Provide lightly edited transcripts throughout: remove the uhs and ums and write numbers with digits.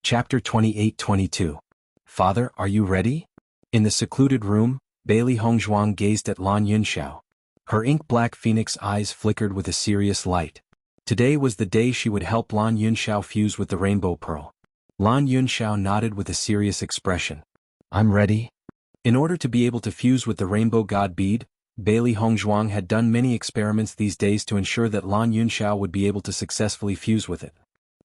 Chapter 28-22. Father, are you ready? In the secluded room, Bailey Hongzhuang gazed at Lan Yunxiao. Her ink-black phoenix eyes flickered with a serious light. Today was the day she would help Lan Yunxiao fuse with the rainbow pearl. Lan Yunxiao nodded with a serious expression. I'm ready. In order to be able to fuse with the rainbow god bead, Bailey Hongzhuang had done many experiments these days to ensure that Lan Yunxiao would be able to successfully fuse with it.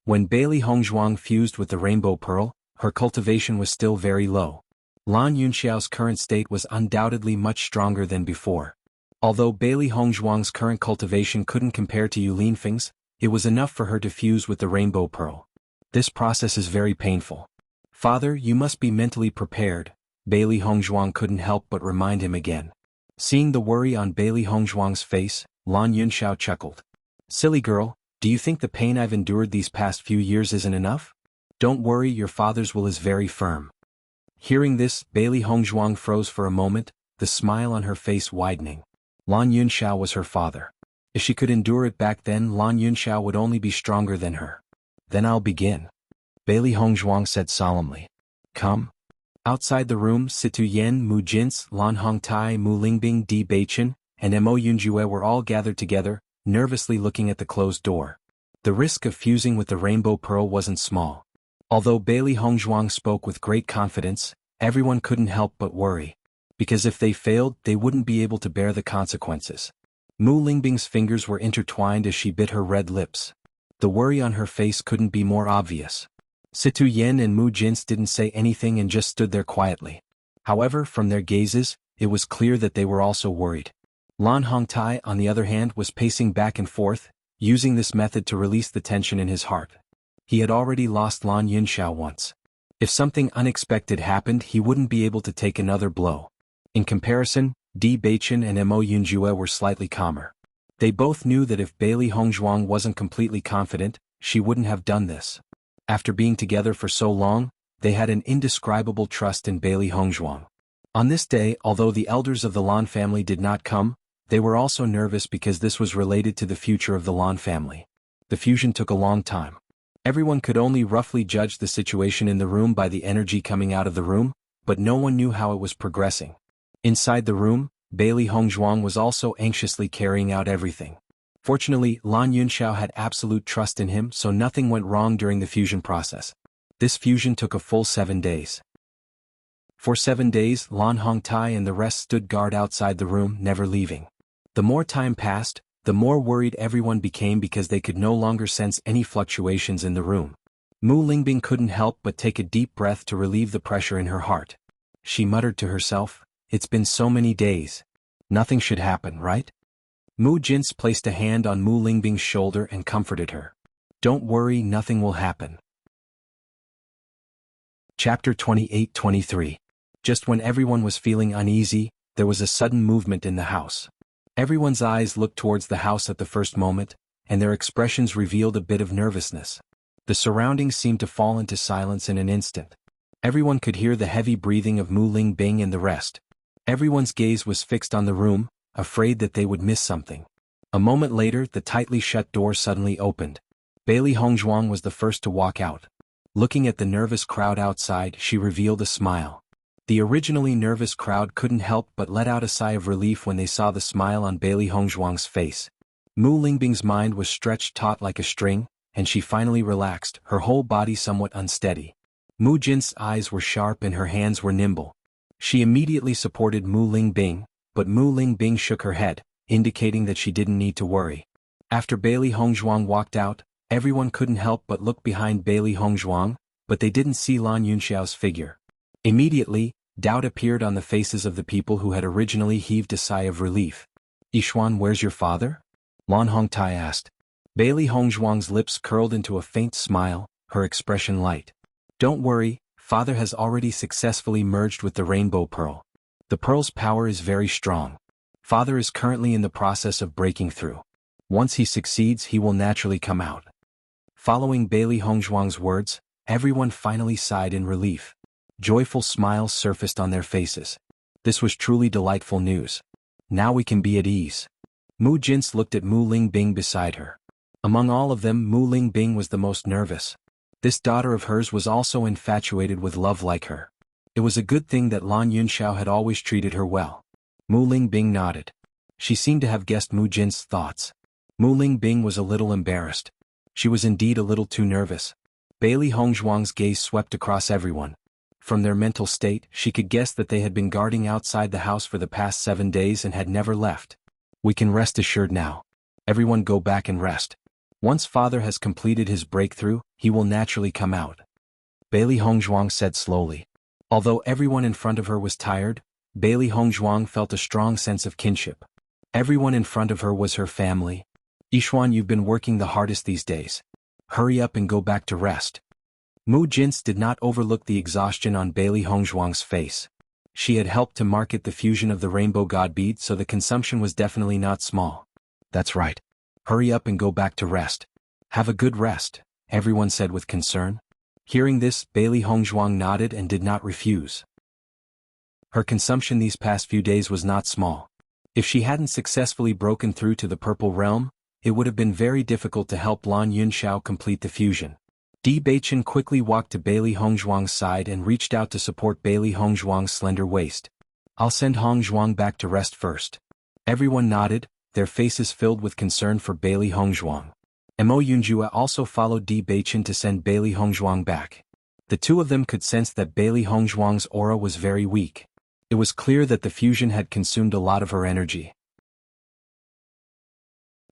When Bailey Hongzhuang fused with the rainbow pearl, her cultivation was still very low. Lan Yunxiao's current state was undoubtedly much stronger than before. Although Bailey Hongzhuang's current cultivation couldn't compare to Yu Linfeng's, it was enough for her to fuse with the rainbow pearl. This process is very painful. Father, you must be mentally prepared, Bailey Hongzhuang couldn't help but remind him again. Seeing the worry on Bailey Hongzhuang's face, Lan Yunxiao chuckled. Silly girl, do you think the pain I've endured these past few years isn't enough? Don't worry, your father's will is very firm. Hearing this, Bailey Hongzhuang froze for a moment, the smile on her face widening. Lan Yunxiao was her father. If she could endure it back then, Lan Yunxiao would only be stronger than her. Then I'll begin. Bailey Hongzhuang said solemnly. Come. Outside the room, Situ Yen, Mu Jins, Lan Hongtai, Mu Lingbing, Di Beichen, and Mo Yunjue were all gathered together, nervously looking at the closed door. The risk of fusing with the rainbow pearl wasn't small. Although Bailey Hongzhuang spoke with great confidence, everyone couldn't help but worry. Because if they failed, they wouldn't be able to bear the consequences. Mu Lingbing's fingers were intertwined as she bit her red lips. The worry on her face couldn't be more obvious. Situ Yen and Mu Jins didn't say anything and just stood there quietly. However, from their gazes, it was clear that they were also worried. Lan Hongtai, on the other hand, was pacing back and forth, using this method to release the tension in his heart. He had already lost Lan Yunxiao once. If something unexpected happened, he wouldn't be able to take another blow. In comparison, Di Beichen and Mo Yunjue were slightly calmer. They both knew that if Bailey Hongzhuang wasn't completely confident, she wouldn't have done this. After being together for so long, they had an indescribable trust in Bailey Hongzhuang. On this day, although the elders of the Lan family did not come, they were also nervous because this was related to the future of the Lan family. The fusion took a long time. Everyone could only roughly judge the situation in the room by the energy coming out of the room, but no one knew how it was progressing. Inside the room, Bailey Hongzhuang was also anxiously carrying out everything. Fortunately, Lan Yunxiao had absolute trust in him, so nothing went wrong during the fusion process. This fusion took a full 7 days. For 7 days, Lan Hongtai and the rest stood guard outside the room, never leaving. The more time passed, the more worried everyone became because they could no longer sense any fluctuations in the room. Mu Lingbing couldn't help but take a deep breath to relieve the pressure in her heart. She muttered to herself, "It's been so many days. Nothing should happen, right?" Mu Jins placed a hand on Mu Lingbing's shoulder and comforted her. "Don't worry, nothing will happen." Chapter 28-23. Just when everyone was feeling uneasy, there was a sudden movement in the house. Everyone's eyes looked towards the house at the first moment, and their expressions revealed a bit of nervousness. The surroundings seemed to fall into silence in an instant. Everyone could hear the heavy breathing of Mu Lingbing and the rest. Everyone's gaze was fixed on the room, afraid that they would miss something. A moment later, the tightly shut door suddenly opened. Bailey Hongzhuang was the first to walk out. Looking at the nervous crowd outside, she revealed a smile. The originally nervous crowd couldn't help but let out a sigh of relief when they saw the smile on Bailey Hongzhuang's face. Mu Lingbing's mind was stretched taut like a string, and she finally relaxed, her whole body somewhat unsteady. Mu Jin's eyes were sharp and her hands were nimble. She immediately supported Mu Lingbing, but Mu Lingbing shook her head, indicating that she didn't need to worry. After Bailey Hongzhuang walked out, everyone couldn't help but look behind Bailey Hongzhuang, but they didn't see Lan Yunxiao's figure. Immediately, doubt appeared on the faces of the people who had originally heaved a sigh of relief. "Yixuan, where's your father?" Lan Hongtai asked. Bailey Hongzhuang's lips curled into a faint smile, her expression light. "Don't worry, father has already successfully merged with the rainbow pearl. The pearl's power is very strong. Father is currently in the process of breaking through. Once he succeeds, he will naturally come out." Following Bailey Hongzhuang's words, everyone finally sighed in relief. Joyful smiles surfaced on their faces. This was truly delightful news. Now we can be at ease. Mu Jins looked at Mu Lingbing beside her. Among all of them, Mu Lingbing was the most nervous. This daughter of hers was also infatuated with love like her. It was a good thing that Lan Yunxiao had always treated her well. Mu Lingbing nodded. She seemed to have guessed Mu Jin's thoughts. Mu Lingbing was a little embarrassed. She was indeed a little too nervous. Bailey Hongzhuang's gaze swept across everyone. From their mental state, she could guess that they had been guarding outside the house for the past 7 days and had never left. We can rest assured now. Everyone go back and rest. Once father has completed his breakthrough, he will naturally come out. Bailey Hongzhuang said slowly. Although everyone in front of her was tired, Bailey Hongzhuang felt a strong sense of kinship. Everyone in front of her was her family. Yixuan, you've been working the hardest these days. Hurry up and go back to rest. Mu Jin's did not overlook the exhaustion on Bailey Hongzhuang's face. She had helped to market the fusion of the rainbow god bead, so the consumption was definitely not small. That's right. Hurry up and go back to rest. Have a good rest, everyone said with concern. Hearing this, Bailey Hongzhuang nodded and did not refuse. Her consumption these past few days was not small. If she hadn't successfully broken through to the Purple Realm, it would have been very difficult to help Lan Yunxiao complete the fusion. Di Beichen quickly walked to Bailey Hongzhuang's side and reached out to support Bailey Hongzhuang's slender waist. I'll send Hongzhuang back to rest first. Everyone nodded, their faces filled with concern for Bailey Hongzhuang. Mo Yunjue also followed Di Beichen to send Bailey Hongzhuang back. The two of them could sense that Bailey Hongzhuang's aura was very weak. It was clear that the fusion had consumed a lot of her energy.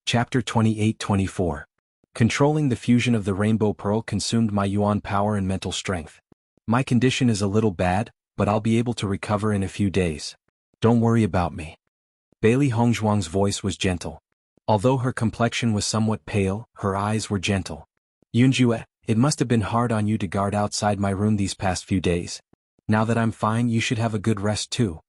Chapter 28-24. Controlling the fusion of the Rainbow Pearl consumed my Yuan power and mental strength. My condition is a little bad, but I'll be able to recover in a few days. Don't worry about me. Bailey Hongzhuang's voice was gentle. Although her complexion was somewhat pale, her eyes were gentle. Yunjue, it must have been hard on you to guard outside my room these past few days. Now that I'm fine, you should have a good rest too.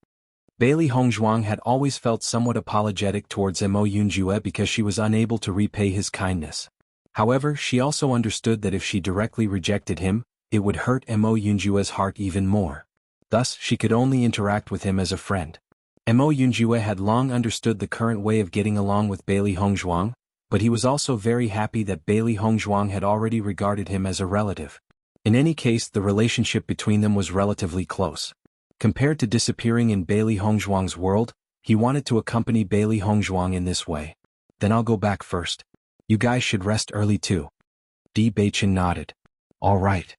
Bailey Hongzhuang had always felt somewhat apologetic towards Mo Yunjue because she was unable to repay his kindness. However, she also understood that if she directly rejected him, it would hurt Mo Yunjue's heart even more. Thus, she could only interact with him as a friend. Mo Yunjue had long understood the current way of getting along with Bailey Hongzhuang, but he was also very happy that Bailey Hongzhuang had already regarded him as a relative. In any case, the relationship between them was relatively close. Compared to disappearing in Bailey Hongzhuang's world, he wanted to accompany Bailey Hongzhuang in this way. Then I'll go back first. You guys should rest early too. Di Beichen nodded. All right.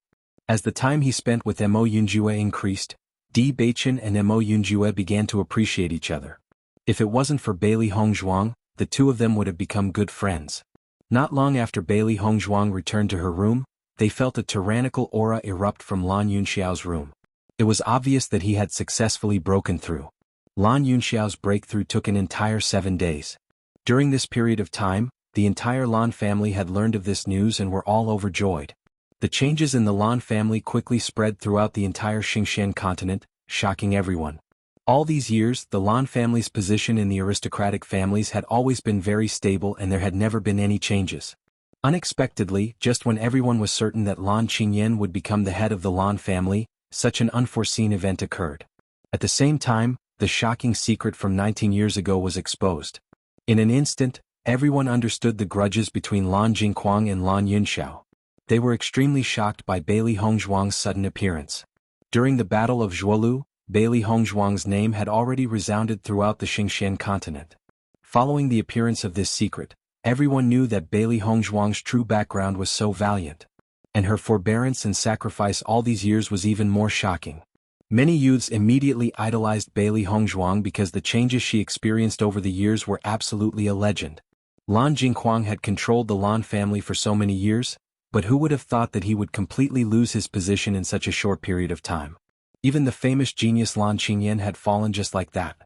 As the time he spent with Mo Yunjue increased, Di Beichen and Mo Yunjue began to appreciate each other. If it wasn't for Bailey Hongzhuang, the two of them would have become good friends. Not long after Bailey Hongzhuang returned to her room, they felt a tyrannical aura erupt from Lan Yunxiao's room. It was obvious that he had successfully broken through. Lan Yunxiao's breakthrough took an entire 7 days. During this period of time, the entire Lan family had learned of this news and were all overjoyed. The changes in the Lan family quickly spread throughout the entire Xingqian continent, shocking everyone. All these years, the Lan family's position in the aristocratic families had always been very stable and there had never been any changes. Unexpectedly, just when everyone was certain that Lan Qingyan would become the head of the Lan family, such an unforeseen event occurred. At the same time, the shocking secret from 19 years ago was exposed. In an instant, everyone understood the grudges between Lan Jingquang and Lan Yunxiao. They were extremely shocked by Bailey Hongzhuang's sudden appearance. During the Battle of Zhuolu, Bailey Hongzhuang's name had already resounded throughout the Xingqian continent. Following the appearance of this secret, everyone knew that Bailey Hongzhuang's true background was so valiant. And her forbearance and sacrifice all these years was even more shocking. Many youths immediately idolized Bailey Hongzhuang because the changes she experienced over the years were absolutely a legend. Lan Jingquang had controlled the Lan family for so many years, but who would have thought that he would completely lose his position in such a short period of time? Even the famous genius Lan Qingyan had fallen just like that.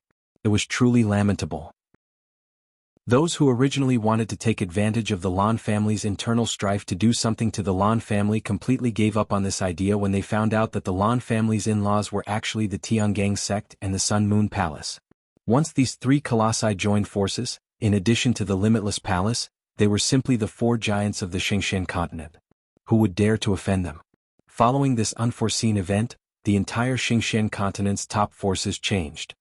It was truly lamentable. Those who originally wanted to take advantage of the Lan family's internal strife to do something to the Lan family completely gave up on this idea when they found out that the Lan family's in-laws were actually the Tiangang sect and the Sun Moon Palace. Once these three colossi joined forces, in addition to the Limitless Palace, they were simply the 4 giants of the Xingqian continent. Who would dare to offend them? Following this unforeseen event, the entire Xingqian continent's top forces changed.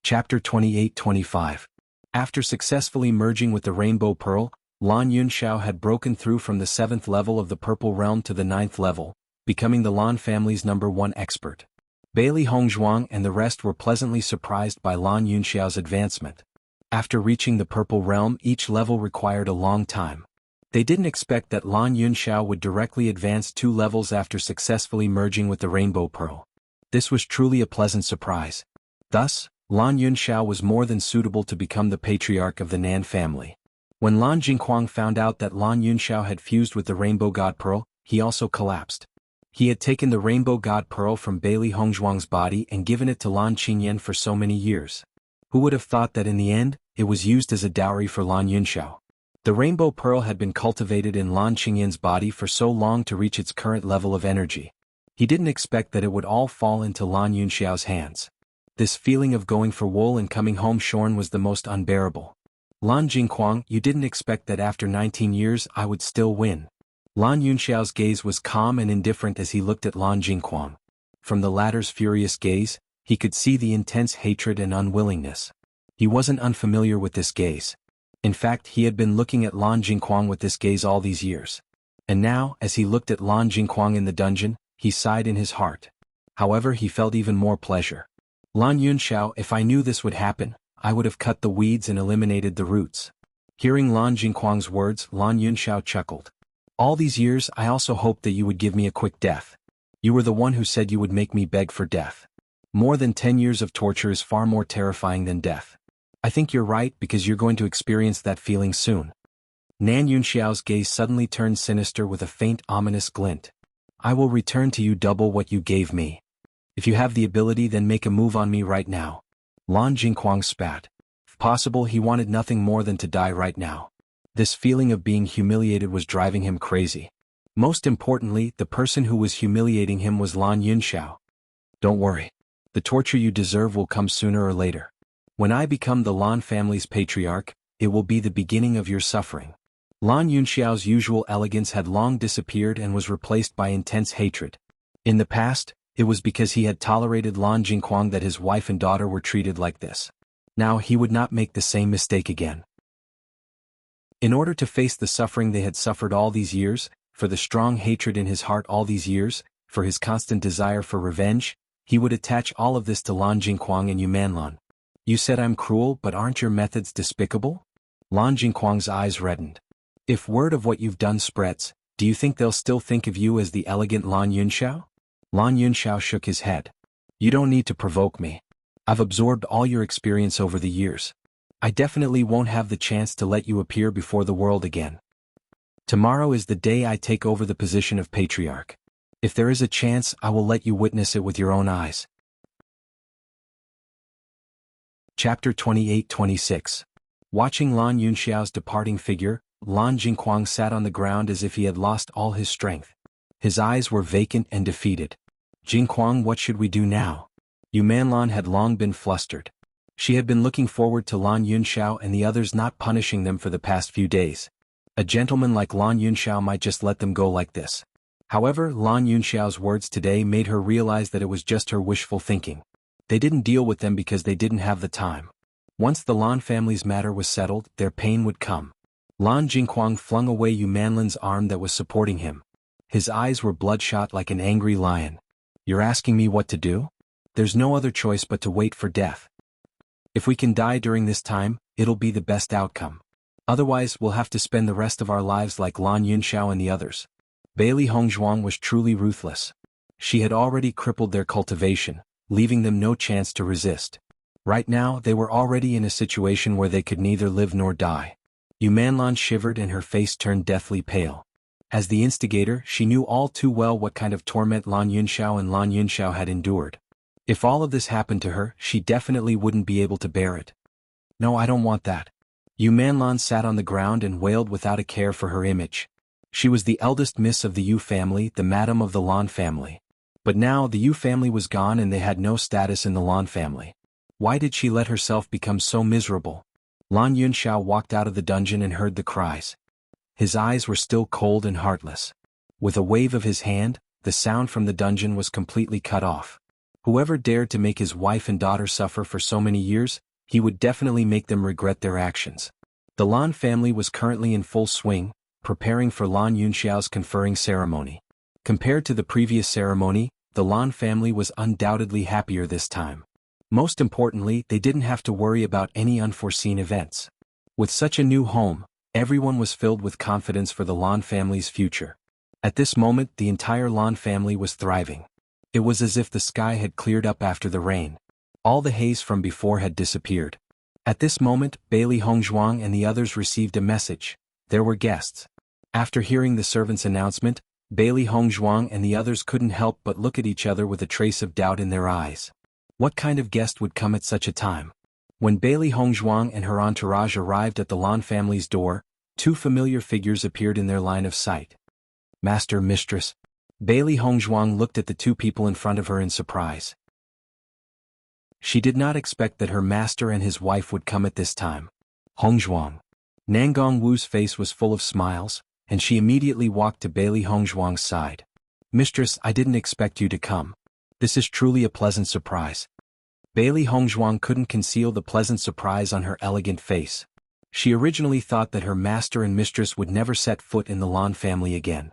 Chapter 28-25. After successfully merging with the Rainbow Pearl, Lan Yunxiao had broken through from the 7th level of the Purple Realm to the 9th level, becoming the Lan family's #1 expert. Bailey Hongzhuang and the rest were pleasantly surprised by Lan Yunxiao's advancement. After reaching the Purple Realm, each level required a long time. They didn't expect that Lan Yunxiao would directly advance 2 levels after successfully merging with the Rainbow Pearl. This was truly a pleasant surprise. Thus, Lan Yunxiao was more than suitable to become the patriarch of the Nan family. When Lan Jingquang found out that Lan Yunxiao had fused with the Rainbow God Pearl, he also collapsed. He had taken the Rainbow God Pearl from Bailey Hongzhuang's body and given it to Lan Qingyan for so many years. Who would have thought that in the end, it was used as a dowry for Lan Yunxiao? The Rainbow Pearl had been cultivated in Lan Qingyan's body for so long to reach its current level of energy. He didn't expect that it would all fall into Lan Yunxiao's hands. This feeling of going for wool and coming home shorn was the most unbearable. Lan Jingquang, you didn't expect that after 19 years I would still win. Lan Yunxiao's gaze was calm and indifferent as he looked at Lan Jingquang. From the latter's furious gaze, he could see the intense hatred and unwillingness. He wasn't unfamiliar with this gaze. In fact, he had been looking at Lan Jingquang with this gaze all these years. And now, as he looked at Lan Jingquang in the dungeon, he sighed in his heart. However, he felt even more pleasure. Lan Yunxiao, if I knew this would happen, I would have cut the weeds and eliminated the roots. Hearing Lan Jingquang's words, Lan Yunxiao chuckled. All these years I also hoped that you would give me a quick death. You were the one who said you would make me beg for death. More than 10 years of torture is far more terrifying than death. I think you're right because you're going to experience that feeling soon. Nan Yunxiao's gaze suddenly turned sinister with a faint ominous glint. I will return to you double what you gave me. If you have the ability, then make a move on me right now. Lan Jingquang spat. If possible, he wanted nothing more than to die right now. This feeling of being humiliated was driving him crazy. Most importantly, the person who was humiliating him was Lan Yunxiao. Don't worry. The torture you deserve will come sooner or later. When I become the Lan family's patriarch, it will be the beginning of your suffering. Lan Yunxiao's usual elegance had long disappeared and was replaced by intense hatred. In the past, it was because he had tolerated Lan Jingquang that his wife and daughter were treated like this. Now he would not make the same mistake again. In order to face the suffering they had suffered all these years, for the strong hatred in his heart all these years, for his constant desire for revenge, he would attach all of this to Lan Jingquang and Yumanlan. You said I'm cruel, but aren't your methods despicable? Lan Jingquang's eyes reddened. If word of what you've done spreads, do you think they'll still think of you as the elegant Lan Yunxiao? Lan Yunxiao shook his head. You don't need to provoke me. I've absorbed all your experience over the years. I definitely won't have the chance to let you appear before the world again. Tomorrow is the day I take over the position of patriarch. If there is a chance, I will let you witness it with your own eyes. Chapter 28-26. Watching Lan Yunxiao's departing figure, Lan Jingquang sat on the ground as if he had lost all his strength. His eyes were vacant and defeated. Jingquang, what should we do now? Yumanlan had long been flustered. She had been looking forward to Lan Yunxiao and the others not punishing them for the past few days. A gentleman like Lan Yunxiao might just let them go like this. However, Lan Yunxiao's words today made her realize that it was just her wishful thinking. They didn't deal with them because they didn't have the time. Once the Lan family's matter was settled, their pain would come. Lan Jingquang flung away Yumanlan's arm that was supporting him. His eyes were bloodshot like an angry lion. You're asking me what to do? There's no other choice but to wait for death. If we can die during this time, it'll be the best outcome. Otherwise, we'll have to spend the rest of our lives like Lan Yunxiao and the others. Bailey Hongzhuang was truly ruthless. She had already crippled their cultivation, leaving them no chance to resist. Right now, they were already in a situation where they could neither live nor die. Yumanlan shivered and her face turned deathly pale. As the instigator, she knew all too well what kind of torment Lan Yunxiao and Lan Yunxiao had endured. If all of this happened to her, she definitely wouldn't be able to bear it. No, I don't want that. Yumanlan sat on the ground and wailed without a care for her image. She was the eldest miss of the Yu family, the madam of the Lan family. But now the Yu family was gone and they had no status in the Lan family. Why did she let herself become so miserable? Lan Yunxiao walked out of the dungeon and heard the cries. His eyes were still cold and heartless. With a wave of his hand, the sound from the dungeon was completely cut off. Whoever dared to make his wife and daughter suffer for so many years, he would definitely make them regret their actions. The Lan family was currently in full swing, preparing for Lan Yunxiao's conferring ceremony. Compared to the previous ceremony, the Lan family was undoubtedly happier this time. Most importantly, they didn't have to worry about any unforeseen events. With such a new home, everyone was filled with confidence for the Lan family's future. At this moment, the entire Lan family was thriving. It was as if the sky had cleared up after the rain. All the haze from before had disappeared. At this moment, Bailey Hongzhuang and the others received a message. There were guests. After hearing the servant's announcement, Bailey Hongzhuang and the others couldn't help but look at each other with a trace of doubt in their eyes. What kind of guest would come at such a time? When Bailey Hongzhuang and her entourage arrived at the Lan family's door, two familiar figures appeared in their line of sight. Master, mistress. Bailey Hongzhuang looked at the two people in front of her in surprise. She did not expect that her master and his wife would come at this time. Hongzhuang. Nangong Wu's face was full of smiles, and she immediately walked to Bailey Hongzhuang's side. Mistress, I didn't expect you to come. This is truly a pleasant surprise. Bailey Hongzhuang couldn't conceal the pleasant surprise on her elegant face. She originally thought that her master and mistress would never set foot in the Lan family again.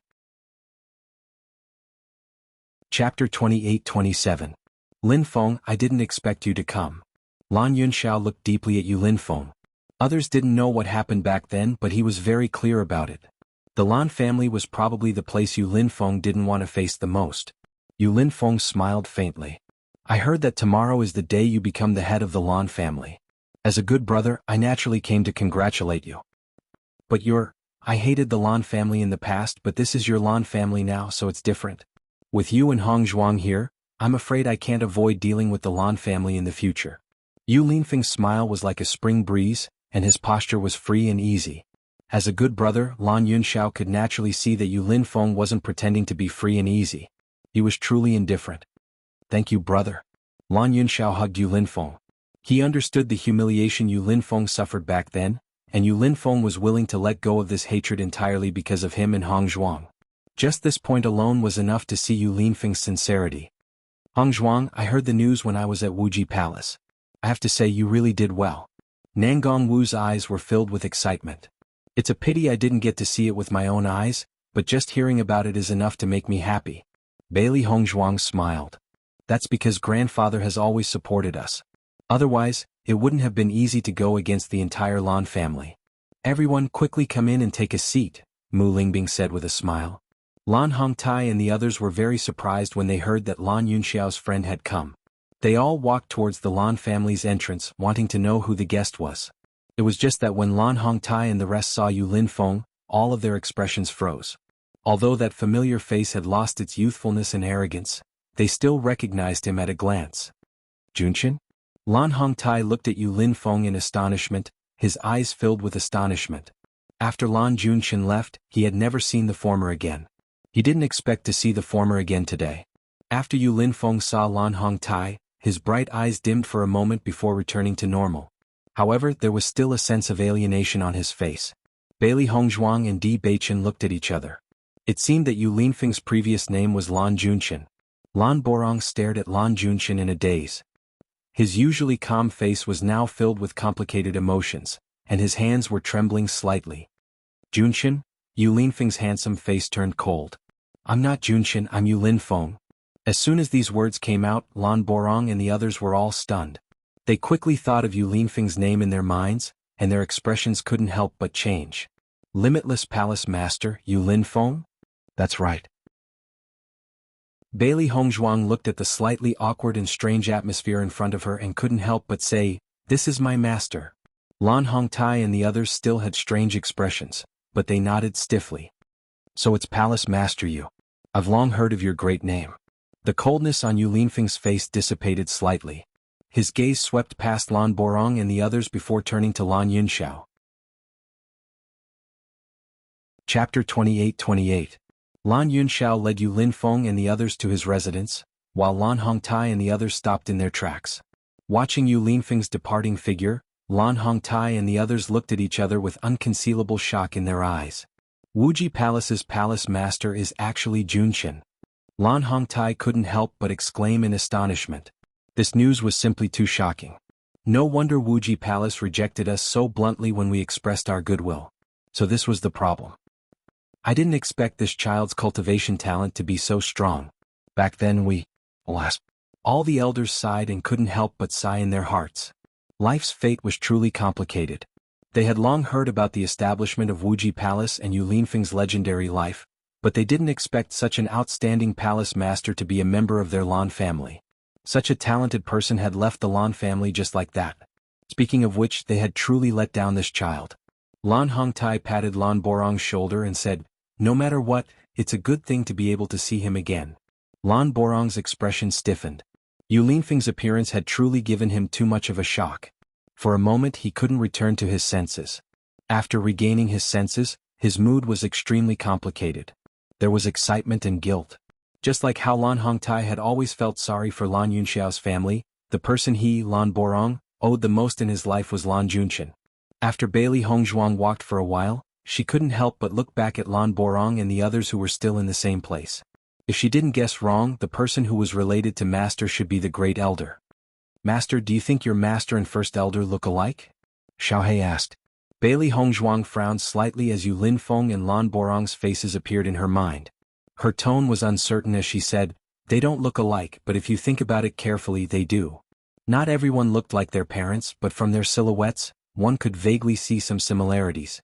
Chapter 28-27. Lin Feng, I didn't expect you to come. Lan Yunxiao looked deeply at Yu Lin Feng. Others didn't know what happened back then, but he was very clear about it. The Lan family was probably the place Yu Lin Feng didn't want to face the most. Yu Lin Feng smiled faintly. I heard that tomorrow is the day you become the head of the Lan family. As a good brother, I naturally came to congratulate you. But I hated the Lan family in the past, but this is your Lan family now, so it's different. With you and Hongzhuang here, I'm afraid I can't avoid dealing with the Lan family in the future. Yu Linfeng's smile was like a spring breeze, and his posture was free and easy. As a good brother, Lan Yunxiao could naturally see that Yu Linfeng wasn't pretending to be free and easy. He was truly indifferent. Thank you, brother. Lan Yunxiao hugged Yu Linfeng. He understood the humiliation Yu Linfeng suffered back then, and Yu Linfeng was willing to let go of this hatred entirely because of him and Hongzhuang. Just this point alone was enough to see Yu Linfeng's sincerity. Hongzhuang, I heard the news when I was at Wuji Palace. I have to say you really did well. Nangong Wu's eyes were filled with excitement. It's a pity I didn't get to see it with my own eyes, but just hearing about it is enough to make me happy. Bailey Hongzhuang smiled. That's because grandfather has always supported us. Otherwise, it wouldn't have been easy to go against the entire Lan family. Everyone quickly come in and take a seat, Mu Lingbing said with a smile. Lan Hongtai and the others were very surprised when they heard that Lan Yunxiao's friend had come. They all walked towards the Lan family's entrance, wanting to know who the guest was. It was just that when Lan Hongtai and the rest saw Yu Linfeng, all of their expressions froze. Although that familiar face had lost its youthfulness and arrogance, they still recognized him at a glance. Junshin? Lan Hongtai looked at Yu Linfeng in astonishment, his eyes filled with astonishment. After Lan Junshin left, he had never seen the former again. He didn't expect to see the former again today. After Yu Linfeng saw Lan Hongtai, his bright eyes dimmed for a moment before returning to normal. However, there was still a sense of alienation on his face. Bailey Hongzhuang and Di Beichen looked at each other. It seemed that Yu Linfeng's previous name was Lan Junshin. Lan Borong stared at Lan Junshin in a daze. His usually calm face was now filled with complicated emotions, and his hands were trembling slightly. Junshin? Yu Linfeng's handsome face turned cold. I'm not Junshin, I'm Yu Linfeng. As soon as these words came out, Lan Borong and the others were all stunned. They quickly thought of Yu Linfeng's name in their minds, and their expressions couldn't help but change. Limitless Palace Master, Yu Linfeng? That's right. Bailey Hongzhuang looked at the slightly awkward and strange atmosphere in front of her and couldn't help but say, "This is my master." Lan Hongtai and the others still had strange expressions, but they nodded stiffly. So it's Palace Master Yu. I've long heard of your great name. The coldness on Yu Linfeng's face dissipated slightly. His gaze swept past Lan Borong and the others before turning to Lan Yunxiao. Chapter 28-28. Lan Yunxiao led Yu Linfeng and the others to his residence, while Lan Hongtai and the others stopped in their tracks. Watching Yu Linfeng's departing figure, Lan Hongtai and the others looked at each other with unconcealable shock in their eyes. Wuji Palace's palace master is actually Junshin. Lan Hongtai couldn't help but exclaim in astonishment. This news was simply too shocking. No wonder Wuji Palace rejected us so bluntly when we expressed our goodwill. So this was the problem. I didn't expect this child's cultivation talent to be so strong. Back then alas. All the elders sighed and couldn't help but sigh in their hearts. Life's fate was truly complicated. They had long heard about the establishment of Wuji Palace and Yu Linfeng's legendary life, but they didn't expect such an outstanding palace master to be a member of their Lan family. Such a talented person had left the Lan family just like that. Speaking of which, they had truly let down this child. Lan Hongtai patted Lan Borong's shoulder and said, "No matter what, it's a good thing to be able to see him again." Lan Borong's expression stiffened. Yu Linfeng's appearance had truly given him too much of a shock. For a moment he couldn't return to his senses. After regaining his senses, his mood was extremely complicated. There was excitement and guilt. Just like how Lan Hongtai had always felt sorry for Lan Yunxiao's family, the person he, Lan Borong, owed the most in his life was Lan Junshin. After Bailey Hongzhuang walked for a while, she couldn't help but look back at Lan Borong and the others who were still in the same place. If she didn't guess wrong, the person who was related to Master should be the Great Elder. "Master, do you think your Master and First Elder look alike?" Xiaohe asked. Bailey Hongzhuang frowned slightly as Yu Linfeng and Lan Borong's faces appeared in her mind. Her tone was uncertain as she said, "They don't look alike, but if you think about it carefully, they do. Not everyone looked like their parents, but from their silhouettes, one could vaguely see some similarities."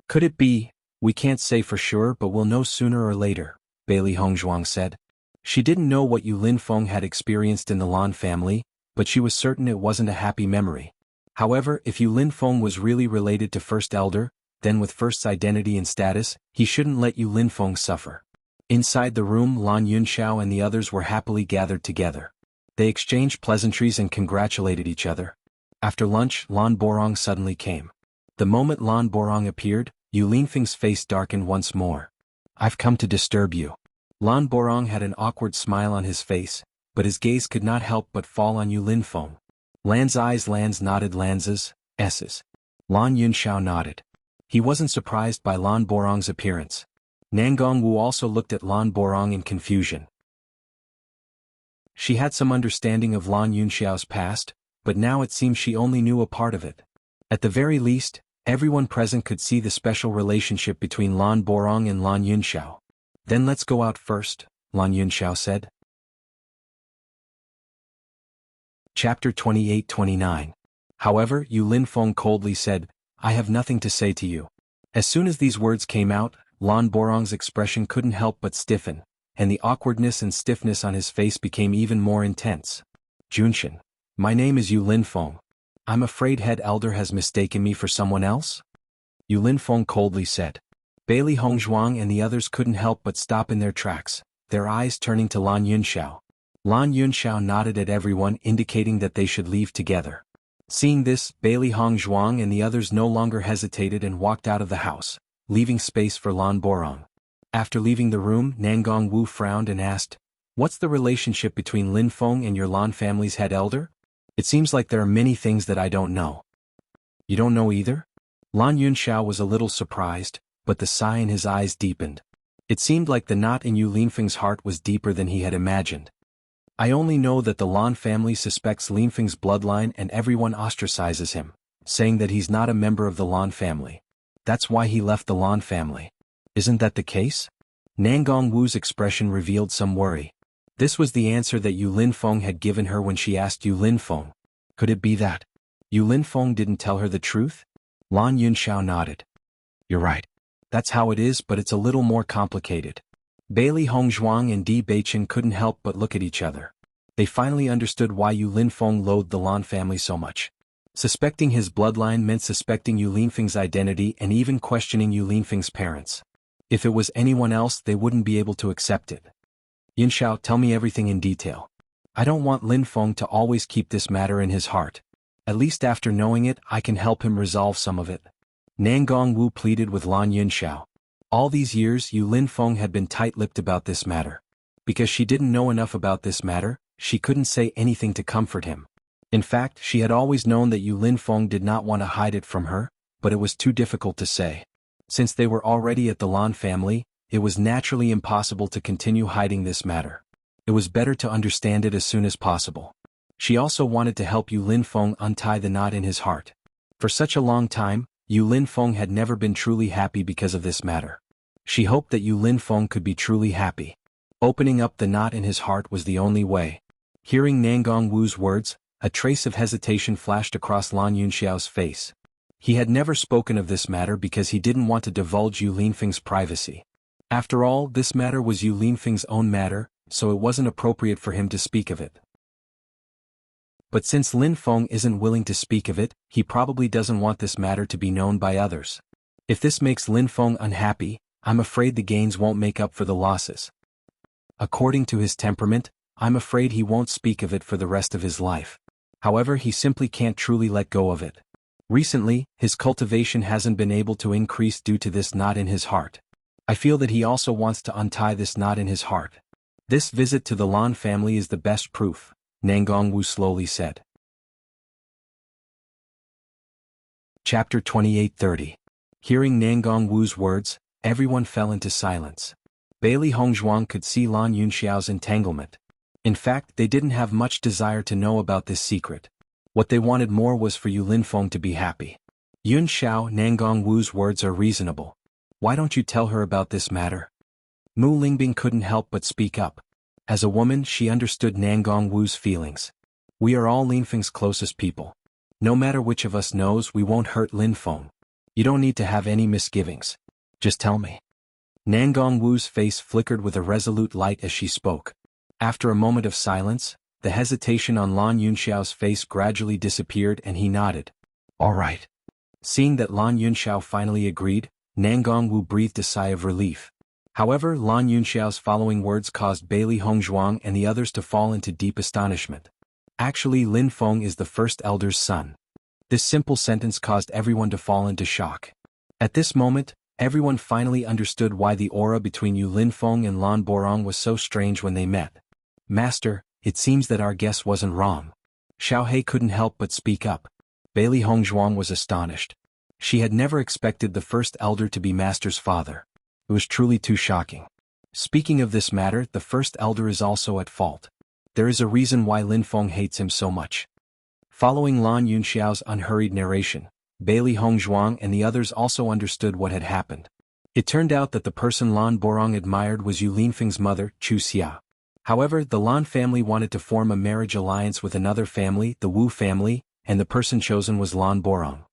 "Could it be? We can't say for sure, but we'll know sooner or later," Bailey Hongzhuang said. She didn't know what Yu Linfeng had experienced in the Lan family, but she was certain it wasn't a happy memory. However, if Yu Linfeng was really related to First Elder, then with First's identity and status, he shouldn't let Yu Linfeng suffer. Inside the room, Lan Yunxiao and the others were happily gathered together. They exchanged pleasantries and congratulated each other. After lunch, Lan Borong suddenly came. The moment Lan Borong appeared, Yu Linfeng's face darkened once more. "I've come to disturb you." Lan Borong had an awkward smile on his face, but his gaze could not help but fall on Yu Linfeng. Lan's eyes Lan's nodded Lan's S's. Lan Yunxiao nodded. He wasn't surprised by Lan Borong's appearance. Nangong Wu also looked at Lan Borong in confusion. She had some understanding of Lan Yunxiao's past, but now it seemed she only knew a part of it. At the very least, everyone present could see the special relationship between Lan Borong and Lan Yunxiao. "Then let's go out first," Lan Yunxiao said. Chapter 28-29. However, Yu Linfeng coldly said, "I have nothing to say to you." As soon as these words came out, Lan Borong's expression couldn't help but stiffen, and the awkwardness and stiffness on his face became even more intense. "Junshin. My name is Yu Linfeng. I'm afraid Head Elder has mistaken me for someone else?" Yu Linfeng coldly said. Bailey Hongzhuang and the others couldn't help but stop in their tracks, their eyes turning to Lan Yunxiao. Lan Yunxiao nodded at everyone, indicating that they should leave together. Seeing this, Bailey Hongzhuang and the others no longer hesitated and walked out of the house, leaving space for Lan Borong. After leaving the room, Nangong Wu frowned and asked, "What's the relationship between Linfeng and your Lan family's head elder? It seems like there are many things that I don't know." "You don't know either?" Lan Yunxiao was a little surprised, but the sigh in his eyes deepened. It seemed like the knot in Yu Linfeng's heart was deeper than he had imagined. "I only know that the Lan family suspects Linfeng's bloodline and everyone ostracizes him, saying that he's not a member of the Lan family. That's why he left the Lan family. Isn't that the case?" Nangong Wu's expression revealed some worry. This was the answer that Yu Linfeng had given her when she asked Yu Linfeng. Could it be that Yu Linfeng didn't tell her the truth? Lan Yunxiao nodded. "You're right. That's how it is, but it's a little more complicated." Bailey Hongzhuang and Di Beichen couldn't help but look at each other. They finally understood why Yu Linfeng loathed the Lan family so much. Suspecting his bloodline meant suspecting Yu Linfeng's identity and even questioning Yu Linfeng's parents. If it was anyone else, they wouldn't be able to accept it. "Yunxiao, tell me everything in detail. I don't want Linfeng to always keep this matter in his heart. At least after knowing it, I can help him resolve some of it." Nangong Wu pleaded with Lan Yunxiao. All these years, Yu Linfeng had been tight-lipped about this matter. Because she didn't know enough about this matter, she couldn't say anything to comfort him. In fact, she had always known that Yu Linfeng did not want to hide it from her, but it was too difficult to say. Since they were already at the Lan family, it was naturally impossible to continue hiding this matter. It was better to understand it as soon as possible. She also wanted to help Yu Linfeng untie the knot in his heart. For such a long time, Yu Linfeng had never been truly happy because of this matter. She hoped that Yu Linfeng could be truly happy. Opening up the knot in his heart was the only way. Hearing Nangong Wu's words, a trace of hesitation flashed across Lan Yunxiao's face. He had never spoken of this matter because he didn't want to divulge Yu Linfeng's privacy. After all, this matter was Yu Linfeng's own matter, so it wasn't appropriate for him to speak of it. But since Linfeng isn't willing to speak of it, he probably doesn't want this matter to be known by others. If this makes Linfeng unhappy, I'm afraid the gains won't make up for the losses. According to his temperament, I'm afraid he won't speak of it for the rest of his life. However, he simply can't truly let go of it. Recently, his cultivation hasn't been able to increase due to this knot in his heart. I feel that he also wants to untie this knot in his heart. This visit to the Lan family is the best proof, Nangong Wu slowly said. Chapter 28:30. Hearing Nangong Wu's words, everyone fell into silence. Bailey Hongzhuang could see Lan Yunxiao's entanglement. In fact, they didn't have much desire to know about this secret. What they wanted more was for Yu Linfeng to be happy. Yun Xiao, Nangong Wu's words are reasonable. Why don't you tell her about this matter? Mu Lingbing couldn't help but speak up. As a woman, she understood Nangong Wu's feelings. We are all Linfeng's closest people. No matter which of us knows, we won't hurt Linfeng. You don't need to have any misgivings. Just tell me. Nangong Wu's face flickered with a resolute light as she spoke. After a moment of silence, the hesitation on Lan Yunxiao's face gradually disappeared and he nodded. All right. Seeing that Lan Yunxiao finally agreed, Nangong Wu breathed a sigh of relief. However, Lan Yunxiao's following words caused Bailey Hongzhuang and the others to fall into deep astonishment. Actually, Linfeng is the first elder's son. This simple sentence caused everyone to fall into shock. At this moment, everyone finally understood why the aura between Yu Linfeng and Lan Borong was so strange when they met. Master, it seems that our guess wasn't wrong. Xiaohei couldn't help but speak up. Bailey Hongzhuang was astonished. She had never expected the first elder to be Master's father. It was truly too shocking. Speaking of this matter, the first elder is also at fault. There is a reason why Linfeng hates him so much. Following Lan Yunxiao's unhurried narration, Bailey Hongzhuang and the others also understood what had happened. It turned out that the person Lan Borong admired was Yu Linfeng's mother, Chu Xia. However, the Lan family wanted to form a marriage alliance with another family, the Wu family, and the person chosen was Lan Borong.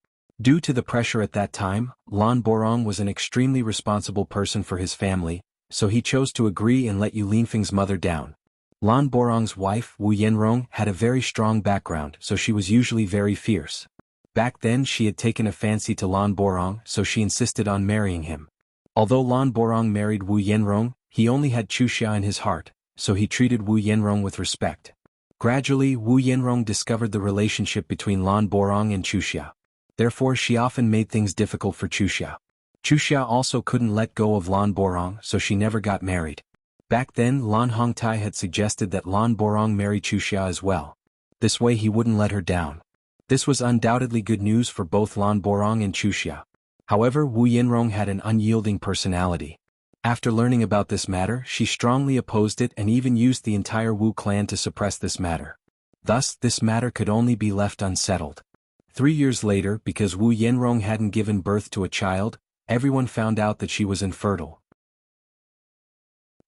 Due to the pressure at that time, Lan Borong was an extremely responsible person for his family, so he chose to agree and let Yu Linfeng's mother down. Lan Borong's wife, Wu Yenrong, had a very strong background, so she was usually very fierce. Back then she had taken a fancy to Lan Borong, so she insisted on marrying him. Although Lan Borong married Wu Yenrong, he only had Chu Xia in his heart, so he treated Wu Yenrong with respect. Gradually, Wu Yenrong discovered the relationship between Lan Borong and Chu Xia. Therefore, she often made things difficult for Chu Xia. Chu Xia also couldn't let go of Lan Borong, so she never got married. Back then, Lan Hongtai had suggested that Lan Borong marry Chu Xia as well. This way he wouldn't let her down. This was undoubtedly good news for both Lan Borong and Chu Xia. However, Wu Yenrong had an unyielding personality. After learning about this matter, she strongly opposed it and even used the entire Wu clan to suppress this matter. Thus, this matter could only be left unsettled. 3 years later, because Wu Yenrong hadn't given birth to a child, everyone found out that she was infertile.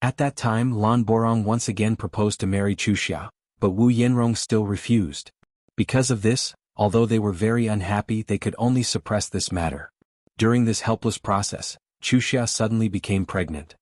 At that time, Lan Borong once again proposed to marry Chu Xia, but Wu Yenrong still refused. Because of this, although they were very unhappy, they could only suppress this matter. During this helpless process, Chu Xia suddenly became pregnant.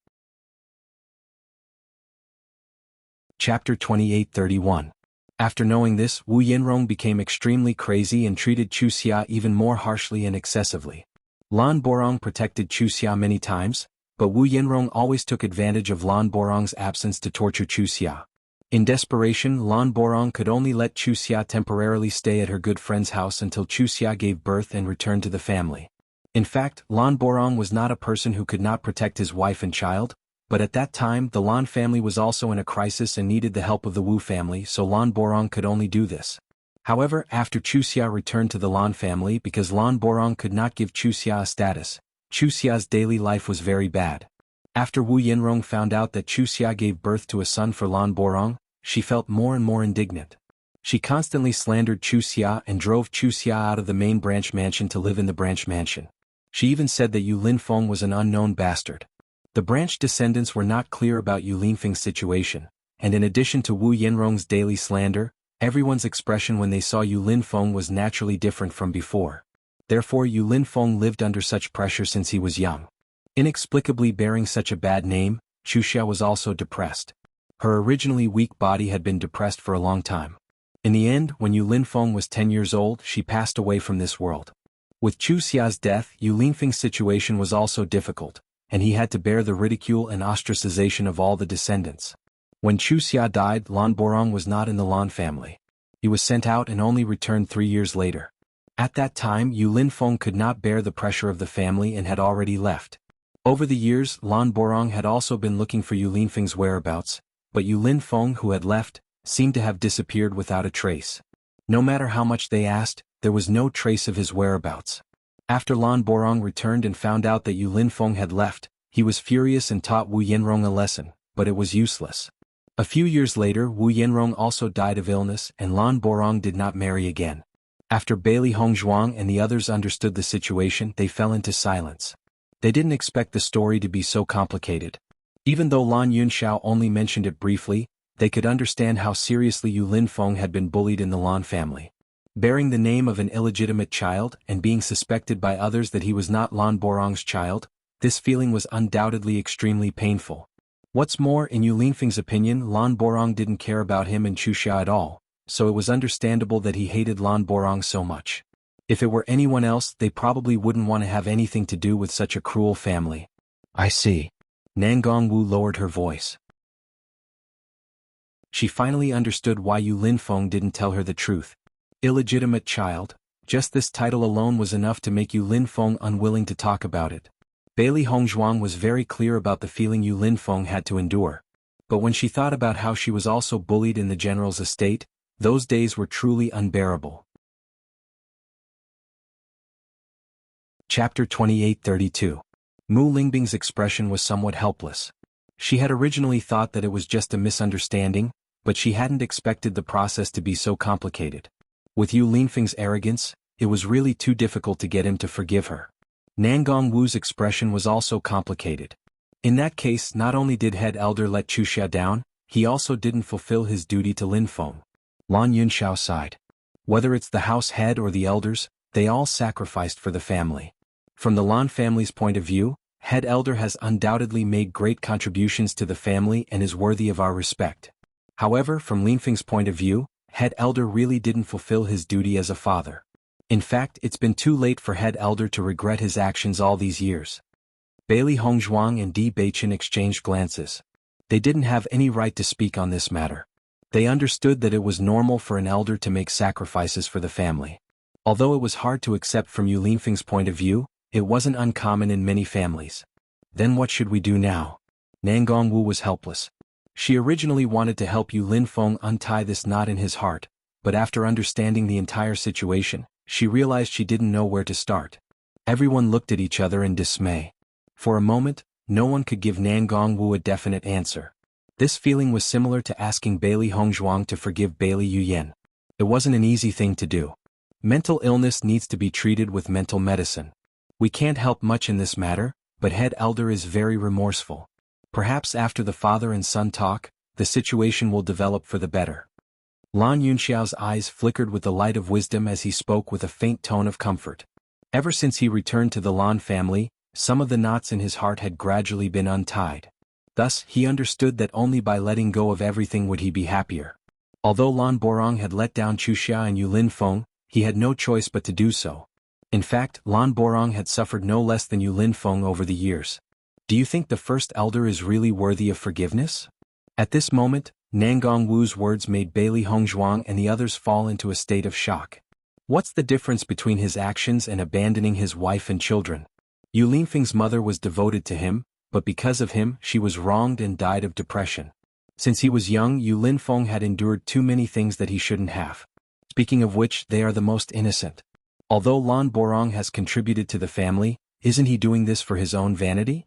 Chapter 28:31. After knowing this, Wu Yenrong became extremely crazy and treated Chu Xia even more harshly and excessively. Lan Borong protected Chu Xia many times, but Wu Yenrong always took advantage of Lan Borong's absence to torture Chu Xia. In desperation, Lan Borong could only let Chu Xia temporarily stay at her good friend's house until Chu Xia gave birth and returned to the family. In fact, Lan Borong was not a person who could not protect his wife and child, but at that time the Lan family was also in a crisis and needed the help of the Wu family, so Lan Borong could only do this. However, after Chu Xia returned to the Lan family because Lan Borong could not give Chu Xia a status, Chu Xia's daily life was very bad. After Wu Yenrong found out that Chu Xia gave birth to a son for Lan Borong, she felt more and more indignant. She constantly slandered Wuxia and drove Wuxia out of the main branch mansion to live in the branch mansion. She even said that Yu Linfeng was an unknown bastard. The branch descendants were not clear about Yu Linfeng's situation, and in addition to Wu Yanrong's daily slander, everyone's expression when they saw Yu Linfeng was naturally different from before. Therefore Yu Linfeng lived under such pressure since he was young. Inexplicably bearing such a bad name, Wuxia was also depressed. Her originally weak body had been depressed for a long time. In the end, when Yu Linfeng was 10 years old, she passed away from this world. With Wuxia's death, Yu Linfeng's situation was also difficult, and he had to bear the ridicule and ostracization of all the descendants. When Wuxia died, Lan Borong was not in the Lan family. He was sent out and only returned 3 years later. At that time Yu Linfeng could not bear the pressure of the family and had already left. Over the years, Lan Borong had also been looking for Yu Linfeng's whereabouts, but Yu Linfeng, who had left, seemed to have disappeared without a trace. No matter how much they asked, there was no trace of his whereabouts. After Lan Borong returned and found out that Yu Linfeng had left, he was furious and taught Wu Yanrong a lesson, but it was useless. A few years later Wu Yanrong also died of illness and Lan Borong did not marry again. After Bailey Hongzhuang and the others understood the situation, they fell into silence. They didn't expect the story to be so complicated. Even though Lan Yunxiao only mentioned it briefly, they could understand how seriously Yu Linfeng had been bullied in the Lan family. Bearing the name of an illegitimate child and being suspected by others that he was not Lan Borong's child, this feeling was undoubtedly extremely painful. What's more, in Yu Linfeng's opinion, Lan Borong didn't care about him and Wuxia at all, so it was understandable that he hated Lan Borong so much. If it were anyone else, they probably wouldn't want to have anything to do with such a cruel family. I see. Nangong Wu lowered her voice. She finally understood why Yu Linfeng didn't tell her the truth. Illegitimate child, just this title alone was enough to make Yu Linfeng unwilling to talk about it. Bailey Hongzhuang was very clear about the feeling Yu Linfeng had to endure. But when she thought about how she was also bullied in the general's estate, those days were truly unbearable. Chapter 2832. Mu Lingbing's expression was somewhat helpless. She had originally thought that it was just a misunderstanding, but she hadn't expected the process to be so complicated. With Yu Linfeng's arrogance, it was really too difficult to get him to forgive her. Nangong Wu's expression was also complicated. In that case, not only did head elder let Wuxia down, he also didn't fulfill his duty to Linfeng. Lan Yunxiao sighed. Whether it's the house head or the elders, they all sacrificed for the family. From the Lan family's point of view, head elder has undoubtedly made great contributions to the family and is worthy of our respect. However, from Linfeng's point of view, head elder really didn't fulfill his duty as a father. In fact, it's been too late for head elder to regret his actions all these years. Bailey Hongzhuang and Di Beichen exchanged glances. They didn't have any right to speak on this matter. They understood that it was normal for an elder to make sacrifices for the family. Although it was hard to accept from Yu Linfeng's point of view, it wasn't uncommon in many families. Then what should we do now? Nangong Wu was helpless. She originally wanted to help Yu Linfeng untie this knot in his heart, but after understanding the entire situation, she realized she didn't know where to start. Everyone looked at each other in dismay. For a moment, no one could give Nangong Wu a definite answer. This feeling was similar to asking Bailey Hongzhuang to forgive Bailey Yuyen. It wasn't an easy thing to do. Mental illness needs to be treated with mental medicine. We can't help much in this matter, but head elder is very remorseful. Perhaps after the father and son talk, the situation will develop for the better. Lan Yunxiao's eyes flickered with the light of wisdom as he spoke with a faint tone of comfort. Ever since he returned to the Lan family, some of the knots in his heart had gradually been untied. Thus, he understood that only by letting go of everything would he be happier. Although Lan Borong had let down Wuxia and Yu Linfeng, he had no choice but to do so. In fact, Lan Borong had suffered no less than Yu Linfeng over the years. Do you think the first elder is really worthy of forgiveness? At this moment, Nangong Wu's words made Bailey Hongzhuang and the others fall into a state of shock. What's the difference between his actions and abandoning his wife and children? Yu Linfeng's mother was devoted to him, but because of him, she was wronged and died of depression. Since he was young, Yu Linfeng had endured too many things that he shouldn't have. Speaking of which, they are the most innocent. Although Lan Borong has contributed to the family, isn't he doing this for his own vanity?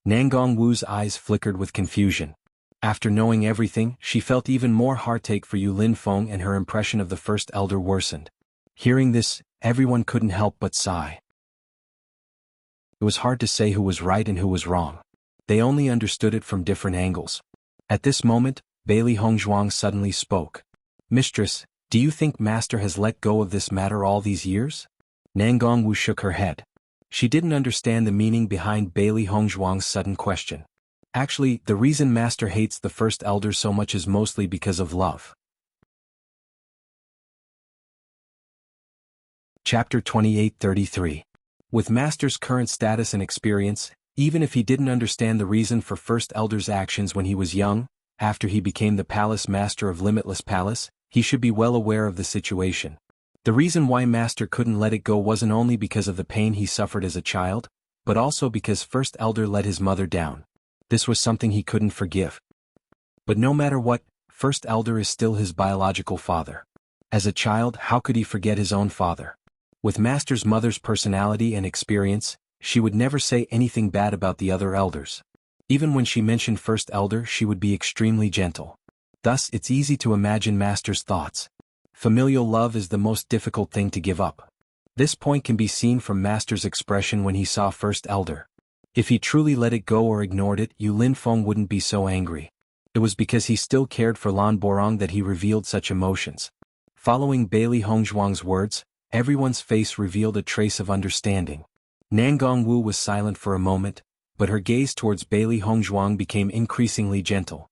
Nangong Wu's eyes flickered with confusion. After knowing everything, she felt even more heartache for Yu Linfeng, and her impression of the first elder worsened. Hearing this, everyone couldn't help but sigh. It was hard to say who was right and who was wrong. They only understood it from different angles. At this moment, Bailey Hongzhuang suddenly spoke. "Mistress, do you think Master has let go of this matter all these years?" Nangong Wu shook her head. She didn't understand the meaning behind Bailey Hongzhuang's sudden question. Actually, the reason Master hates the first elder so much is mostly because of love. Chapter 28:33. With Master's current status and experience, even if he didn't understand the reason for First Elder's actions when he was young, after he became the Palace Master of Limitless Palace, he should be well aware of the situation. The reason why Master couldn't let it go wasn't only because of the pain he suffered as a child, but also because First Elder let his mother down. This was something he couldn't forgive. But no matter what, First Elder is still his biological father. As a child, how could he forget his own father? With Master's mother's personality and experience, she would never say anything bad about the other elders. Even when she mentioned First Elder, she would be extremely gentle. Thus, it's easy to imagine Master's thoughts. Familial love is the most difficult thing to give up. This point can be seen from Master's expression when he saw First Elder. If he truly let it go or ignored it, Yu Linfeng wouldn't be so angry. It was because he still cared for Lan Borong that he revealed such emotions. Following Bailey Hongzhuang's words, everyone's face revealed a trace of understanding. Nangong Wu was silent for a moment, but her gaze towards Bailey Hongzhuang became increasingly gentle.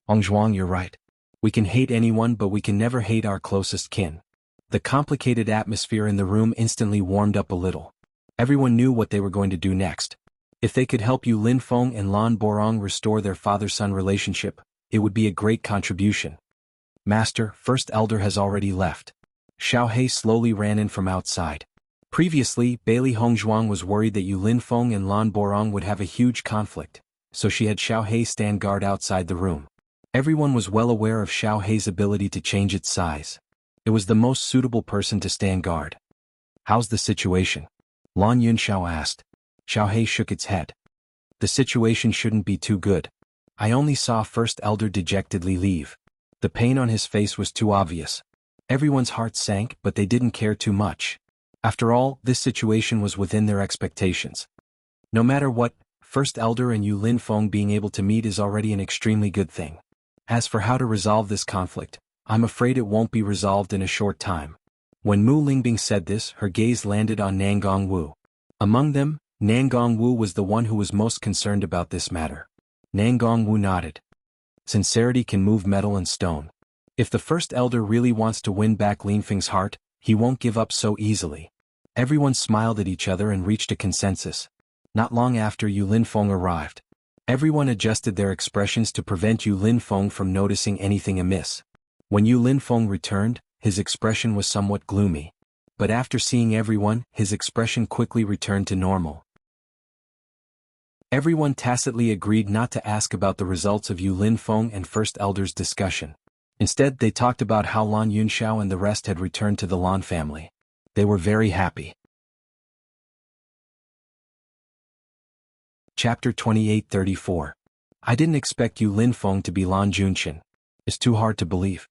"Hongzhuang, you're right. We can hate anyone, but we can never hate our closest kin." The complicated atmosphere in the room instantly warmed up a little. Everyone knew what they were going to do next. If they could help Yu Linfeng and Lan Borong restore their father-son relationship, it would be a great contribution. "Master, First Elder has already left." Xiao He slowly ran in from outside. Previously, Bailey Hongzhuang was worried that Yu Linfeng and Lan Borong would have a huge conflict, so she had Xiao He stand guard outside the room. Everyone was well aware of Xiao He's ability to change its size. It was the most suitable person to stand guard. "How's the situation?" Lan Yunxiao asked. Xiao He shook its head. "The situation shouldn't be too good. I only saw First Elder dejectedly leave. The pain on his face was too obvious." Everyone's heart sank, but they didn't care too much. After all, this situation was within their expectations. No matter what, First Elder and Yu Linfeng being able to meet is already an extremely good thing. As for how to resolve this conflict, I'm afraid it won't be resolved in a short time. When Mu Lingbing said this, her gaze landed on Nangong Wu. Among them, Nangong Wu was the one who was most concerned about this matter. Nangong Wu nodded. Sincerity can move metal and stone. If the First Elder really wants to win back Linfeng's heart, he won't give up so easily. Everyone smiled at each other and reached a consensus. Not long after Yu Linfeng arrived, everyone adjusted their expressions to prevent Yu Linfeng from noticing anything amiss. When Yu Linfeng returned, his expression was somewhat gloomy. But after seeing everyone, his expression quickly returned to normal. Everyone tacitly agreed not to ask about the results of Yu Linfeng and First Elder's discussion. Instead, they talked about how Lan Yunxiao and the rest had returned to the Lan family. They were very happy. Chapter 28:34. I didn't expect Yu Linfeng to be Lan Junqian. It's too hard to believe.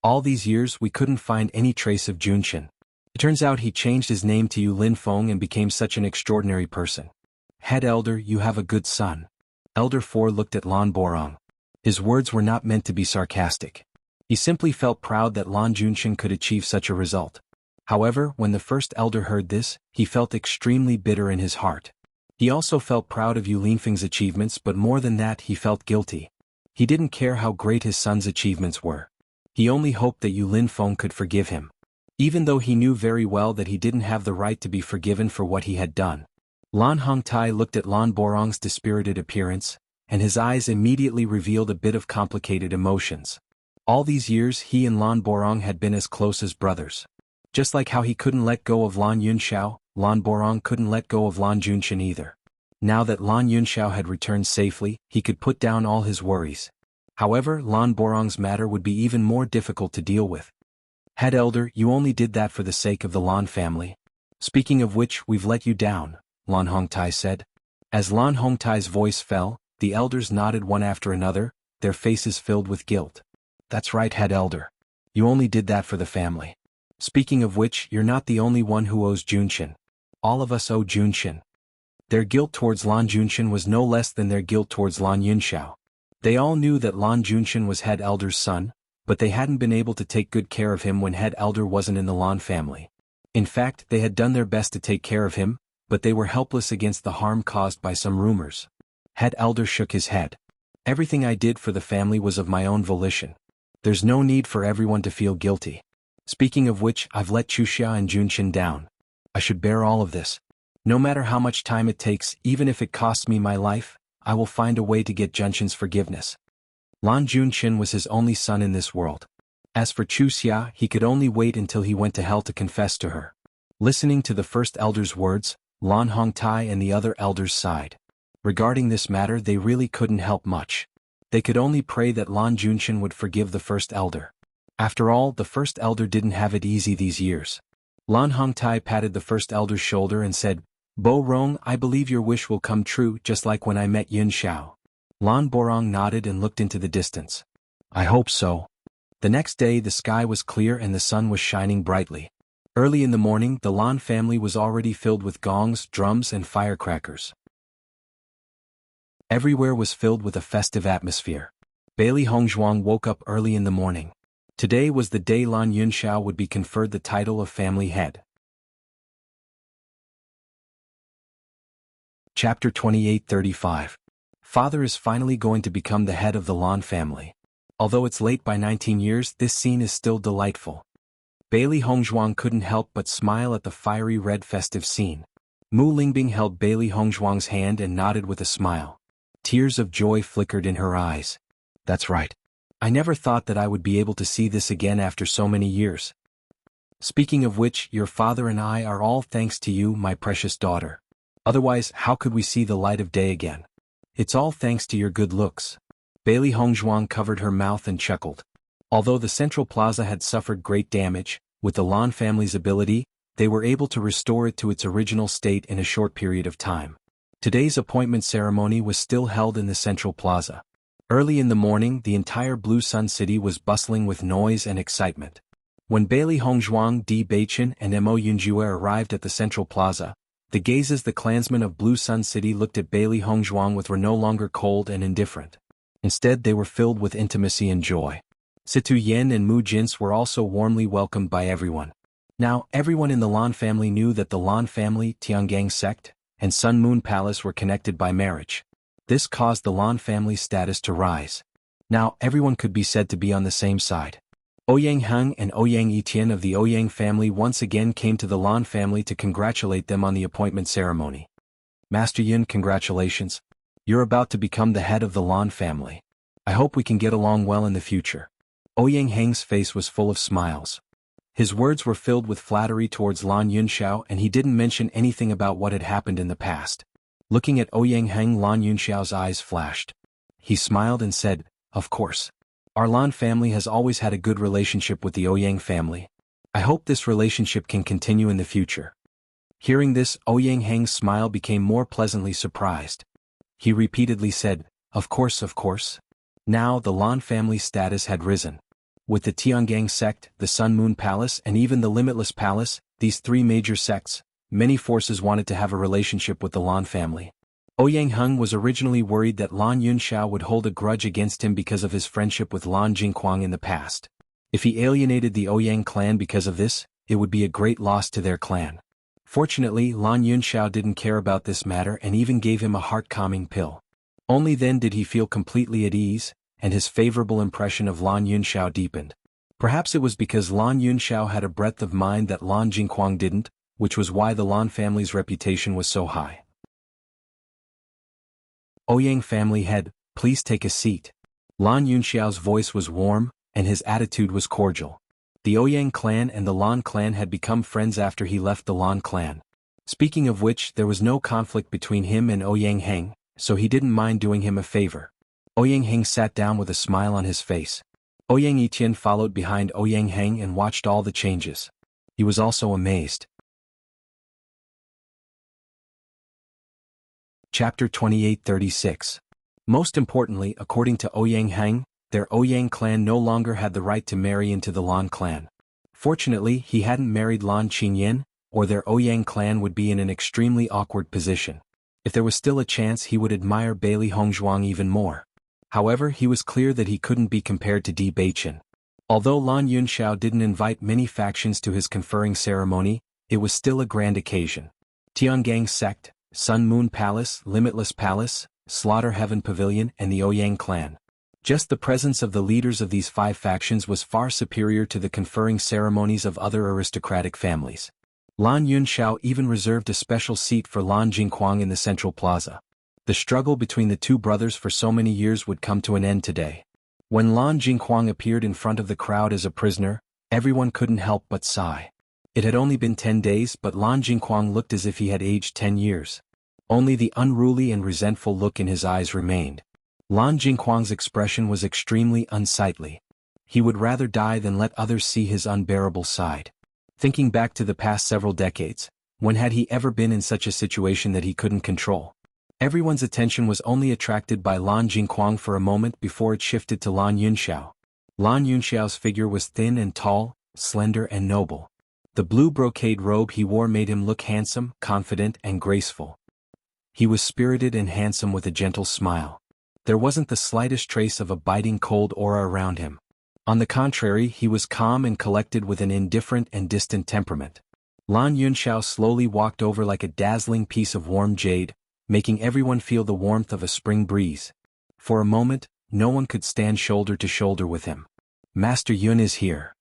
All these years we couldn't find any trace of Junqian. It turns out he changed his name to Yu Linfeng and became such an extraordinary person. Head Elder, you have a good son. Elder 4 looked at Lan Borong. His words were not meant to be sarcastic. He simply felt proud that Lan Junqian could achieve such a result. However, when the First Elder heard this, he felt extremely bitter in his heart. He also felt proud of Yu Linfeng's achievements, but more than that, he felt guilty. He didn't care how great his son's achievements were. He only hoped that Yu Linfeng could forgive him. Even though he knew very well that he didn't have the right to be forgiven for what he had done. Lan Hongtai looked at Lan Borong's dispirited appearance, and his eyes immediately revealed a bit of complicated emotions. All these years he and Lan Borong had been as close as brothers. Just like how he couldn't let go of Lan Yunxiao, Lan Borong couldn't let go of Lan Junqian either. Now that Lan Yunxiao had returned safely, he could put down all his worries. However, Lan Borong's matter would be even more difficult to deal with. Head Elder, you only did that for the sake of the Lan family. Speaking of which, we've let you down, Lan Hongtai said. As Lan Hongtai's voice fell, the elders nodded one after another, their faces filled with guilt. That's right, head elder. You only did that for the family. Speaking of which, you're not the only one who owes Junshin. All of us owe Junshin. Their guilt towards Lan Junshin was no less than their guilt towards Lan Yunxiao. They all knew that Lan Junshin was head elder's son, but they hadn't been able to take good care of him when head elder wasn't in the Lan family. In fact, they had done their best to take care of him, but they were helpless against the harm caused by some rumors. Head elder shook his head. Everything I did for the family was of my own volition. There's no need for everyone to feel guilty. Speaking of which, I've let Wuxia and Junshin down. I should bear all of this. No matter how much time it takes, even if it costs me my life, I will find a way to get Junshin's forgiveness. Lan Junshin was his only son in this world. As for Wuxia, he could only wait until he went to hell to confess to her. Listening to the first elder's words, Lan Hongtai and the other elders sighed. Regarding this matter, they really couldn't help much. They could only pray that Lan Junshin would forgive the first elder. After all, the first elder didn't have it easy these years. Lan Hongtai patted the first elder's shoulder and said, "Bo Rong, I believe your wish will come true just like when I met Yun Xiao." Lan Borong nodded and looked into the distance. "I hope so." The next day the sky was clear and the sun was shining brightly. Early in the morning the Lan family was already filled with gongs, drums and firecrackers. Everywhere was filled with a festive atmosphere. Bailey Hongzhuang woke up early in the morning. Today was the day Lan Yunxiao would be conferred the title of family head. Chapter 28:35. Father is finally going to become the head of the Lan family. Although it's late by 19 years, this scene is still delightful. Bailey Hongzhuang couldn't help but smile at the fiery red festive scene. Mu Lingbing held Bailey Hongzhuang's hand and nodded with a smile. Tears of joy flickered in her eyes. "That's right. I never thought that I would be able to see this again after so many years. Speaking of which, your father and I are all thanks to you, my precious daughter. Otherwise, how could we see the light of day again? It's all thanks to your good looks." Bailey Hongzhuang covered her mouth and chuckled. Although the central plaza had suffered great damage, with the Lan family's ability, they were able to restore it to its original state in a short period of time. Today's appointment ceremony was still held in the central plaza. Early in the morning, the entire Blue Sun City was bustling with noise and excitement. When Bailey Hongzhuang, Di Beichen and Mo Yunjue arrived at the central plaza, the gazes the clansmen of Blue Sun City looked at Bailey Hongzhuang with were no longer cold and indifferent. Instead they were filled with intimacy and joy. Situ Yen and Mu Jins were also warmly welcomed by everyone. Now, everyone in the Lan family knew that the Lan family, Tiangang sect, and Sun Moon Palace were connected by marriage. This caused the Lan family's status to rise. Now, everyone could be said to be on the same side. Ouyang Heng and Ouyang Etienne of the Ouyang family once again came to the Lan family to congratulate them on the appointment ceremony. "Master Yun, congratulations. You're about to become the head of the Lan family. I hope we can get along well in the future." Ouyang Heng's face was full of smiles. His words were filled with flattery towards Lan Yunxiao and he didn't mention anything about what had happened in the past. Looking at Ouyang Heng, Lan Yunxiao's eyes flashed. He smiled and said, "Of course. Our Lan family has always had a good relationship with the Ouyang family. I hope this relationship can continue in the future." Hearing this, Ouyang Heng's smile became more pleasantly surprised. He repeatedly said, "Of course, of course." Now the Lan family's status had risen. With the Tiangang sect, the Sun Moon Palace and even the Limitless Palace, these three major sects, many forces wanted to have a relationship with the Lan family. Ouyang Heng was originally worried that Lan Yunxiao would hold a grudge against him because of his friendship with Lan Jingquang in the past. If he alienated the Ouyang clan because of this, it would be a great loss to their clan. Fortunately, Lan Yunxiao didn't care about this matter and even gave him a heart-calming pill. Only then did he feel completely at ease, and his favorable impression of Lan Yunxiao deepened. Perhaps it was because Lan Yunxiao had a breadth of mind that Lan Jingquang didn't, which was why the Lan family's reputation was so high. "Ouyang family head, please take a seat." Lan Yunxiao's voice was warm, and his attitude was cordial. The Ouyang clan and the Lan clan had become friends after he left the Lan clan. Speaking of which, there was no conflict between him and Ouyang Heng, so he didn't mind doing him a favor. Ouyang Heng sat down with a smile on his face. Ouyang Etienne followed behind Ouyang Heng and watched all the changes. He was also amazed. Chapter 28:36. Most importantly, according to Ouyang Hang, their Ouyang clan no longer had the right to marry into the Lan clan. Fortunately, he hadn't married Lan Qingyan, or their Ouyang clan would be in an extremely awkward position. If there was still a chance, he would admire Bailey Hongzhuang even more. However, he was clear that he couldn't be compared to Di Baichen. Although Lan Yunxiao didn't invite many factions to his conferring ceremony, it was still a grand occasion. Tiangang Sect, Sun Moon Palace, Limitless Palace, Slaughter Heaven Pavilion, and the Ouyang clan. Just the presence of the leaders of these 5 factions was far superior to the conferring ceremonies of other aristocratic families. Lan Yunxiao even reserved a special seat for Lan Jingquang in the central plaza. The struggle between the 2 brothers for so many years would come to an end today. When Lan Jingquang appeared in front of the crowd as a prisoner, everyone couldn't help but sigh. It had only been 10 days, but Lan Jingquang looked as if he had aged 10 years. Only the unruly and resentful look in his eyes remained. Lan Jingquang's expression was extremely unsightly. He would rather die than let others see his unbearable side. Thinking back to the past several decades, when had he ever been in such a situation that he couldn't control? Everyone's attention was only attracted by Lan Jingquang for a moment before it shifted to Lan Yunxiao. Lan Yunxiao's figure was thin and tall, slender and noble. The blue brocade robe he wore made him look handsome, confident and graceful. He was spirited and handsome with a gentle smile. There wasn't the slightest trace of a biting cold aura around him. On the contrary, he was calm and collected with an indifferent and distant temperament. Lan Yunxiao slowly walked over like a dazzling piece of warm jade, making everyone feel the warmth of a spring breeze. For a moment, no one could stand shoulder to shoulder with him. Master Yun is here.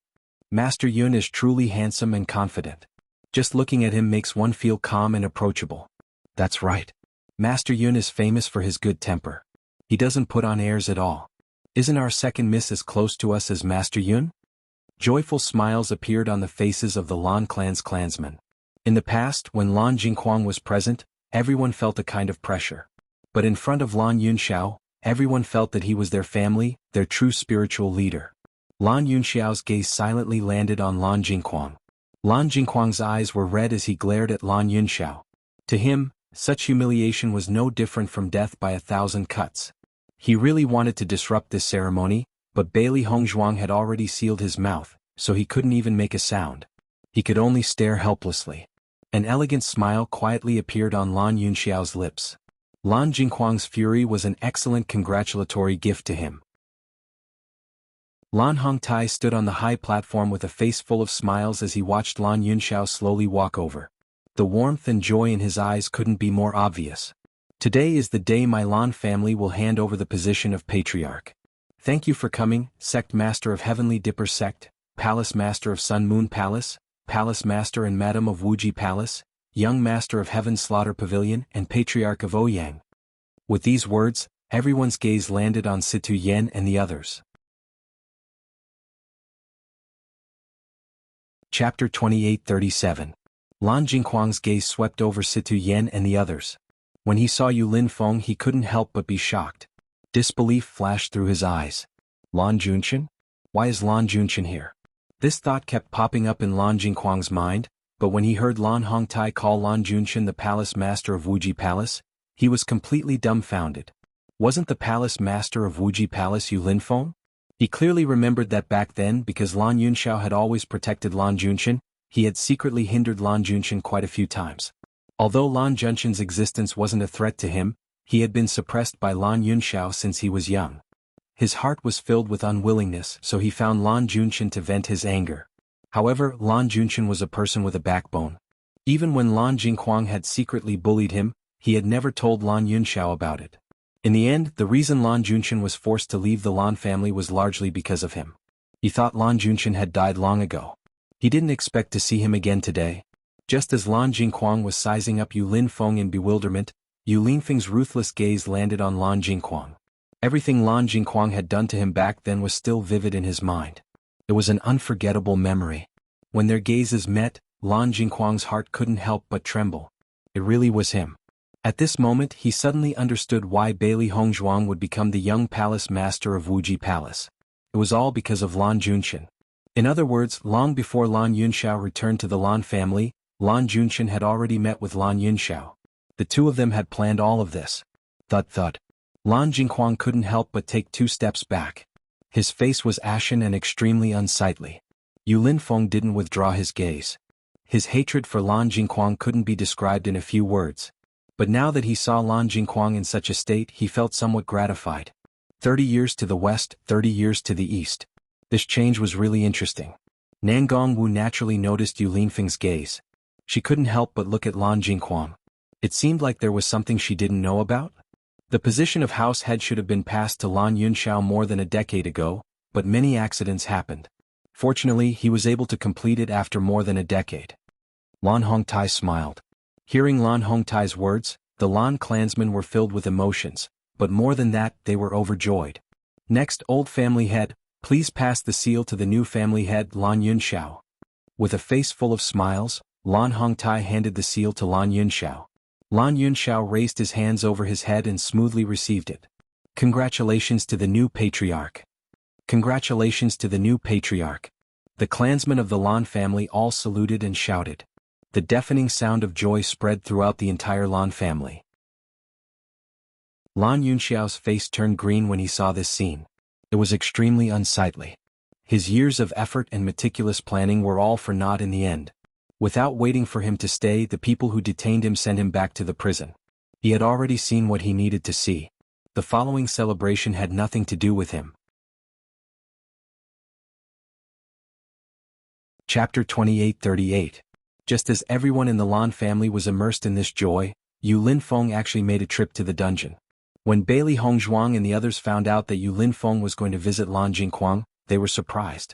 Master Yun is truly handsome and confident. Just looking at him makes one feel calm and approachable. That's right. Master Yun is famous for his good temper. He doesn't put on airs at all. Isn't our second miss as close to us as Master Yun? Joyful smiles appeared on the faces of the Lan clan's clansmen. In the past, when Lan Jingquang was present, everyone felt a kind of pressure. But in front of Lan Yunxiao, everyone felt that he was their family, their true spiritual leader. Lan Yunxiao's gaze silently landed on Lan Jingquang. Lan Jingquang's eyes were red as he glared at Lan Yunxiao. To him, such humiliation was no different from death by 1,000 cuts. He really wanted to disrupt this ceremony, but Bailey Hongzhuang had already sealed his mouth, so he couldn't even make a sound. He could only stare helplessly. An elegant smile quietly appeared on Lan Yunxiao's lips. Lan Jingquang's fury was an excellent congratulatory gift to him. Lan Hongtai stood on the high platform with a face full of smiles as he watched Lan Yunxiao slowly walk over. The warmth and joy in his eyes couldn't be more obvious. Today is the day my Lan family will hand over the position of patriarch. Thank you for coming, Sect Master of Heavenly Dipper Sect, Palace Master of Sun Moon Palace, Palace Master and Madam of Wuji Palace, Young Master of Heaven Slaughter Pavilion and Patriarch of Ouyang. With these words, everyone's gaze landed on Situ Yen and the others. Chapter 2837. Lan Jingquang's gaze swept over Situ Yen and the others. When he saw Yu Lin Feng, he couldn't help but be shocked. Disbelief flashed through his eyes. Lan Junchen? Why is Lan Junchen here? This thought kept popping up in Lan Jingquang's mind, but when he heard Lan Hongtai call Lan Junchen the Palace Master of Wuji Palace, he was completely dumbfounded. Wasn't the Palace Master of Wuji Palace Yu Lin Feng? He clearly remembered that back then, because Lan Yunxiao had always protected Lan Junchen, he had secretly hindered Lan Junchen quite a few times. Although Lan Junchen's existence wasn't a threat to him, he had been suppressed by Lan Yunxiao since he was young. His heart was filled with unwillingness, so he found Lan Junchen to vent his anger. However, Lan Junchen was a person with a backbone. Even when Lan Jingquang had secretly bullied him, he had never told Lan Yunxiao about it. In the end, the reason Lan Junchen was forced to leave the Lan family was largely because of him. He thought Lan Junchen had died long ago. He didn't expect to see him again today. Just as Lan Jingquang was sizing up Yu Lin Feng in bewilderment, Yu Linfeng's ruthless gaze landed on Lan Jingquang. Everything Lan Jingquang had done to him back then was still vivid in his mind. It was an unforgettable memory. When their gazes met, Lan Jingquang's heart couldn't help but tremble. It really was him. At this moment he suddenly understood why Bailey Hongzhuang would become the young palace master of Wuji Palace. It was all because of Lan Junchen. In other words, long before Lan Yunxiao returned to the Lan family, Lan Junchen had already met with Lan Yunxiao. The two of them had planned all of this. Thud thud. Lan Jinghuang couldn't help but take 2 steps back. His face was ashen and extremely unsightly. Yu Linfeng didn't withdraw his gaze. His hatred for Lan Jinghuang couldn't be described in a few words. But now that he saw Lan Jinghuang in such a state, he felt somewhat gratified. 30 years to the west, 30 years to the east. This change was really interesting. Nangong Wu naturally noticed Yu Linfeng's gaze. She couldn't help but look at Lan Jinghuang. It seemed like there was something she didn't know about. The position of house head should have been passed to Lan Yunxiao more than a decade ago, but many accidents happened. Fortunately, he was able to complete it after more than a decade. Lan Hongtai smiled. Hearing Lan Hongtai's words, the Lan clansmen were filled with emotions, but more than that, they were overjoyed. Next, old family head, please pass the seal to the new family head, Lan Yunxiao. With a face full of smiles, Lan Hongtai handed the seal to Lan Yunxiao. Lan Yunxiao raised his hands over his head and smoothly received it. Congratulations to the new patriarch. Congratulations to the new patriarch. The clansmen of the Lan family all saluted and shouted. The deafening sound of joy spread throughout the entire Lan family. Lan Yunxiao's face turned green when he saw this scene. It was extremely unsightly. His years of effort and meticulous planning were all for naught in the end. Without waiting for him to stay, the people who detained him sent him back to the prison. He had already seen what he needed to see. The following celebration had nothing to do with him. Chapter 28:38. Just as everyone in the Lan family was immersed in this joy, Yu Linfeng actually made a trip to the dungeon. When Bailey Hongzhuang and the others found out that Yu Linfeng was going to visit Lan Jinghuang, they were surprised.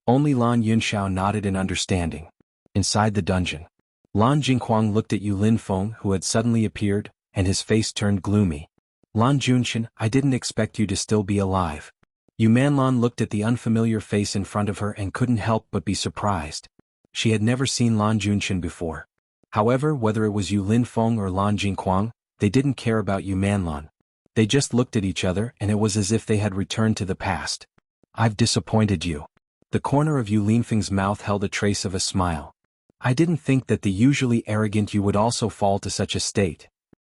Only Lan Yunxiao nodded in understanding. Inside the dungeon, Lan Jinghuang looked at Yu Linfeng, who had suddenly appeared, and his face turned gloomy. Lan Junshan, I didn't expect you to still be alive. Yu Manlan looked at the unfamiliar face in front of her and couldn't help but be surprised. She had never seen Lan Junshan before. However, whether it was Yu Linfeng or Lan Jinghuang, they didn't care about Yu Manlan. They just looked at each other, and it was as if they had returned to the past. I've disappointed you. The corner of Yu Linfeng's mouth held a trace of a smile. I didn't think that the usually arrogant you would also fall to such a state.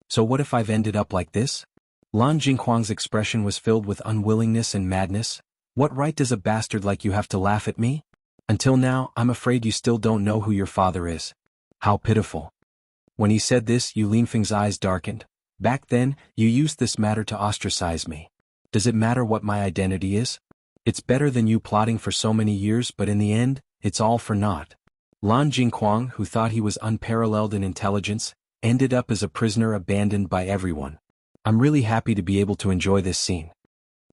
So what if I've ended up like this? Lan Jinghuang's expression was filled with unwillingness and madness. What right does a bastard like you have to laugh at me? Until now, I'm afraid you still don't know who your father is. How pitiful. When he said this, Yu Linfeng's eyes darkened. Back then, you used this matter to ostracize me. Does it matter what my identity is? It's better than you plotting for so many years, but in the end, it's all for naught. Lan Jinghuang, who thought he was unparalleled in intelligence, ended up as a prisoner abandoned by everyone. I'm really happy to be able to enjoy this scene.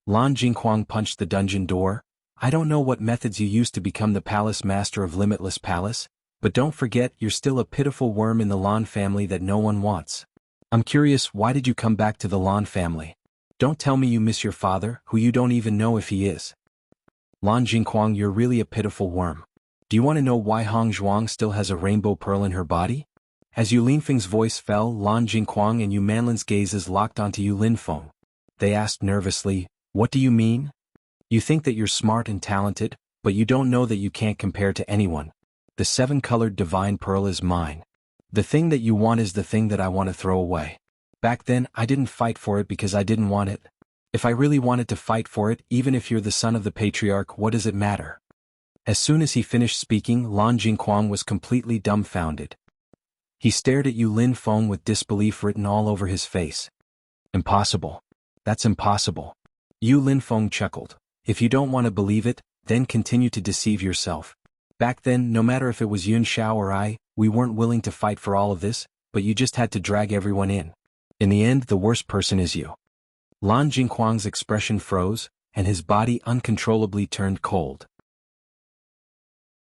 Lan Jinghuang punched the dungeon door. I don't know what methods you used to become the palace master of Limitless Palace, but don't forget you're still a pitiful worm in the Lan family that no one wants. I'm curious, why did you come back to the Lan family? Don't tell me you miss your father, who you don't even know if he is. Lan Jinghuang, you're really a pitiful worm. Do you want to know why Hong Zhuang still has a rainbow pearl in her body? As Yu Linfeng's voice fell, Lan Jinghuang and Yu Manlan's gazes locked onto Yu Linfeng. They asked nervously, what do you mean? You think that you're smart and talented, but you don't know that you can't compare to anyone. The 7-colored divine pearl is mine. The thing that you want is the thing that I want to throw away. Back then, I didn't fight for it because I didn't want it. If I really wanted to fight for it, even if you're the son of the patriarch, what does it matter? As soon as he finished speaking, Lan Jinghuang was completely dumbfounded. He stared at Yu Linfeng with disbelief written all over his face. Impossible. That's impossible. Yu Linfeng chuckled. If you don't want to believe it, then continue to deceive yourself. Back then, no matter if it was Yun Xiao or I, we weren't willing to fight for all of this, but you just had to drag everyone in. In the end, the worst person is you. Lan Jinghuang's expression froze, and his body uncontrollably turned cold.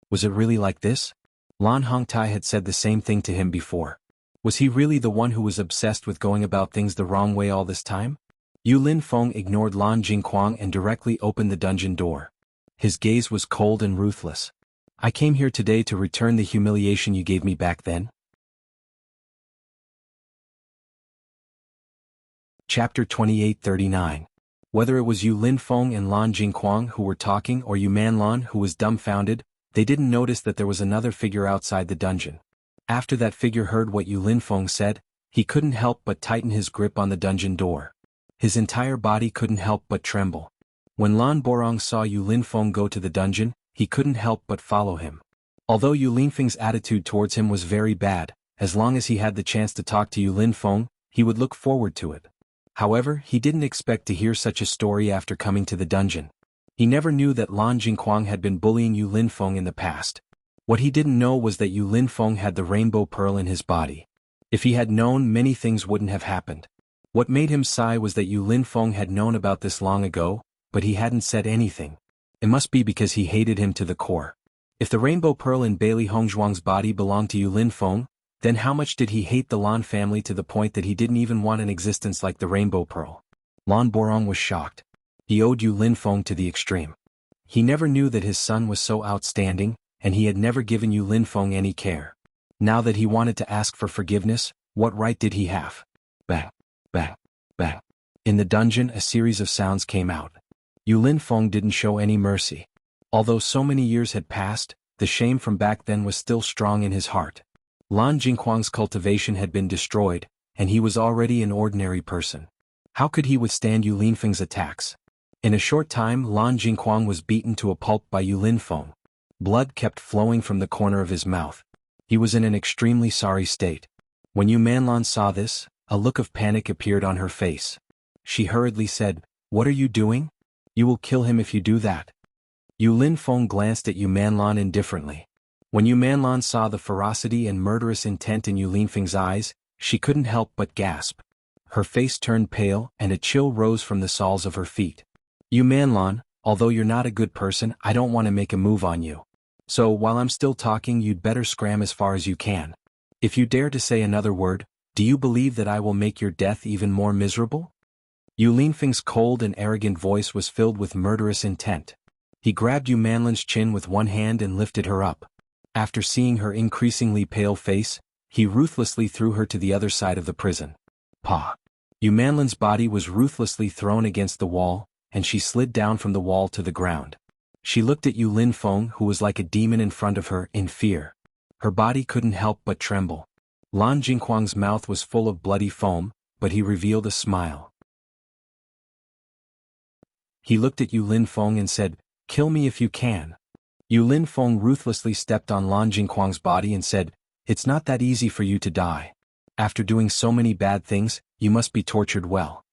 Was it really like this? Lan Hongtai had said the same thing to him before. Was he really the one who was obsessed with going about things the wrong way all this time? Yu Linfeng ignored Lan Jinghuang and directly opened the dungeon door. His gaze was cold and ruthless. I came here today to return the humiliation you gave me back then. Chapter 28:39. Whether it was Yu Linfeng and Lan Jinghuang who were talking or Yu Manlan who was dumbfounded, they didn't notice that there was another figure outside the dungeon. After that figure heard what Yu Linfeng said, he couldn't help but tighten his grip on the dungeon door. His entire body couldn't help but tremble. When Lan Borong saw Yu Linfeng go to the dungeon, he couldn't help but follow him. Although Yu Linfeng's attitude towards him was very bad, as long as he had the chance to talk to Yu Linfeng, he would look forward to it. However, he didn't expect to hear such a story after coming to the dungeon. He never knew that Lan Jingquang had been bullying Yu Linfeng in the past. What he didn't know was that Yu Linfeng had the rainbow pearl in his body. If he had known, many things wouldn't have happened. What made him sigh was that Yu Linfeng had known about this long ago, but he hadn't said anything. It must be because he hated him to the core. If the rainbow pearl in Bailey Hongzhuang's body belonged to Yu Linfeng, then how much did he hate the Lan family to the point that he didn't even want an existence like the rainbow pearl? Lan Borong was shocked. He owed Yu Linfeng to the extreme. He never knew that his son was so outstanding, and he had never given Yu Linfeng any care. Now that he wanted to ask for forgiveness, what right did he have? Bang, bang, bang. In the dungeon, a series of sounds came out. Yu Linfeng didn't show any mercy. Although so many years had passed, the shame from back then was still strong in his heart. Lan Jingquang's cultivation had been destroyed, and he was already an ordinary person. How could he withstand Yu Linfeng's attacks? In a short time, Lan Jingquang was beaten to a pulp by Yu Linfeng. Blood kept flowing from the corner of his mouth. He was in an extremely sorry state. When Yu Manlan saw this, a look of panic appeared on her face. She hurriedly said, "What are you doing? You will kill him if you do that." Yu Linfeng glanced at Yu Manlan indifferently. When Yu Manlan saw the ferocity and murderous intent in Yu Linfeng's eyes, she couldn't help but gasp. Her face turned pale and a chill rose from the soles of her feet. "Yu Manlan, although you're not a good person, I don't want to make a move on you. So while I'm still talking, you'd better scram as far as you can. If you dare to say another word, do you believe that I will make your death even more miserable?" Yu Linfeng's cold and arrogant voice was filled with murderous intent. He grabbed Yu Manlan's chin with one hand and lifted her up. After seeing her increasingly pale face, he ruthlessly threw her to the other side of the prison. Pa! Yu Manlan's body was ruthlessly thrown against the wall, and she slid down from the wall to the ground. She looked at Yu Linfeng, who was like a demon in front of her, in fear. Her body couldn't help but tremble. Lan Jingquang's mouth was full of bloody foam, but he revealed a smile. He looked at Yu Linfeng and said, "Kill me if you can." Yu Linfeng ruthlessly stepped on Lan Jingquang's body and said, "It's not that easy for you to die. After doing so many bad things, you must be tortured well."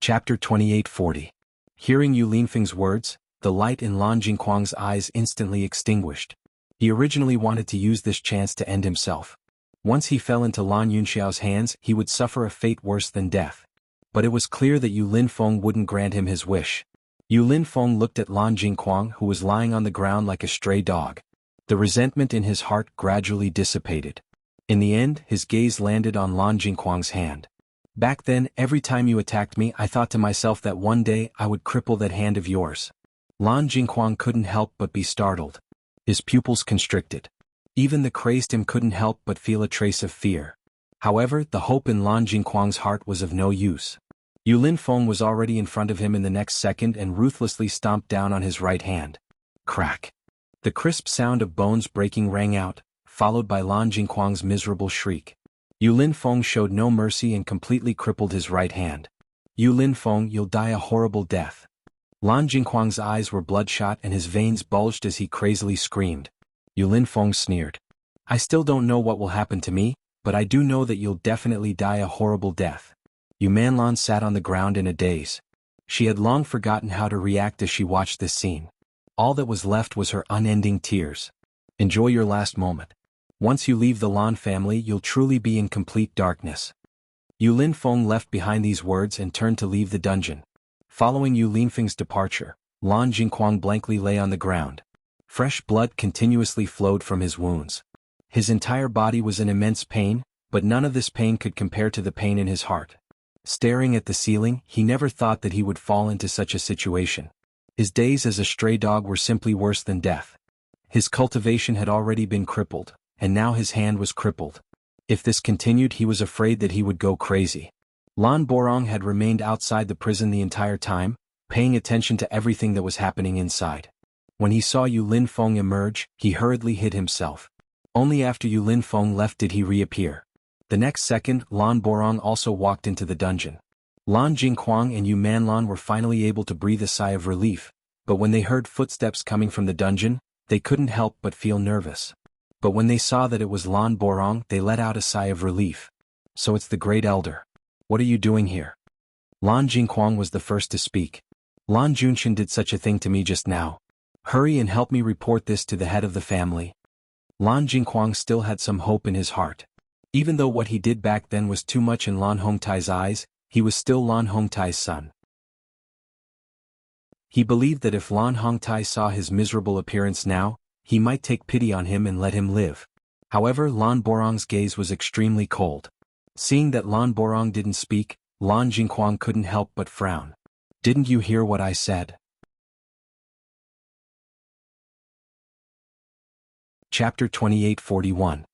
Chapter 2840. Hearing Yu Linfeng's words, the light in Lan Jingquang's eyes instantly extinguished. He originally wanted to use this chance to end himself. Once he fell into Lan Yunxiao's hands, he would suffer a fate worse than death. But it was clear that Yu Linfeng wouldn't grant him his wish. Yu Linfeng looked at Lan Jingquang, who was lying on the ground like a stray dog. The resentment in his heart gradually dissipated. In the end, his gaze landed on Lan Jingquang's hand. "Back then, every time you attacked me, I thought to myself that one day I would cripple that hand of yours." Lan Jingquang couldn't help but be startled. His pupils constricted. Even the crazed him couldn't help but feel a trace of fear. However, the hope in Lan Jingquang's heart was of no use. Yu Linfeng was already in front of him in the next second and ruthlessly stomped down on his right hand. Crack! The crisp sound of bones breaking rang out, followed by Lan Jingquang's miserable shriek. Yu Linfeng showed no mercy and completely crippled his right hand. "Yu Linfeng, you'll die a horrible death." Lan Jingquang's eyes were bloodshot and his veins bulged as he crazily screamed. Yu Linfeng sneered. "I still don't know what will happen to me, but I do know that you'll definitely die a horrible death." Yu Manlan sat on the ground in a daze. She had long forgotten how to react as she watched this scene. All that was left was her unending tears. Enjoy your last moment. Once you leave the Lan family, you'll truly be in complete darkness. Yu Linfeng left behind these words and turned to leave the dungeon. Following Yu Linfeng's departure, Lan Jingquang blankly lay on the ground. Fresh blood continuously flowed from his wounds. His entire body was in immense pain, but none of this pain could compare to the pain in his heart. Staring at the ceiling, he never thought that he would fall into such a situation. His days as a stray dog were simply worse than death. His cultivation had already been crippled, and now his hand was crippled. If this continued, he was afraid that he would go crazy. Lan Borong had remained outside the prison the entire time, paying attention to everything that was happening inside. When he saw Yu Linfeng emerge, he hurriedly hid himself. Only after Yu Linfeng left did he reappear. The next second, Lan Borong also walked into the dungeon. Lan Jingquang and Yu Manlan were finally able to breathe a sigh of relief, but when they heard footsteps coming from the dungeon, they couldn't help but feel nervous. But when they saw that it was Lan Borong, they let out a sigh of relief. So it's the Great Elder. What are you doing here? Lan Jingquang was the first to speak. Lan Junshin did such a thing to me just now. Hurry and help me report this to the head of the family. Lan Jingquang still had some hope in his heart. Even though what he did back then was too much in Lan Hongtai's eyes, he was still Lan Hongtai's son. He believed that if Lan Hongtai saw his miserable appearance now, he might take pity on him and let him live. However, Lan Borong's gaze was extremely cold. Seeing that Lan Borong didn't speak, Lan Jingquang couldn't help but frown. Didn't you hear what I said? Chapter 2841.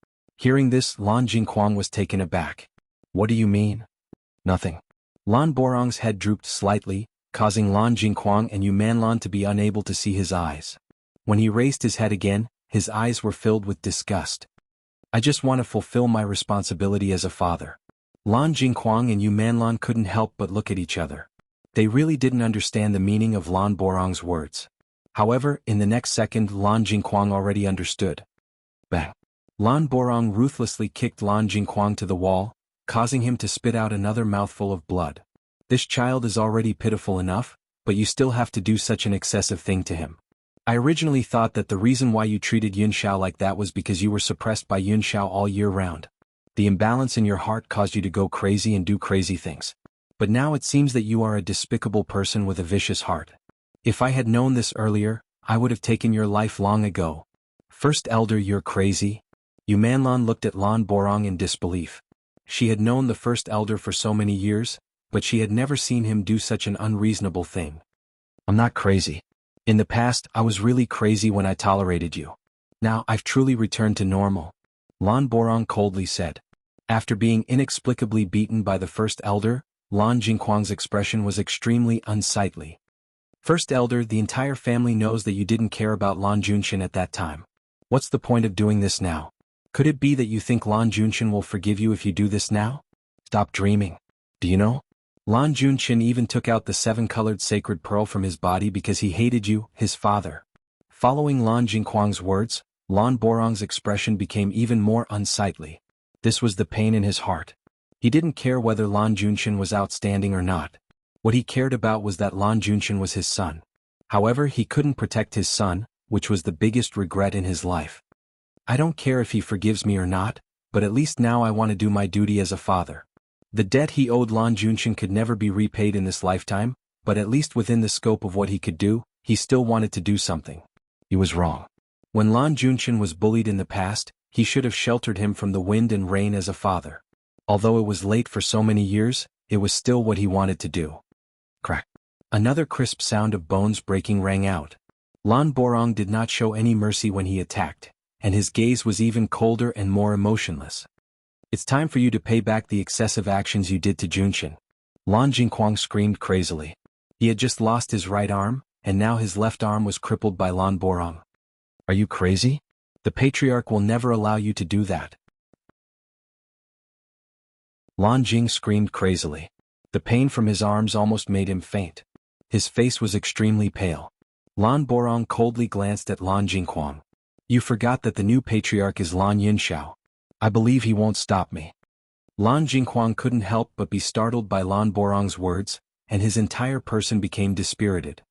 Hearing this, Lan Jingquang was taken aback. What do you mean? Nothing. Lan Borong's head drooped slightly, causing Lan Jingquang and Yu Manlan to be unable to see his eyes. When he raised his head again, his eyes were filled with disgust. I just want to fulfill my responsibility as a father. Lan Jingquang and Yu Manlan couldn't help but look at each other. They really didn't understand the meaning of Lan Borong's words. However, in the next second, Lan Jingquang already understood. Bang! Lan Borong ruthlessly kicked Lan Jingquang to the wall, causing him to spit out another mouthful of blood. This child is already pitiful enough, but you still have to do such an excessive thing to him. I originally thought that the reason why you treated Yun Xiao like that was because you were suppressed by Yun Xiao all year round. The imbalance in your heart caused you to go crazy and do crazy things. But now it seems that you are a despicable person with a vicious heart. If I had known this earlier, I would have taken your life long ago. First Elder, you're crazy? Yu Manlan looked at Lan Borong in disbelief. She had known the First Elder for so many years, but she had never seen him do such an unreasonable thing. I'm not crazy. In the past, I was really crazy when I tolerated you. Now I've truly returned to normal. Lan Borong coldly said. After being inexplicably beaten by the First Elder, Lan Jingquang's expression was extremely unsightly. First Elder, the entire family knows that you didn't care about Lan Junshin at that time. What's the point of doing this now? Could it be that you think Lan Junshin will forgive you if you do this now? Stop dreaming. Do you know? Lan Junshin even took out the 7-colored sacred pearl from his body because he hated you, his father. Following Lan Jingquang's words, Lan Borong's expression became even more unsightly. This was the pain in his heart. He didn't care whether Lan Junshin was outstanding or not. What he cared about was that Lan Junshin was his son. However, he couldn't protect his son, which was the biggest regret in his life. I don't care if he forgives me or not, but at least now I want to do my duty as a father. The debt he owed Lan Junshin could never be repaid in this lifetime, but at least within the scope of what he could do, he still wanted to do something. He was wrong. When Lan Junshin was bullied in the past, he should have sheltered him from the wind and rain as a father. Although it was late for so many years, it was still what he wanted to do. Crack. Another crisp sound of bones breaking rang out. Lan Borong did not show any mercy when he attacked, and his gaze was even colder and more emotionless. It's time for you to pay back the excessive actions you did to Junshin. Lan Jingquang screamed crazily. He had just lost his right arm, and now his left arm was crippled by Lan Borong. Are you crazy? The Patriarch will never allow you to do that. Lan Jing screamed crazily. The pain from his arms almost made him faint. His face was extremely pale. Lan Borong coldly glanced at Lan Jingquang. You forgot that the new Patriarch is Lan Yunxiao. I believe he won't stop me. Lan Jingquang couldn't help but be startled by Lan Borong's words, and his entire person became dispirited.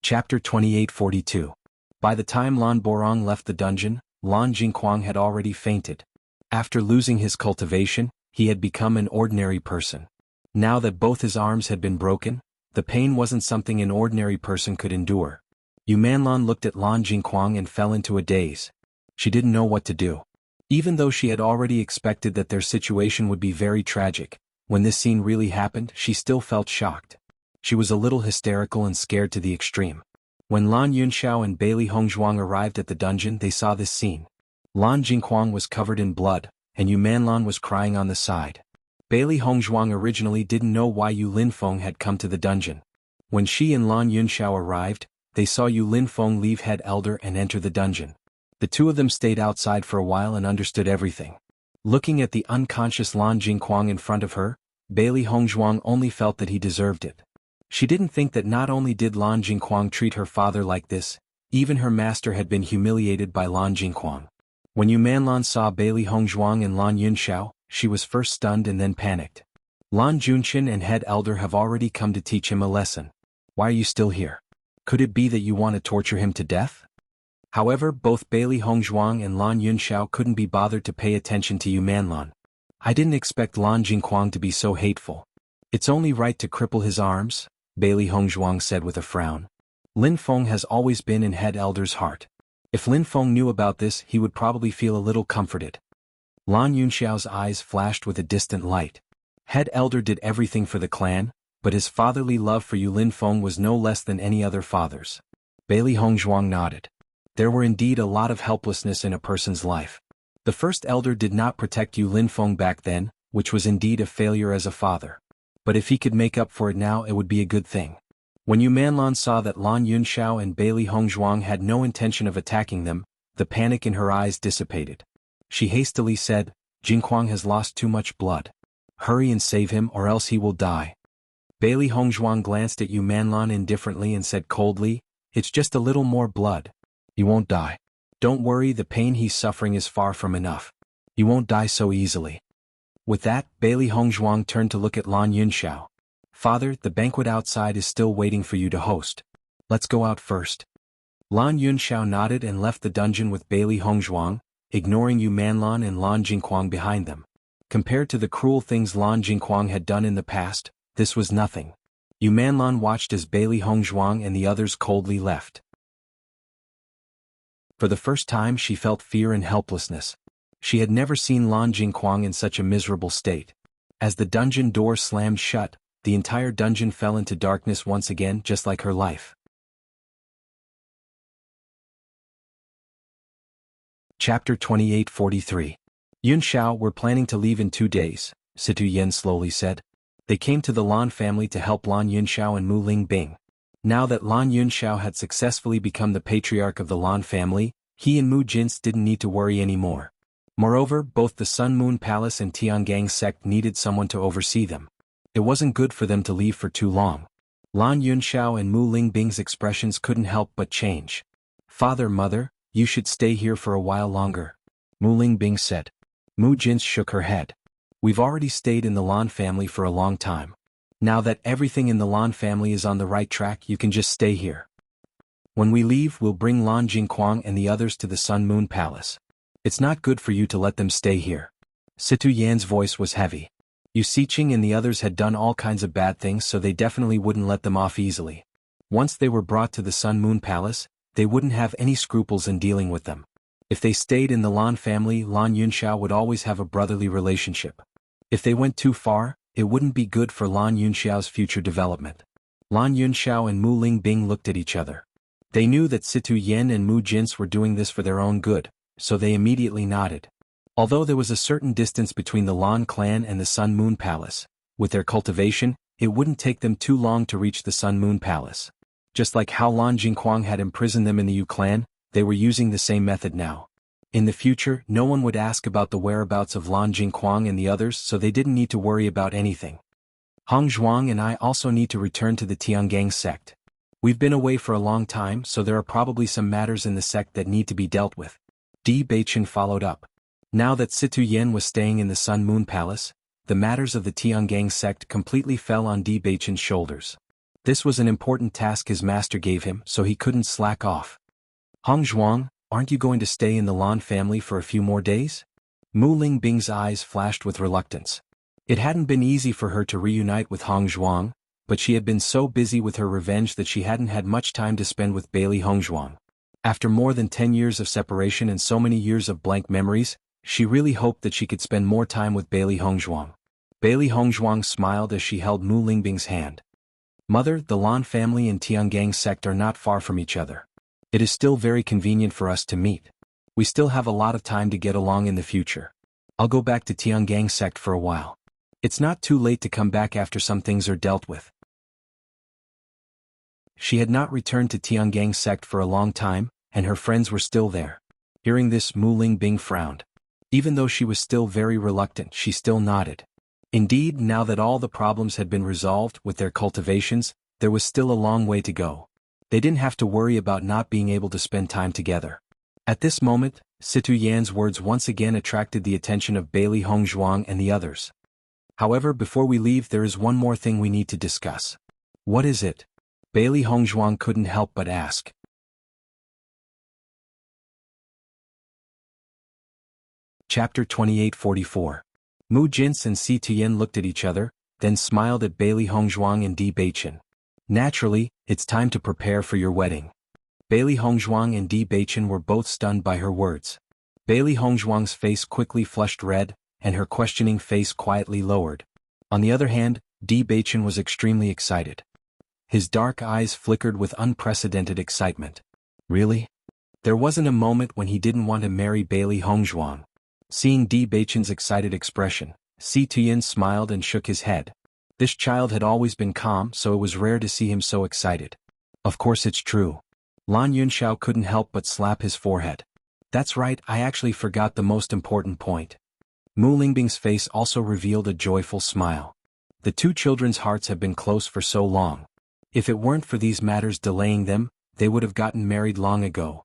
Chapter 2842. By the time Lan Borong left the dungeon, Lan Jingquang had already fainted. After losing his cultivation, he had become an ordinary person. Now that both his arms had been broken, the pain wasn't something an ordinary person could endure. Yu Manlan looked at Lan Jingquang and fell into a daze. She didn't know what to do. Even though she had already expected that their situation would be very tragic, when this scene really happened, she still felt shocked. She was a little hysterical and scared to the extreme. When Lan Yunxiao and Bailey Hongzhuang arrived at the dungeon, they saw this scene. Lan Jingquang was covered in blood, and Yu Manlan was crying on the side. Bailey Hongzhuang originally didn't know why Yu Linfeng had come to the dungeon. When she and Lan Yunxiao arrived, they saw Yu Linfeng leave head elder and enter the dungeon. The two of them stayed outside for a while and understood everything. Looking at the unconscious Lan Jingquang in front of her, Bailey Hongzhuang only felt that he deserved it. She didn't think that not only did Lan Jingquang treat her father like this, even her master had been humiliated by Lan Jingquang. When Yu Manlan saw Bailey Hongzhuang and Lan Yunxiao, she was first stunned and then panicked. Lan Junshin and head elder have already come to teach him a lesson. Why are you still here? Could it be that you want to torture him to death? However, both Bailey Hongzhuang and Lan Yunxiao couldn't be bothered to pay attention to Yu Manlan. I didn't expect Lan Jingquang to be so hateful. It's only right to cripple his arms, Bailey Hongzhuang said with a frown. Lin Feng has always been in head elder's heart. If Lin Feng knew about this, he would probably feel a little comforted. Lan Yunxiao's eyes flashed with a distant light. Head elder did everything for the clan, but his fatherly love for Yu Lin Feng was no less than any other father's. Bailey Hongzhuang nodded. There were indeed a lot of helplessness in a person's life. The first elder did not protect Yu Lin Feng back then, which was indeed a failure as a father. But if he could make up for it now, it would be a good thing. When Yu Manlan saw that Lan Yunxiao and Bailey Hongzhuang had no intention of attacking them, the panic in her eyes dissipated. She hastily said, Jingquang has lost too much blood. Hurry and save him or else he will die. Bailey Hongzhuang glanced at Yu Manlan indifferently and said coldly, It's just a little more blood. You won't die. Don't worry, the pain he's suffering is far from enough. You won't die so easily. With that, Bailey Hongzhuang turned to look at Lan Yunxiao. Father, the banquet outside is still waiting for you to host. Let's go out first. Lan Yunxiao nodded and left the dungeon with Bailey Hongzhuang, ignoring Yu Manlan and Lan Jingquang behind them. Compared to the cruel things Lan Jingquang had done in the past, this was nothing. Yu Manlan watched as Bailey Hongzhuang and the others coldly left. For the first time she felt fear and helplessness. She had never seen Lan Jingquang in such a miserable state. As the dungeon door slammed shut, the entire dungeon fell into darkness once again, just like her life. Chapter 2843. Yun Xiao, we're planning to leave in 2 days, Situ Yen slowly said. They came to the Lan family to help Lan Yunxiao and Mu Ling Bing. Now that Lan Yunxiao had successfully become the patriarch of the Lan family, he and Mu Jin's didn't need to worry anymore. Moreover, both the Sun Moon Palace and Tiangang sect needed someone to oversee them. It wasn't good for them to leave for too long. Lan Yunxiao and Mu Ling Bing's expressions couldn't help but change. Father, mother, you should stay here for a while longer, Mu Ling Bing said. Mu Jin shook her head. We've already stayed in the Lan family for a long time. Now that everything in the Lan family is on the right track, you can just stay here. When we leave, we'll bring Lan Jingquang and the others to the Sun Moon Palace. It's not good for you to let them stay here. Situ Yan's voice was heavy. Yu Siqing and the others had done all kinds of bad things, so they definitely wouldn't let them off easily. Once they were brought to the Sun Moon Palace, they wouldn't have any scruples in dealing with them. If they stayed in the Lan family, Lan Yunxiao would always have a brotherly relationship. If they went too far, it wouldn't be good for Lan Yunxiao's future development. Lan Yunxiao and Mu Ling Bing looked at each other. They knew that Situ Yen and Mu Jins were doing this for their own good, so they immediately nodded. Although there was a certain distance between the Lan clan and the Sun Moon Palace, with their cultivation, it wouldn't take them too long to reach the Sun Moon Palace. Just like how Lan Jingquang had imprisoned them in the Yu clan, they were using the same method now. In the future, no one would ask about the whereabouts of Lan Jingquang and the others, so they didn't need to worry about anything. Hong Zhuang and I also need to return to the Tiangang sect. We've been away for a long time, so there are probably some matters in the sect that need to be dealt with. Di Beichen followed up. Now that Situ Yen was staying in the Sun Moon Palace, the matters of the Tiangang sect completely fell on Di Beichen's shoulders. This was an important task his master gave him, so he couldn't slack off. Hong Zhuang, aren't you going to stay in the Lan family for a few more days? Mu Ling Bing's eyes flashed with reluctance. It hadn't been easy for her to reunite with Hong Zhuang, but she had been so busy with her revenge that she hadn't had much time to spend with Bailey Hongzhuang. After more than 10 years of separation and so many years of blank memories, she really hoped that she could spend more time with Bailey Hongzhuang. Bailey Hongzhuang smiled as she held Mu Lingbing's hand. Mother, the Lan family and Tiangang sect are not far from each other. It is still very convenient for us to meet. We still have a lot of time to get along in the future. I'll go back to Tiangang sect for a while. It's not too late to come back after some things are dealt with. She had not returned to Tiangang sect for a long time, and her friends were still there. Hearing this, Mu Lingbing frowned. Even though she was still very reluctant, she still nodded. Indeed, now that all the problems had been resolved with their cultivations, there was still a long way to go. They didn't have to worry about not being able to spend time together. At this moment, Situ Yan's words once again attracted the attention of Bailey Hongzhuang and the others. However, before we leave, there is one more thing we need to discuss. What is it? Bailey Hongzhuang couldn't help but ask. Chapter 2844. Mu Jins and Si Tian looked at each other, then smiled at Bailey Hongzhuang and Di Beichen. Naturally, it's time to prepare for your wedding. Bailey Hongzhuang and Di Beichen were both stunned by her words. Bailey Hongzhuang's face quickly flushed red, and her questioning face quietly lowered. On the other hand, Di Beichen was extremely excited. His dark eyes flickered with unprecedented excitement. Really? There wasn't a moment when he didn't want to marry Bailey Hongzhuang. Seeing Di Beichen's excited expression, Si Tian smiled and shook his head. This child had always been calm, so it was rare to see him so excited. Of course it's true. Lan Yunxiao couldn't help but slap his forehead. That's right, I actually forgot the most important point. Mu Lingbing's face also revealed a joyful smile. The two children's hearts have been close for so long. If it weren't for these matters delaying them, they would have gotten married long ago.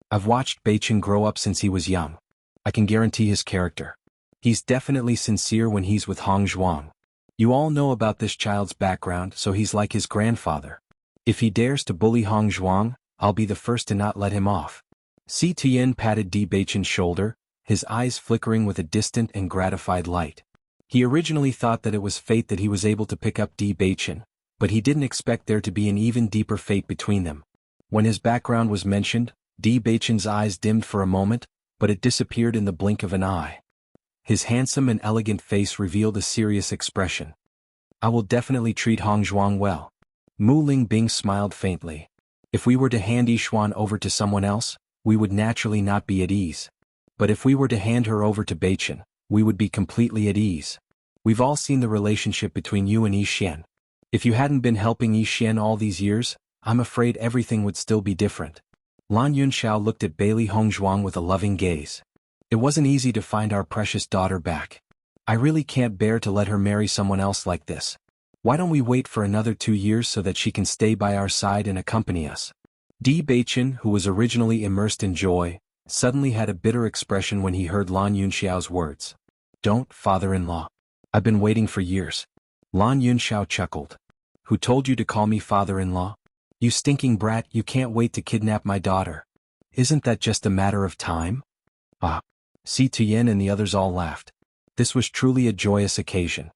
I've watched Beichen grow up since he was young. I can guarantee his character. He's definitely sincere when he's with Hongzhuang. You all know about this child's background, so he's like his grandfather. If he dares to bully Hongzhuang, I'll be the first to not let him off. Si Tian patted Di Beichen's shoulder, his eyes flickering with a distant and gratified light. He originally thought that it was fate that he was able to pick up Di Beichen, but he didn't expect there to be an even deeper fate between them. When his background was mentioned, Di Beichen's eyes dimmed for a moment, but it disappeared in the blink of an eye. His handsome and elegant face revealed a serious expression. I will definitely treat Hongzhuang well. Mu Lingbing smiled faintly. If we were to hand Yishuan over to someone else, we would naturally not be at ease. But if we were to hand her over to Beichen, we would be completely at ease. We've all seen the relationship between you and Yixian. If you hadn't been helping Yixian all these years, I'm afraid everything would still be different. Lan Yunxiao looked at Bailey Hongzhuang with a loving gaze. It wasn't easy to find our precious daughter back. I really can't bear to let her marry someone else like this. Why don't we wait for another 2 years so that she can stay by our side and accompany us? Di Beichen, who was originally immersed in joy, suddenly had a bitter expression when he heard Lan Yunxiao's words. Don't, father-in-law. I've been waiting for years. Lan Yunxiao chuckled. Who told you to call me father-in-law? You stinking brat, you can't wait to kidnap my daughter. Isn't that just a matter of time? Ah. Si Tian and the others all laughed. This was truly a joyous occasion.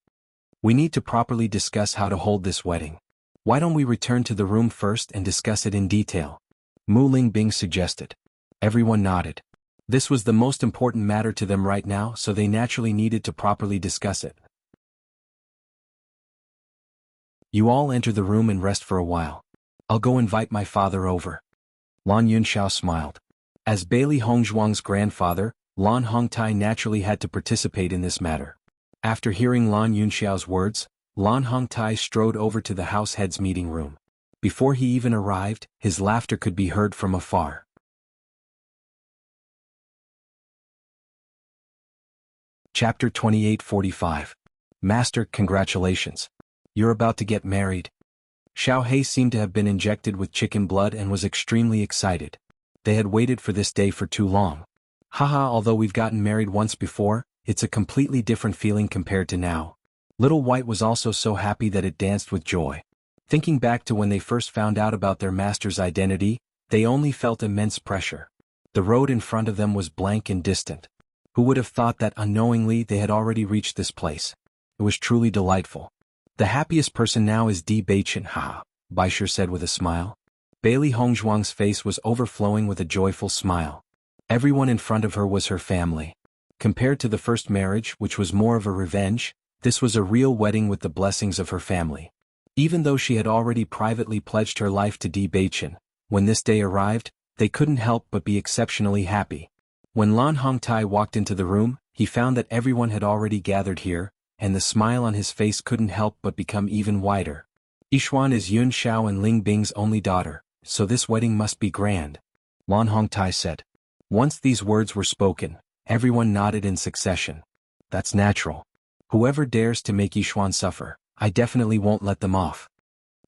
We need to properly discuss how to hold this wedding. Why don't we return to the room first and discuss it in detail? Mu Lingbing suggested. Everyone nodded. This was the most important matter to them right now, so they naturally needed to properly discuss it. You all enter the room and rest for a while. I'll go invite my father over. Lan Yunxiao smiled. As Bailey Hongzhuang's grandfather, Lan Hongtai naturally had to participate in this matter. After hearing Lan Yunxiao's words, Lan Hongtai strode over to the house head's meeting room. Before he even arrived, his laughter could be heard from afar. Chapter 2845. Master, congratulations. You're about to get married. Xiao He seemed to have been injected with chicken blood and was extremely excited. They had waited for this day for too long. Haha, although we've gotten married once before, it's a completely different feeling compared to now. Little White was also so happy that it danced with joy. Thinking back to when they first found out about their master's identity, they only felt immense pressure. The road in front of them was blank and distant. Who would have thought that unknowingly they had already reached this place? It was truly delightful. The happiest person now is Di Beichen, haha, Baisher said with a smile. Bailey Hongzhuang's face was overflowing with a joyful smile. Everyone in front of her was her family. Compared to the first marriage, which was more of a revenge, this was a real wedding with the blessings of her family. Even though she had already privately pledged her life to Di Beichen, when this day arrived, they couldn't help but be exceptionally happy. When Lan Hongtai walked into the room, he found that everyone had already gathered here, and the smile on his face couldn't help but become even wider. Yishuan is Yun Xiao and Ling Bing's only daughter, so this wedding must be grand, Lan Hongtai said. Once these words were spoken, everyone nodded in succession. That's natural. Whoever dares to make Yixuan suffer, I definitely won't let them off.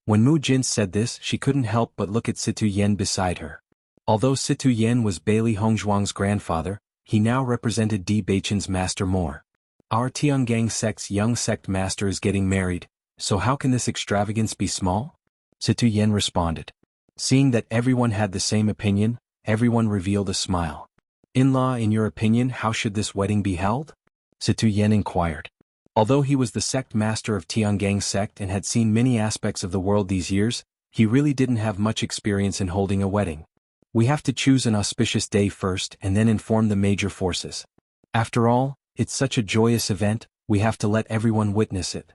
When Mu Jin said this, she couldn't help but look at Situ Yen beside her. Although Situ Yen was Bailey Hongzhuang's grandfather, he now represented Di Beichen's master more. Our Tiangang sect's young sect master is getting married, so how can this extravagance be small? Situ Yen responded. Seeing that everyone had the same opinion, everyone revealed a smile. In-law, in your opinion, how should this wedding be held? Situ Yen inquired. Although he was the sect master of Tiangang sect and had seen many aspects of the world these years, he really didn't have much experience in holding a wedding. We have to choose an auspicious day first and then inform the major forces. After all, it's such a joyous event, we have to let everyone witness it.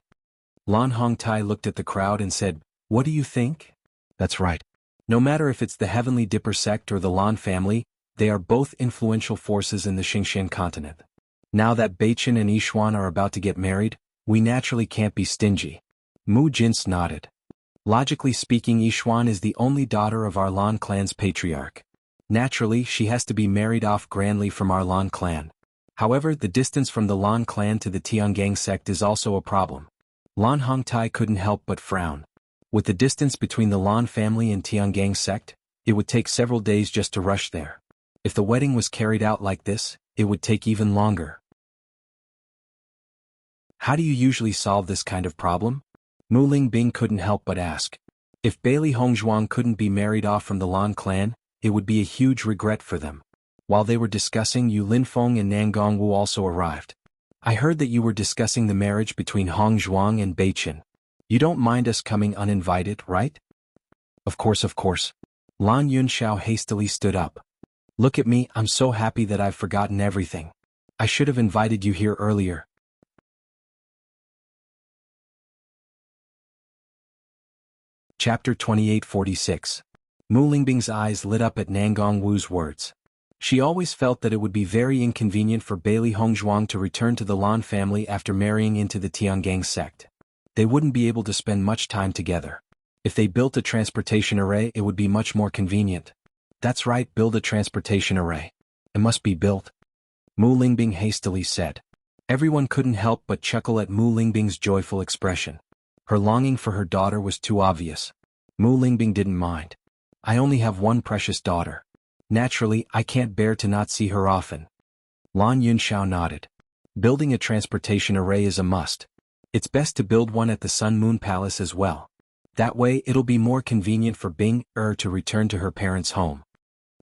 Lan Hongtai looked at the crowd and said, What do you think? That's right. No matter if it's the Heavenly Dipper sect or the Lan family, they are both influential forces in the Xingxian continent. Now that Beichen and Yixuan are about to get married, we naturally can't be stingy. Mu Jins nodded. Logically speaking, Yixuan is the only daughter of our Lan clan's patriarch. Naturally, she has to be married off grandly from our Lan clan. However, the distance from the Lan clan to the Tiangang sect is also a problem. Lan Hongtai couldn't help but frown. With the distance between the Lan family and Tiangang sect, it would take several days just to rush there. If the wedding was carried out like this, it would take even longer. How do you usually solve this kind of problem? Mu Lingbing couldn't help but ask. If Bailey Hongzhuang couldn't be married off from the Lan clan, it would be a huge regret for them. While they were discussing, Yu Linfeng and Nangong Wu also arrived. I heard that you were discussing the marriage between Hongzhuang and Beichen. You don't mind us coming uninvited, right? Of course. Lan Yunxiao hastily stood up. Look at me, I'm so happy that I've forgotten everything. I should have invited you here earlier. Chapter 2846. Mu Lingbing's eyes lit up at Nangong Wu's words. She always felt that it would be very inconvenient for Bailey Hongzhuang to return to the Lan family after marrying into the Tiangang sect. They wouldn't be able to spend much time together. If they built a transportation array, it would be much more convenient. That's right, build a transportation array. It must be built. Mu Lingbing hastily said. Everyone couldn't help but chuckle at Mu Lingbing's joyful expression. Her longing for her daughter was too obvious. Mu Lingbing didn't mind. I only have one precious daughter. Naturally, I can't bear to not see her often. Lan Yunxiao nodded. Building a transportation array is a must. It's best to build one at the Sun Moon Palace as well. That way it'll be more convenient for Bing to return to her parents' home.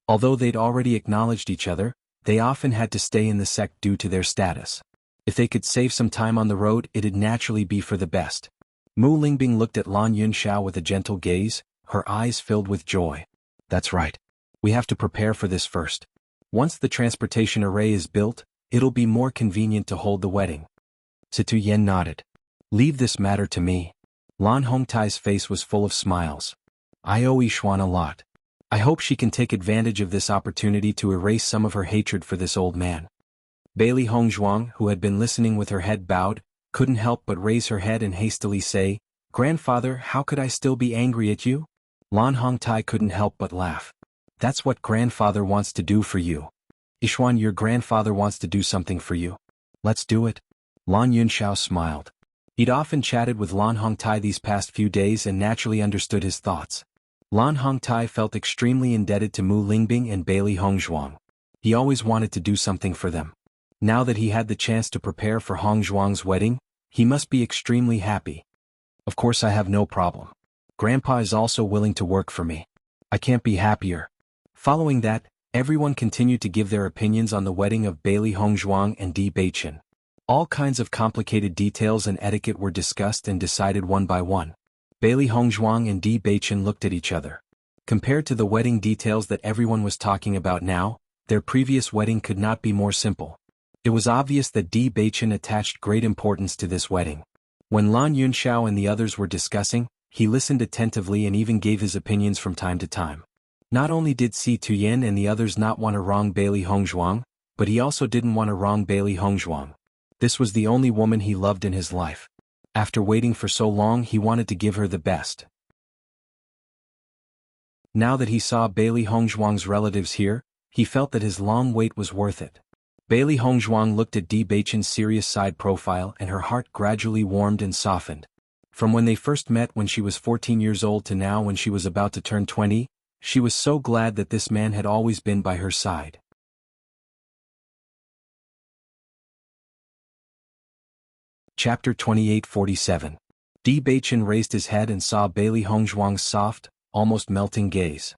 Although they'd already acknowledged each other, they often had to stay in the sect due to their status. If they could save some time on the road, it'd naturally be for the best. Mu Lingbing looked at Lan Yunxiao with a gentle gaze, her eyes filled with joy. That's right. We have to prepare for this first. Once the transportation array is built, it'll be more convenient to hold the wedding. Situ Yen nodded. Leave this matter to me. Lan Hongtai's face was full of smiles. I owe Yixuan a lot. I hope she can take advantage of this opportunity to erase some of her hatred for this old man. Bailey Hongzhuang, who had been listening with her head bowed, couldn't help but raise her head and hastily say, Grandfather, how could I still be angry at you? Lan Hongtai couldn't help but laugh. That's what grandfather wants to do for you. Yixuan, your grandfather wants to do something for you. Let's do it. Lan Yunxiao smiled. He'd often chatted with Lan Hongtai these past few days and naturally understood his thoughts. Lan Hongtai felt extremely indebted to Mu Lingbing and Bailey Hongzhuang. He always wanted to do something for them. Now that he had the chance to prepare for Hongzhuang's wedding, he must be extremely happy. Of course, I have no problem. Grandpa is also willing to work for me. I can't be happier. Following that, everyone continued to give their opinions on the wedding of Bailey Hongzhuang and Di Beichen. All kinds of complicated details and etiquette were discussed and decided one by one. Bailey Hongzhuang and Di Beichen looked at each other. Compared to the wedding details that everyone was talking about now, their previous wedding could not be more simple. It was obvious that Di Beichen attached great importance to this wedding. When Lan Yunxiao and the others were discussing, he listened attentively and even gave his opinions from time to time. Not only did Si Tuyen and the others not want to wrong Bailey Hongzhuang, but he also didn't want to wrong Bailey Hongzhuang. This was the only woman he loved in his life. After waiting for so long, he wanted to give her the best. Now that he saw Bailey Hongzhuang's relatives here, He felt that his long wait was worth it. Bailey Hongzhuang looked at Di Beichen's serious side profile and her heart gradually warmed and softened. From when they first met when she was 14 years old to now when she was about to turn 20, she was so glad that this man had always been by her side. Chapter 2847. Di Beichen raised his head and saw Bailey Hongzhuang's soft, almost melting gaze.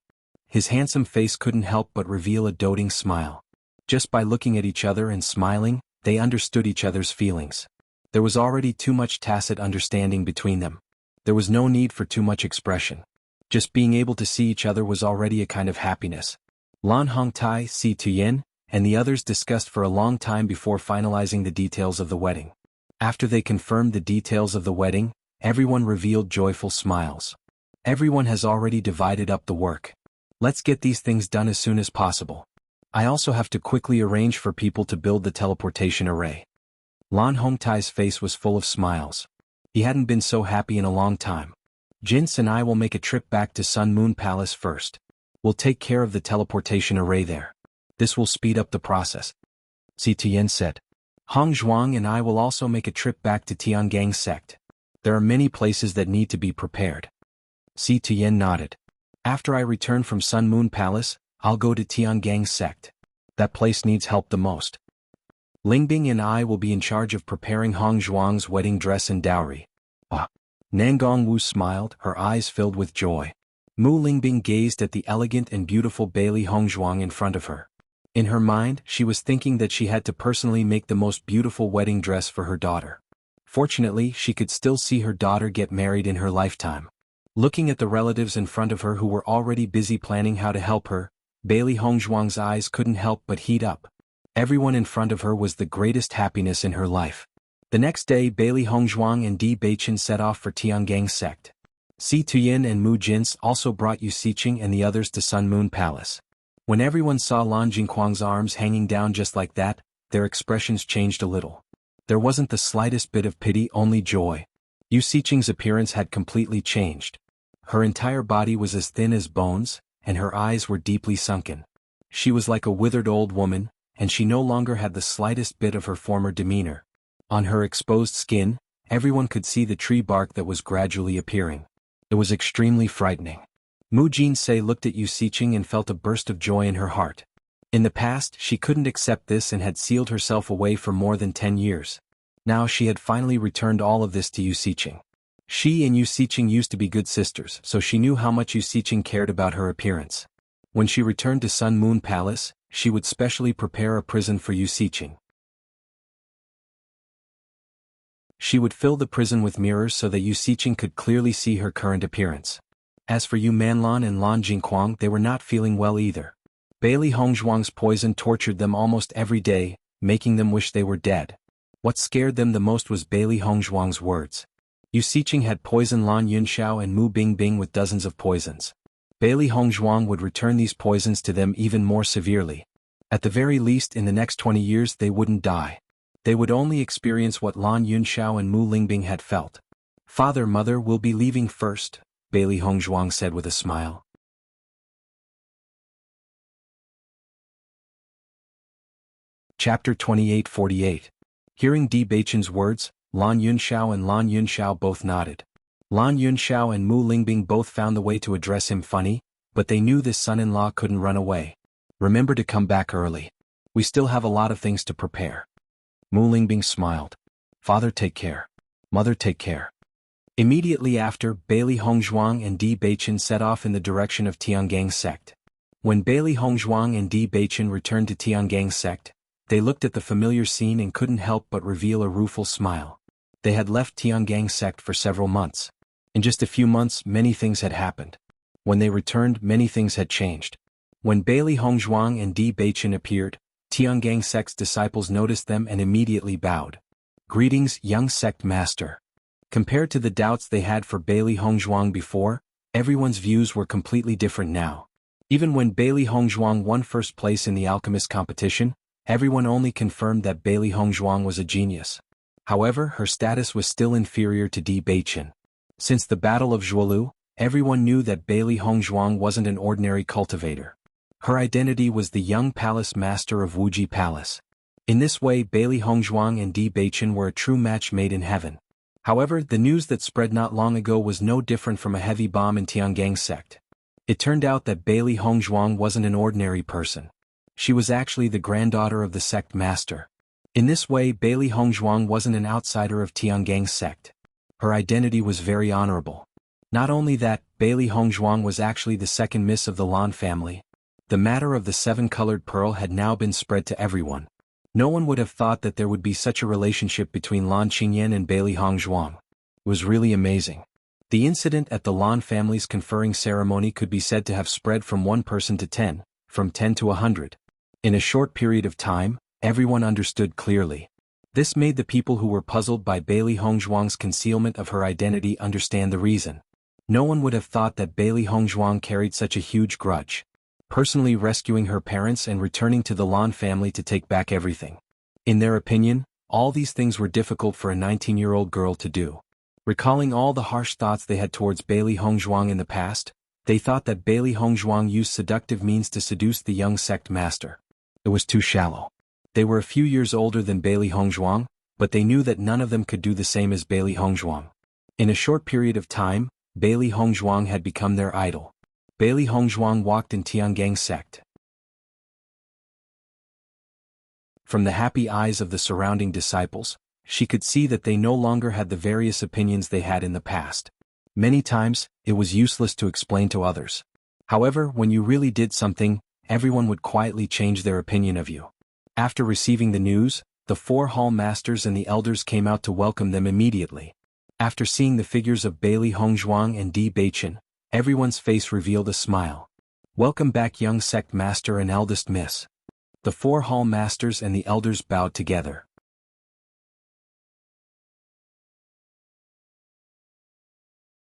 His handsome face couldn't help but reveal a doting smile. Just by looking at each other and smiling, they understood each other's feelings. There was already too much tacit understanding between them. There was no need for too much expression. Just being able to see each other was already a kind of happiness. Lan Hongtai, Si Tuyen, and the others discussed for a long time before finalizing the details of the wedding. After they confirmed the details of the wedding, everyone revealed joyful smiles. Everyone has already divided up the work. Let's get these things done as soon as possible. I also have to quickly arrange for people to build the teleportation array. Lan Hongtai's face was full of smiles. He hadn't been so happy in a long time. Jins and I will make a trip back to Sun Moon Palace first. We'll take care of the teleportation array there. This will speed up the process. Si Tian said. Hong Zhuang and I will also make a trip back to Tiangang sect. There are many places that need to be prepared. Si Tian nodded. After I return from Sun Moon Palace, I'll go to Tiangang sect. That place needs help the most. Lingbing and I will be in charge of preparing Hong Zhuang's wedding dress and dowry. Ah. Nangong Wu smiled, her eyes filled with joy. Mu Lingbing gazed at the elegant and beautiful Bailey Hongzhuang in front of her. In her mind, she was thinking that she had to personally make the most beautiful wedding dress for her daughter. Fortunately, she could still see her daughter get married in her lifetime. Looking at the relatives in front of her who were already busy planning how to help her, Bailey Hongzhuang's eyes couldn't help but heat up. Everyone in front of her was the greatest happiness in her life. The next day, Bailey Hongzhuang and Di Beichen set off for Tiangang sect. Si Tuyin and Mu Jins also brought Yu Siqing and the others to Sun Moon Palace. When everyone saw Lan Jingquang's arms hanging down just like that, their expressions changed a little. There wasn't the slightest bit of pity, only joy. Yu Siqing's appearance had completely changed. Her entire body was as thin as bones, and her eyes were deeply sunken. She was like a withered old woman, and she no longer had the slightest bit of her former demeanor. On her exposed skin, everyone could see the tree bark that was gradually appearing. It was extremely frightening. Mu Jinsei looked at Yu Siqing and felt a burst of joy in her heart. In the past, she couldn't accept this and had sealed herself away for more than 10 years. Now she had finally returned all of this to Yu Siqing. She and Yu Siqing used to be good sisters, so she knew how much Yu Siqing cared about her appearance. When she returned to Sun Moon Palace, she would specially prepare a prison for Yu Siqing. She would fill the prison with mirrors so that Yu Siqing could clearly see her current appearance. As for Yu Manlan and Lan Jingquang, they were not feeling well either. Bailey Hongzhuang's poison tortured them almost every day, making them wish they were dead. What scared them the most was Bailey Hongzhuang's words. Yu Siqing had poisoned Lan Yunxiao and Mu Bingbing with dozens of poisons. Bailey Hongzhuang would return these poisons to them even more severely. At the very least, in the next 20 years they wouldn't die. They would only experience what Lan Yunxiao and Mu Lingbing had felt. Father, mother will be leaving first, Bailey Hongzhuang said with a smile. Chapter 2848. Hearing Di Beichen's words, Lan Yunxiao and Lan Yunxiao both nodded. Lan Yunxiao and Mu Lingbing both found the way to address him funny, but they knew this son-in-law couldn't run away. Remember to come back early. We still have a lot of things to prepare. Mu Lingbing smiled. Father, take care. Mother, take care. Immediately after, Bailey Hongzhuang and Di Beichen set off in the direction of Tiangang sect. When Bailey Hongzhuang and Di Beichen returned to Tiangang sect, they looked at the familiar scene and couldn't help but reveal a rueful smile. They had left Tiangang sect for several months. In just a few months, many things had happened. When they returned, many things had changed. When Bailey Hongzhuang and Di Beichen appeared, Tiangang sect's disciples noticed them and immediately bowed. Greetings, young sect master. Compared to the doubts they had for Bailey Hongzhuang before, everyone's views were completely different now. Even when Bailey Hongzhuang won first place in the alchemist competition, everyone only confirmed that Bailey Hongzhuang was a genius. However, her status was still inferior to Di Beichen. Since the Battle of Zhuolu, everyone knew that Bailey Hongzhuang wasn't an ordinary cultivator. Her identity was the young palace master of Wuji Palace. In this way, Bailey Hongzhuang and Di Beichen were a true match made in heaven. However, the news that spread not long ago was no different from a heavy bomb in Tiangang's sect. It turned out that Bailey Hongzhuang wasn't an ordinary person. She was actually the granddaughter of the sect master. In this way, Bailey Hongzhuang wasn't an outsider of Tiangang's sect. Her identity was very honorable. Not only that, Bailey Hongzhuang was actually the second miss of the Lan family. The matter of the seven-colored pearl had now been spread to everyone. No one would have thought that there would be such a relationship between Lan Qingyan and Bailey Hongzhuang. It was really amazing. The incident at the Lan family's conferring ceremony could be said to have spread from one person to 10, from 10 to 100. In a short period of time, everyone understood clearly. This made the people who were puzzled by Bailey Hongzhuang's concealment of her identity understand the reason. No one would have thought that Bailey Hongzhuang carried such a huge grudge, personally rescuing her parents and returning to the Lan family to take back everything. In their opinion, all these things were difficult for a 19-year-old girl to do. Recalling all the harsh thoughts they had towards Bailey Hongzhuang in the past, they thought that Bailey Hongzhuang used seductive means to seduce the young sect master. It was too shallow. They were a few years older than Bailey Hongzhuang, but they knew that none of them could do the same as Bailey Hongzhuang. In a short period of time, Bailey Hongzhuang had become their idol. Bailey Hongzhuang walked in Tiangang's sect. From the happy eyes of the surrounding disciples, she could see that they no longer had the various opinions they had in the past. Many times, it was useless to explain to others. However, when you really did something, everyone would quietly change their opinion of you. After receiving the news, the 4 hall masters and the elders came out to welcome them immediately. After seeing the figures of Bailey Hongzhuang and Di Beichen, everyone's face revealed a smile. "Welcome back, young sect master and eldest miss." The 4 hall masters and the elders bowed together.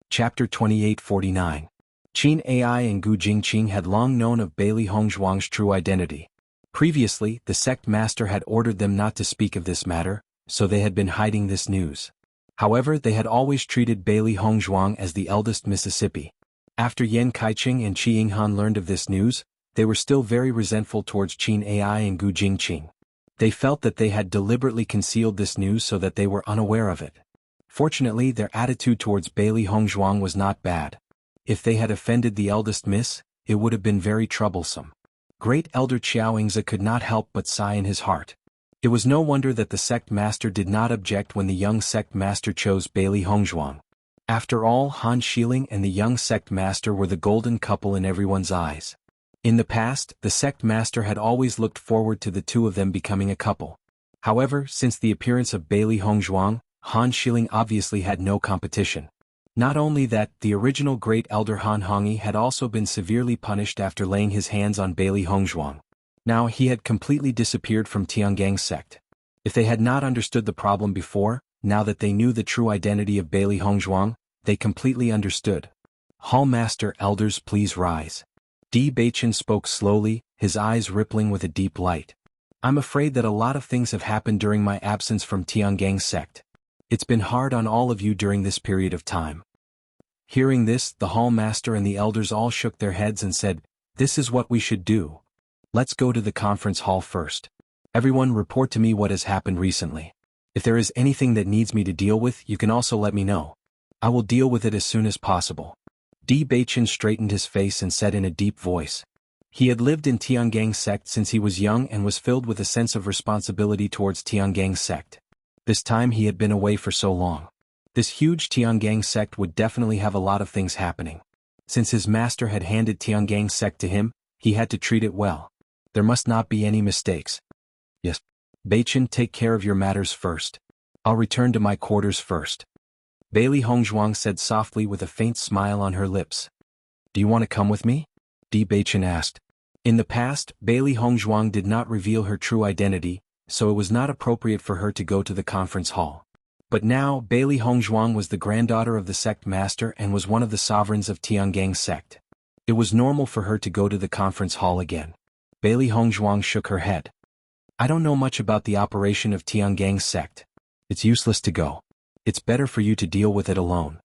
Chapter 2849. Qin Ai and Gu Jingqing had long known of Bailey Hongzhuang's true identity. Previously, the sect master had ordered them not to speak of this matter, so they had been hiding this news. However, they had always treated Bailey Hongzhuang as the eldest Mississippi. After Yan Kaiqing and Qi Yinghan learned of this news, they were still very resentful towards Qin Ai and Gu Jingqing. They felt that they had deliberately concealed this news so that they were unaware of it. Fortunately, their attitude towards Bailey Hongzhuang was not bad. If they had offended the eldest miss, it would have been very troublesome. Great Elder Qiao Yingzi could not help but sigh in his heart. It was no wonder that the sect master did not object when the young sect master chose Bailey Hongzhuang. After all, Han Xiling and the young sect master were the golden couple in everyone's eyes. In the past, the sect master had always looked forward to the two of them becoming a couple. However, since the appearance of Bailey Hongzhuang, Han Xiling obviously had no competition. Not only that, the original Great Elder Han Hongyi had also been severely punished after laying his hands on Bailey Hongzhuang. Now he had completely disappeared from Tiangang's sect. If they had not understood the problem before, now that they knew the true identity of Bailey Hongzhuang, they completely understood. "Hall Master, elders, please rise." Di Beichen spoke slowly, his eyes rippling with a deep light. "I'm afraid that a lot of things have happened during my absence from Tiangang's sect. It's been hard on all of you during this period of time." Hearing this, the hall master and the elders all shook their heads and said, "This is what we should do. Let's go to the conference hall first. Everyone report to me what has happened recently. If there is anything that needs me to deal with, you can also let me know. I will deal with it as soon as possible." Di Beichen straightened his face and said in a deep voice. He had lived in Tiangang's sect since he was young and was filled with a sense of responsibility towards Tiangang's sect. This time he had been away for so long. This huge Tiangang sect would definitely have a lot of things happening. Since his master had handed Tiangang's sect to him, he had to treat it well. There must not be any mistakes. "Yes. Beichen, take care of your matters first. I'll return to my quarters first." Bailey Hongzhuang said softly with a faint smile on her lips. "Do you want to come with me?" Di Beichen asked. In the past, Bailey Hongzhuang did not reveal her true identity, so it was not appropriate for her to go to the conference hall. But now, Bailey Hongzhuang was the granddaughter of the sect master and was one of the sovereigns of Tiangang's sect. It was normal for her to go to the conference hall again. Bailey Hongzhuang shook her head. "I don't know much about the operation of Tiangang's sect. It's useless to go. It's better for you to deal with it alone."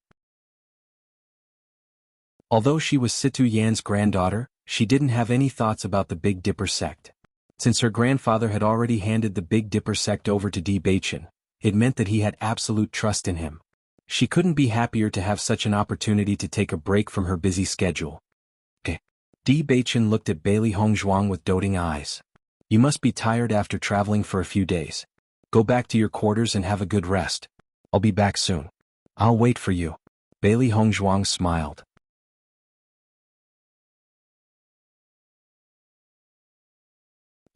Although she was Situ Yan's granddaughter, She didn't have any thoughts about the Big Dipper sect. Since her grandfather had already handed the Big Dipper sect over to Di Baichen, it meant that he had absolute trust in him. She couldn't be happier to have such an opportunity to take a break from her busy schedule. Di Baichen looked at Bailey Hongzhuang with doting eyes. You must be tired after traveling for a few days. Go back to your quarters and have a good rest. I'll be back soon. I'll wait for you. Bailey Hongzhuang smiled.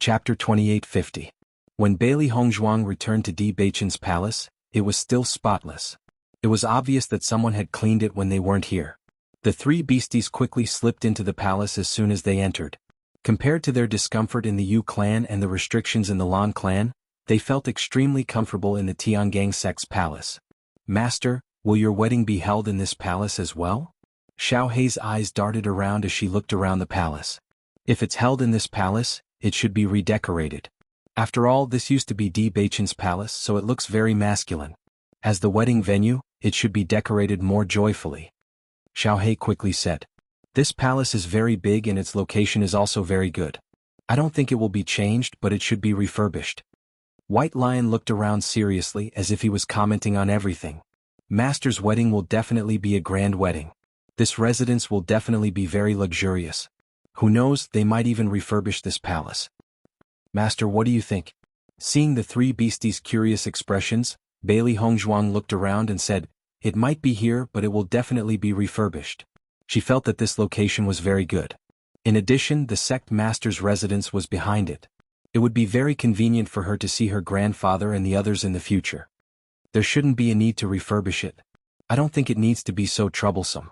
Chapter 2850. When Bailey Hongzhuang returned to Di Baichen's palace, it was still spotless. It was obvious that someone had cleaned it when they weren't here. The three beasties quickly slipped into the palace as soon as they entered. Compared to their discomfort in the Yu clan and the restrictions in the Lan clan, they felt extremely comfortable in the Tiangang sect's palace. Master, will your wedding be held in this palace as well? Xiao Hei's eyes darted around as she looked around the palace. If it's held in this palace, it should be redecorated. After all, this used to be Di Baichen's palace, so it looks very masculine. As the wedding venue, it should be decorated more joyfully. Xiao Hei quickly said. This palace is very big and its location is also very good. I don't think it will be changed, but it should be refurbished. White Lion looked around seriously as if he was commenting on everything. Master's wedding will definitely be a grand wedding. This residence will definitely be very luxurious. Who knows, they might even refurbish this palace. Master, what do you think? Seeing the three beasties' curious expressions, Bailey Hongzhuang looked around and said, it might be here, but it will definitely be refurbished. She felt that this location was very good. In addition, the sect master's residence was behind it. It would be very convenient for her to see her grandfather and the others in the future. There shouldn't be a need to refurbish it. I don't think it needs to be so troublesome.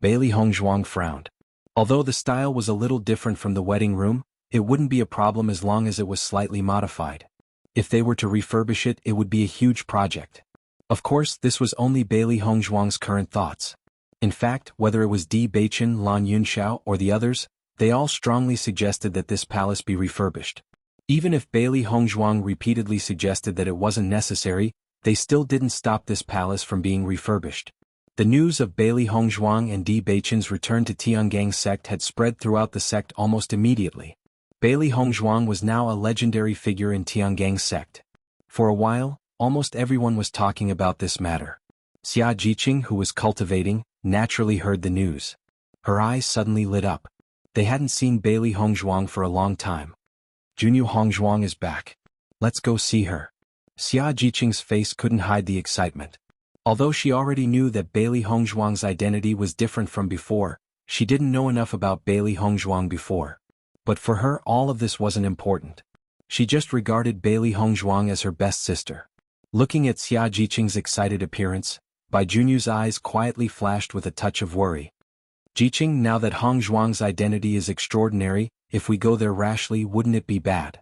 Bailey Hongzhuang frowned. Although the style was a little different from the wedding room, it wouldn't be a problem as long as it was slightly modified. If they were to refurbish it, it would be a huge project. Of course, this was only Bailey Hongzhuang's current thoughts. In fact, whether it was Di Baichen, Lan Yunxiao, or the others, they all strongly suggested that this palace be refurbished. Even if Bailey Hongzhuang repeatedly suggested that it wasn't necessary, they still didn't stop this palace from being refurbished. The news of Bailey Hongzhuang and Di Baichen's return to Tiangang sect had spread throughout the sect almost immediately. Bailey Hongzhuang was now a legendary figure in Tiangang sect. For a while, almost everyone was talking about this matter. Xia Jiqing, who was cultivating, naturally heard the news. Her eyes suddenly lit up. They hadn't seen Bailey Hongzhuang for a long time. Jianghu Hongzhuang is back. Let's go see her. Xia Jiqing's face couldn't hide the excitement. Although she already knew that Bailey Hongzhuang's identity was different from before, she didn't know enough about Bailey Hongzhuang before. But for her, all of this wasn't important. She just regarded Bailey Hongzhuang as her best sister. Looking at Xia Jiqing's excited appearance, Bai Junyu's eyes quietly flashed with a touch of worry. Jiqing, now that Hongzhuang's identity is extraordinary, if we go there rashly, wouldn't it be bad?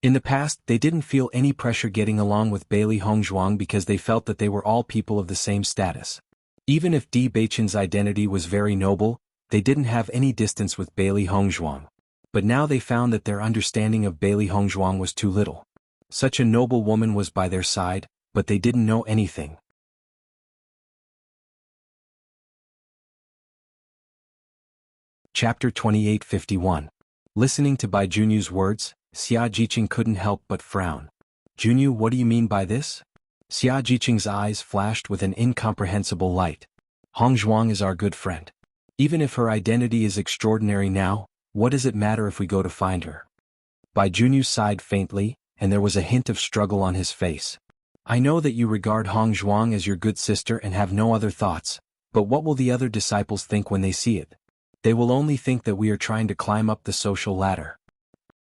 In the past, they didn't feel any pressure getting along with Bailey Hongzhuang because they felt that they were all people of the same status. Even if Di Baichen's identity was very noble, they didn't have any distance with Bailey Hongzhuang. But now they found that their understanding of Bailey Hongzhuang was too little. Such a noble woman was by their side, but they didn't know anything. Chapter 2851. Listening to Bai Junyu's words, Xia Jiqing couldn't help but frown. Junyu, what do you mean by this? Xia Jiqing's eyes flashed with an incomprehensible light. Hongzhuang is our good friend. Even if her identity is extraordinary now, what does it matter if we go to find her? Bai Junyu sighed faintly, and there was a hint of struggle on his face. I know that you regard Hongzhuang as your good sister and have no other thoughts, but what will the other disciples think when they see it? They will only think that we are trying to climb up the social ladder.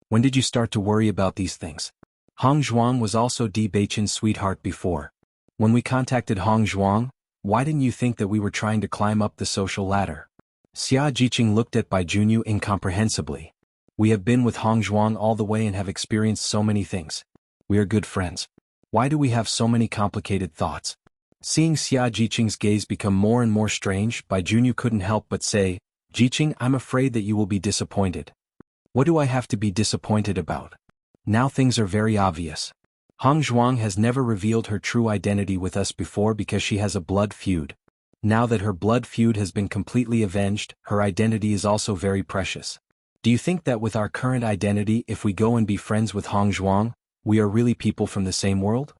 When did you start to worry about these things? Hongzhuang was also Di Baichen's sweetheart before. When we contacted Hongzhuang, why didn't you think that we were trying to climb up the social ladder? Xia Jiqing looked at Bai Junyu incomprehensibly. We have been with Hongzhuang all the way and have experienced so many things. We are good friends. Why do we have so many complicated thoughts? Seeing Xia Jiqing's gaze become more and more strange, Bai Junyu couldn't help but say, Jiqing, I'm afraid that you will be disappointed. What do I have to be disappointed about? Now things are very obvious. Hongzhuang has never revealed her true identity with us before because she has a blood feud. Now that her blood feud has been completely avenged, her identity is also very precious. Do you think that with our current identity, if we go and be friends with Hong Zhuang, we are really people from the same world?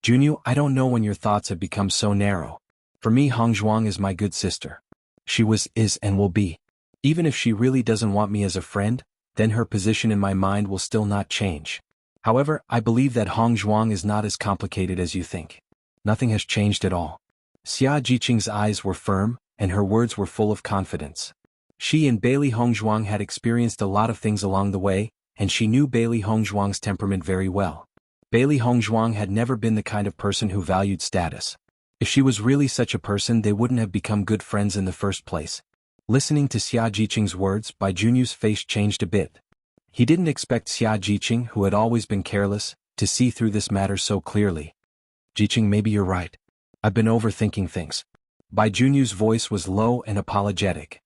Junyu, I don't know when your thoughts have become so narrow. For me, Hong Zhuang is my good sister. She was, is, and will be. Even if she really doesn't want me as a friend, then her position in my mind will still not change. However, I believe that Hong Zhuang is not as complicated as you think. Nothing has changed at all. Xia Jiqing's eyes were firm, and her words were full of confidence. She and Bailey Hongzhuang had experienced a lot of things along the way, and she knew Bailey Hongzhuang's temperament very well. Bailey Hongzhuang had never been the kind of person who valued status. If she was really such a person, they wouldn't have become good friends in the first place. Listening to Xia Jiqing's words, Bai Junyu's face changed a bit. He didn't expect Xia Jiqing, who had always been careless, to see through this matter so clearly. Jiqing, maybe you're right. I've been overthinking things. Bai Junyu's voice was low and apologetic.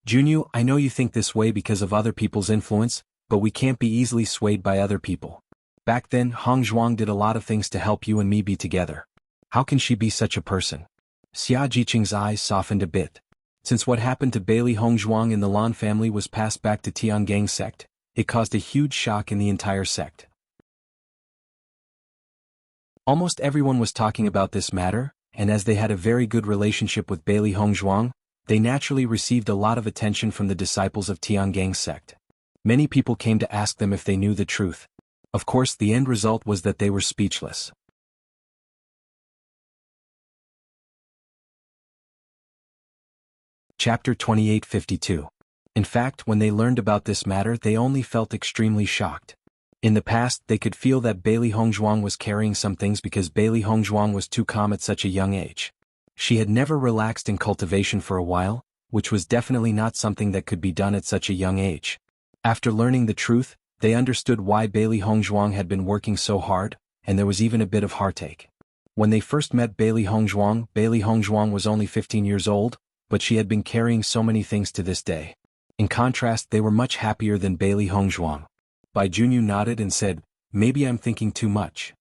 Junyu, I know you think this way because of other people's influence, but we can't be easily swayed by other people. Back then, Hong Zhuang did a lot of things to help you and me be together. How can she be such a person? Xia Jiqing's eyes softened a bit. Since what happened to Bailey Hongzhuang in the Lan family was passed back to Tiangang sect, it caused a huge shock in the entire sect. Almost everyone was talking about this matter, and as they had a very good relationship with Bailey Hongzhuang, they naturally received a lot of attention from the disciples of Tiangang sect. Many people came to ask them if they knew the truth. Of course, the end result was that they were speechless. Chapter 2852. In fact, when they learned about this matter, they only felt extremely shocked. In the past, they could feel that Bailey Hongzhuang was carrying some things because Bailey Hongzhuang was too calm at such a young age. She had never relaxed in cultivation for a while, which was definitely not something that could be done at such a young age. After learning the truth, they understood why Bailey Hongzhuang had been working so hard, and there was even a bit of heartache. When they first met Bailey Hongzhuang was only 15 years old, but she had been carrying so many things to this day. In contrast, they were much happier than Bailey Hongzhuang. Bai Junyu nodded and said, "Maybe I'm thinking too much."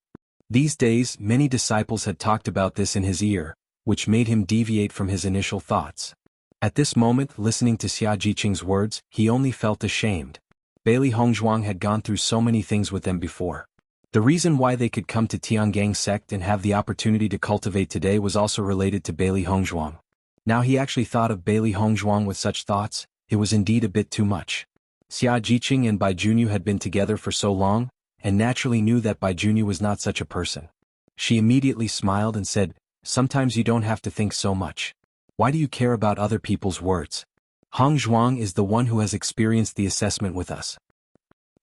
These days, many disciples had talked about this in his ear, which made him deviate from his initial thoughts. At this moment, listening to Xia Jiqing's words, he only felt ashamed. Bailey Hongzhuang had gone through so many things with them before. The reason why they could come to Tiangang sect and have the opportunity to cultivate today was also related to Bailey Hongzhuang. Now he actually thought of Bailey Hongzhuang with such thoughts. It was indeed a bit too much. Xia Jiqing and Bai Junyu had been together for so long, and naturally knew that Bai Junyu was not such a person. She immediately smiled and said, "Sometimes you don't have to think so much. Why do you care about other people's words? Hong Zhuang is the one who has experienced the assessment with us."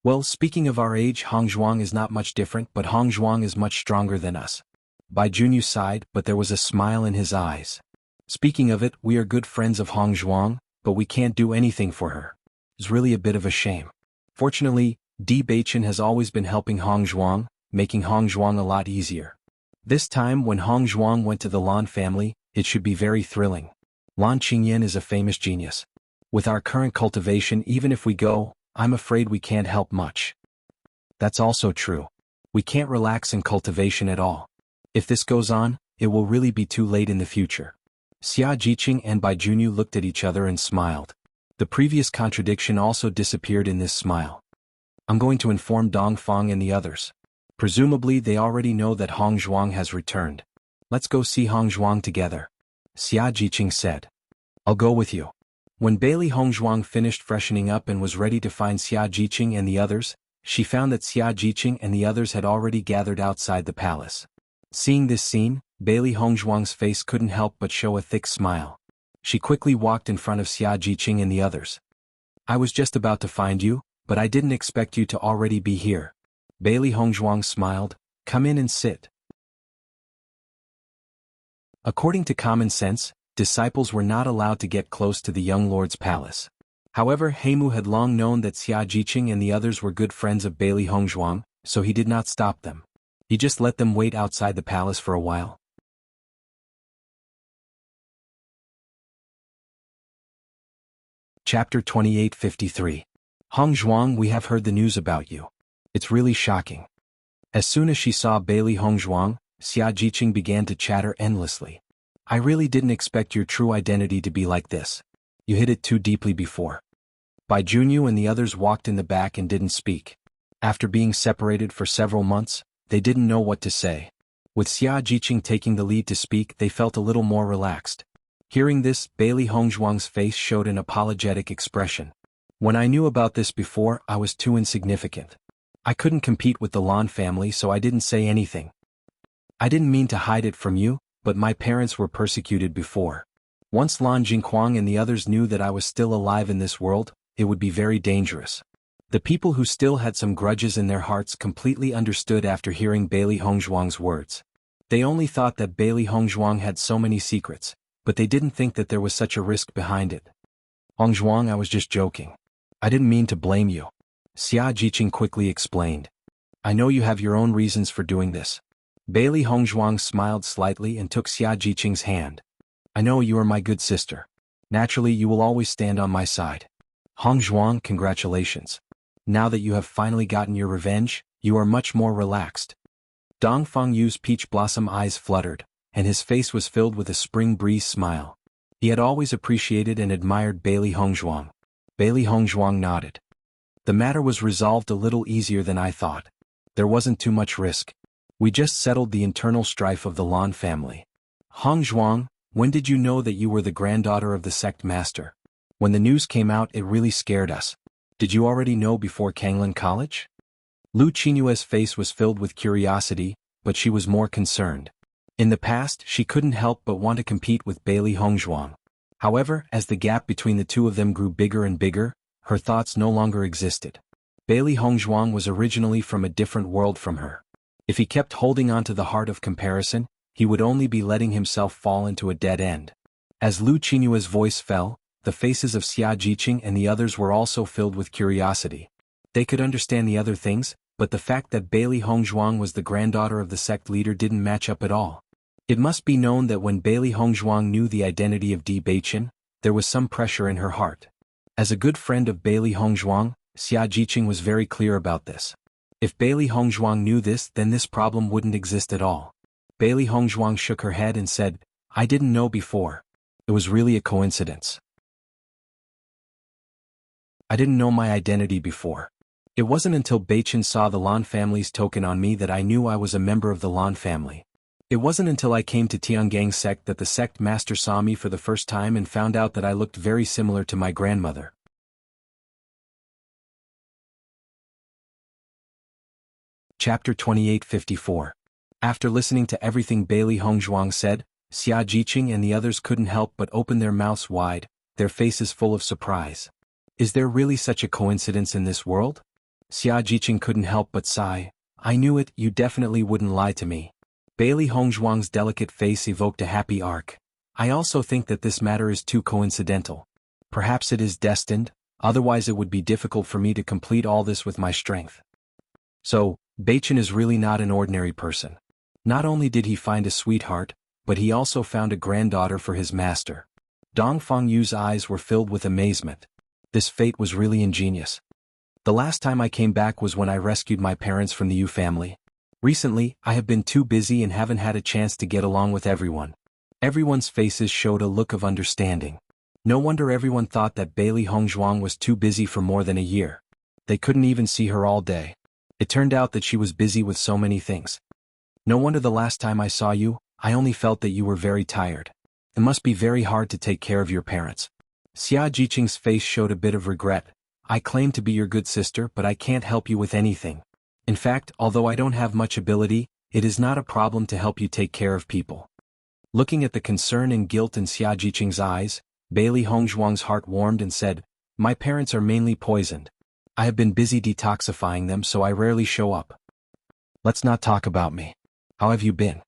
Well, speaking of our age, Hong Zhuang is not much different, but Hong Zhuang is much stronger than us. Bai Junyu sighed, but there was a smile in his eyes. Speaking of it, we are good friends of Hong Zhuang, but we can't do anything for her. It's really a bit of a shame. Fortunately, Di Baichen has always been helping Hong Zhuang, making Hong Zhuang a lot easier. This time when Hong Zhuang went to the Lan family, it should be very thrilling. Lan Qingyan is a famous genius. With our current cultivation, even if we go, I'm afraid we can't help much. That's also true. We can't relax in cultivation at all. If this goes on, it will really be too late in the future. Xia Jiqing and Bai Junyu looked at each other and smiled. The previous contradiction also disappeared in this smile. I'm going to inform Dongfang and the others. Presumably they already know that Hong Zhuang has returned. Let's go see Hong Zhuang together. Xia Jiqing said. I'll go with you. When Bailey Hongzhuang finished freshening up and was ready to find Xia Jiqing and the others, she found that Xia Jiqing and the others had already gathered outside the palace. Seeing this scene, Bailey Hongzhuang's face couldn't help but show a thick smile. She quickly walked in front of Xia Jiqing and the others. I was just about to find you, but I didn't expect you to already be here. Bailey Hongzhuang smiled. Come in and sit. According to common sense, disciples were not allowed to get close to the young lord's palace. However, Heimu had long known that Xia Jiqing and the others were good friends of Bailey Hongzhuang, so he did not stop them. He just let them wait outside the palace for a while. Chapter 2853. Hong Zhuang, we have heard the news about you. It's really shocking. As soon as she saw Bailey Hongzhuang, Xia Jiqing began to chatter endlessly. I really didn't expect your true identity to be like this. You hid it too deeply before. Bai Junyu and the others walked in the back and didn't speak. After being separated for several months, they didn't know what to say. With Xia Jiqing taking the lead to speak, they felt a little more relaxed. Hearing this, Bailey Hongzhuang's face showed an apologetic expression. When I knew about this before, I was too insignificant. I couldn't compete with the Lan family, so I didn't say anything. I didn't mean to hide it from you, but my parents were persecuted before. Once Lan Jingquang and the others knew that I was still alive in this world, it would be very dangerous. The people who still had some grudges in their hearts completely understood after hearing Bailey Hongzhuang's words. They only thought that Bailey Hongzhuang had so many secrets, but they didn't think that there was such a risk behind it. Hongzhuang, I was just joking. I didn't mean to blame you. Xia Jiqing quickly explained. I know you have your own reasons for doing this. Bailey Hongzhuang smiled slightly and took Xia Jiqing's hand. I know you are my good sister. Naturally, you will always stand on my side. Hongzhuang, congratulations. Now that you have finally gotten your revenge, you are much more relaxed. Dong Fengyu's peach blossom eyes fluttered, and his face was filled with a spring breeze smile. He had always appreciated and admired Bailey Hongzhuang. Bailey Hongzhuang nodded. The matter was resolved a little easier than I thought. There wasn't too much risk. We just settled the internal strife of the Lan family. Hongzhuang, when did you know that you were the granddaughter of the sect master? When the news came out, it really scared us. Did you already know before Kanglan College? Lu Qinyue's face was filled with curiosity, but she was more concerned. In the past, she couldn't help but want to compete with Bailey Hongzhuang. However, as the gap between the two of them grew bigger and bigger, her thoughts no longer existed. Bailey Hongzhuang was originally from a different world from her. If he kept holding on to the heart of comparison, he would only be letting himself fall into a dead end. As Lu Qinyue's voice fell, the faces of Xia Jiqing and the others were also filled with curiosity. They could understand the other things, but the fact that Bailey Hongzhuang was the granddaughter of the sect leader didn't match up at all. It must be known that when Bailey Hongzhuang knew the identity of Di Beichen, there was some pressure in her heart. As a good friend of Bailey Hongzhuang, Xia Jiqing was very clear about this. If Bailey Hongzhuang knew this, then this problem wouldn't exist at all. Bailey Hongzhuang shook her head and said, I didn't know before. It was really a coincidence. I didn't know my identity before. It wasn't until Beichen saw the Lan family's token on me that I knew I was a member of the Lan family. It wasn't until I came to Tiangang's sect that the sect master saw me for the first time and found out that I looked very similar to my grandmother. Chapter 2854. After listening to everything Bailey Hongzhuang said, Xia Jiqing and the others couldn't help but open their mouths wide, their faces full of surprise. Is there really such a coincidence in this world? Xia Jiqing couldn't help but sigh. I knew it, you definitely wouldn't lie to me. Bailey Hongzhuang's delicate face evoked a happy arc. I also think that this matter is too coincidental. Perhaps it is destined, otherwise it would be difficult for me to complete all this with my strength. So, Beichen is really not an ordinary person. Not only did he find a sweetheart, but he also found a granddaughter for his master. Dong Fengyu's eyes were filled with amazement. This fate was really ingenious. The last time I came back was when I rescued my parents from the Yu family. Recently, I have been too busy and haven't had a chance to get along with everyone. Everyone's faces showed a look of understanding. No wonder everyone thought that Bailey Hongzhuang was too busy for more than a year. They couldn't even see her all day. It turned out that she was busy with so many things. No wonder the last time I saw you, I only felt that you were very tired. It must be very hard to take care of your parents. Xia Jiqing's face showed a bit of regret. I claim to be your good sister, but I can't help you with anything. In fact, although I don't have much ability, it is not a problem to help you take care of people. Looking at the concern and guilt in Xia Jiqing's eyes, Bailey Hongzhuang's heart warmed and said, My parents are mainly poisoned. I have been busy detoxifying them, so I rarely show up. Let's not talk about me. How have you been?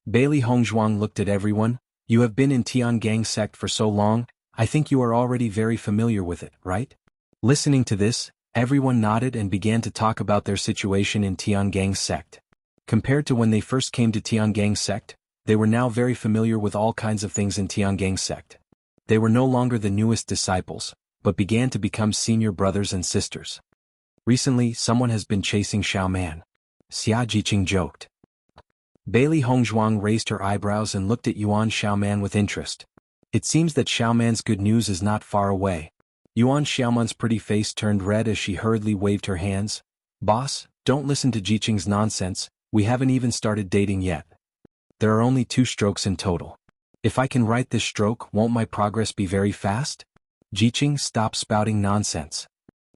Bailey Hongzhuang looked at everyone. You have been in Tiangang's sect for so long, I think you are already very familiar with it, right? Listening to this, everyone nodded and began to talk about their situation in Tiangang's sect. Compared to when they first came to Tiangang's sect, they were now very familiar with all kinds of things in Tiangang's sect. They were no longer the newest disciples, but began to become senior brothers and sisters. Recently, someone has been chasing Xiao Man. Xia Jiqing joked. Bailey Hongzhuang raised her eyebrows and looked at Yuan Xiaoman with interest. It seems that Xiaoman's good news is not far away. Yuan Xiaoman's pretty face turned red as she hurriedly waved her hands. Boss, don't listen to Jiqing's nonsense, we haven't even started dating yet. There are only 2 strokes in total. If I can write this stroke, won't my progress be very fast? Jiqing, stop spouting nonsense.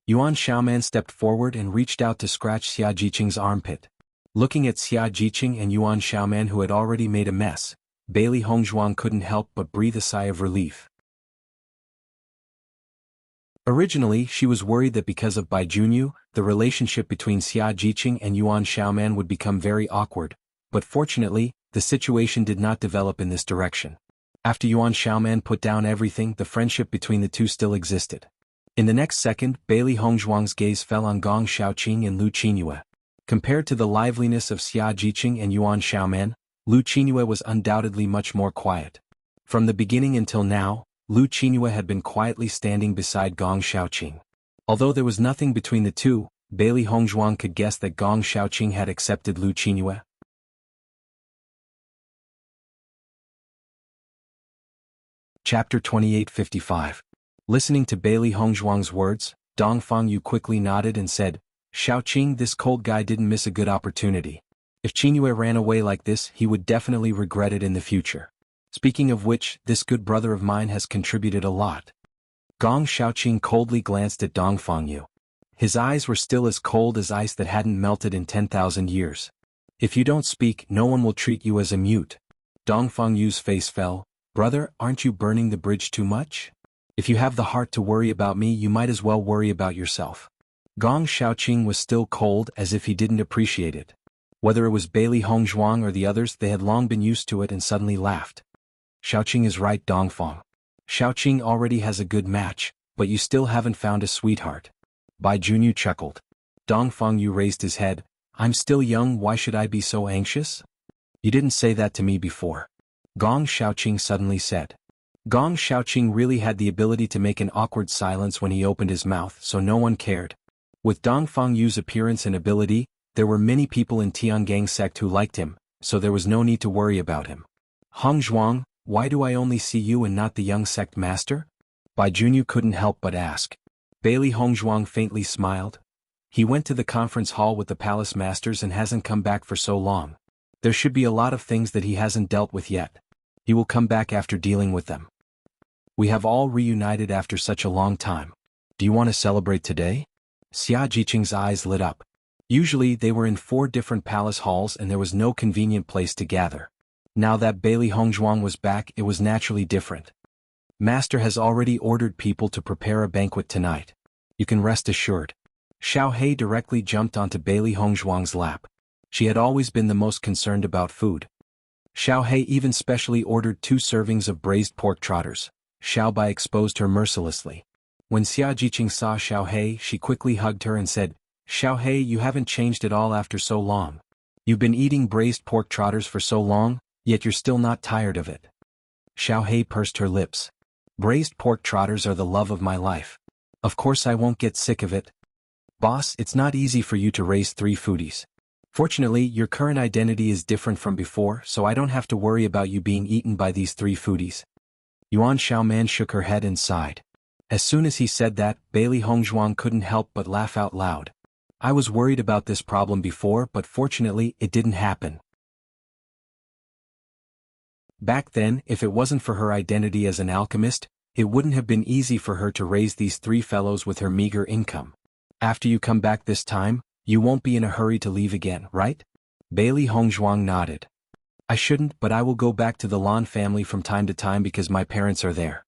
Yuan Xiaoman stepped forward and reached out to scratch Xia Jiqing's armpit. Looking at Xia Jiqing and Yuan Xiaoman, who had already made a mess, Bailey Hongzhuang couldn't help but breathe a sigh of relief. Originally, she was worried that because of Bai Junyu, the relationship between Xia Jiqing and Yuan Xiaoman would become very awkward, but fortunately, the situation did not develop in this direction. After Yuan Xiaoman put down everything, the friendship between the two still existed. In the next second, Bailey Hongzhuang's gaze fell on Gong Xiaoqing and Lu Qingyue. Compared to the liveliness of Xia Jiqing and Yuan Xiaoman, Lu Qingyue was undoubtedly much more quiet. From the beginning until now, Lu Qingyue had been quietly standing beside Gong Xiaoqing. Although there was nothing between the two, Bailey Hongzhuang could guess that Gong Xiaoqing had accepted Lu Qingyue. Chapter 2855. Listening to Bailey Hongzhuang's words, Dong Fangyu quickly nodded and said, Xiaoqing, this cold guy didn't miss a good opportunity. If Qingyue ran away like this, he would definitely regret it in the future. Speaking of which, this good brother of mine has contributed a lot. Gong Xiaoqing coldly glanced at Dong Fangyu. His eyes were still as cold as ice that hadn't melted in 10,000 years. If you don't speak, no one will treat you as a mute. Dong Fangyu's face fell. Brother, aren't you burning the bridge too much? If you have the heart to worry about me, you might as well worry about yourself. Gong Xiaoqing was still cold, as if he didn't appreciate it. Whether it was Bailey Hongzhuang or the others, they had long been used to it and suddenly laughed. Xiaoqing is right, Dongfang. Xiaoqing already has a good match, but you still haven't found a sweetheart. Bai Junyu chuckled. Dongfang Yu raised his head. I'm still young, why should I be so anxious? You didn't say that to me before. Gong Xiaoqing suddenly said. Gong Xiaoqing really had the ability to make an awkward silence when he opened his mouth, so no one cared. With Dongfang Yu's appearance and ability, there were many people in Tiangang sect who liked him, so there was no need to worry about him. Hongzhuang, why do I only see you and not the young sect master? Bai Junyu couldn't help but ask. Bailey Hongzhuang faintly smiled. He went to the conference hall with the palace masters and hasn't come back for so long. There should be a lot of things that he hasn't dealt with yet. He will come back after dealing with them. We have all reunited after such a long time. Do you want to celebrate today? Xia Jiqing's eyes lit up. Usually they were in 4 different palace halls and there was no convenient place to gather. Now that Bailey Hongzhuang was back, it was naturally different. Master has already ordered people to prepare a banquet tonight. You can rest assured. Xiao He directly jumped onto Bailey Hongzhuang's lap. She had always been the most concerned about food. Xiao He even specially ordered 2 servings of braised pork trotters. Xiao Bai exposed her mercilessly. When Xia Jiqing saw Xiao He, she quickly hugged her and said, Xiao He, you haven't changed at all after so long. You've been eating braised pork trotters for so long, yet you're still not tired of it. Xiao He pursed her lips. Braised pork trotters are the love of my life. Of course I won't get sick of it. Boss, it's not easy for you to raise 3 foodies. Fortunately, your current identity is different from before, so I don't have to worry about you being eaten by these 3 foodies. Yuan Xiaoman shook her head and sighed. As soon as he said that, Bailey Hongzhuang couldn't help but laugh out loud. I was worried about this problem before, but fortunately, it didn't happen. Back then, if it wasn't for her identity as an alchemist, it wouldn't have been easy for her to raise these 3 fellows with her meager income. After you come back this time, you won't be in a hurry to leave again, right? Bailey Hongzhuang nodded. I shouldn't, but I will go back to the Lan family from time to time because my parents are there.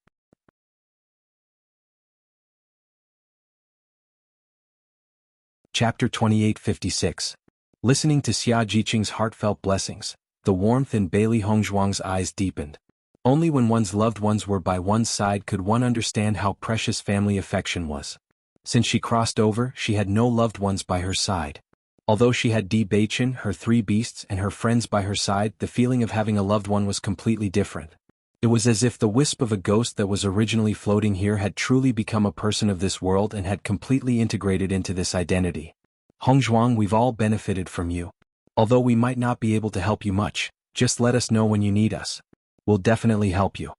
Chapter 2856. Listening to Xia Jiqing's heartfelt blessings, the warmth in Bailey Hongzhuang's eyes deepened. Only when one's loved ones were by one's side could one understand how precious family affection was. Since she crossed over, she had no loved ones by her side. Although she had Di Beichen, her 3 beasts, and her friends by her side, the feeling of having a loved one was completely different. It was as if the wisp of a ghost that was originally floating here had truly become a person of this world and had completely integrated into this identity. Hongzhuang, we've all benefited from you. Although we might not be able to help you much, just let us know when you need us. We'll definitely help you.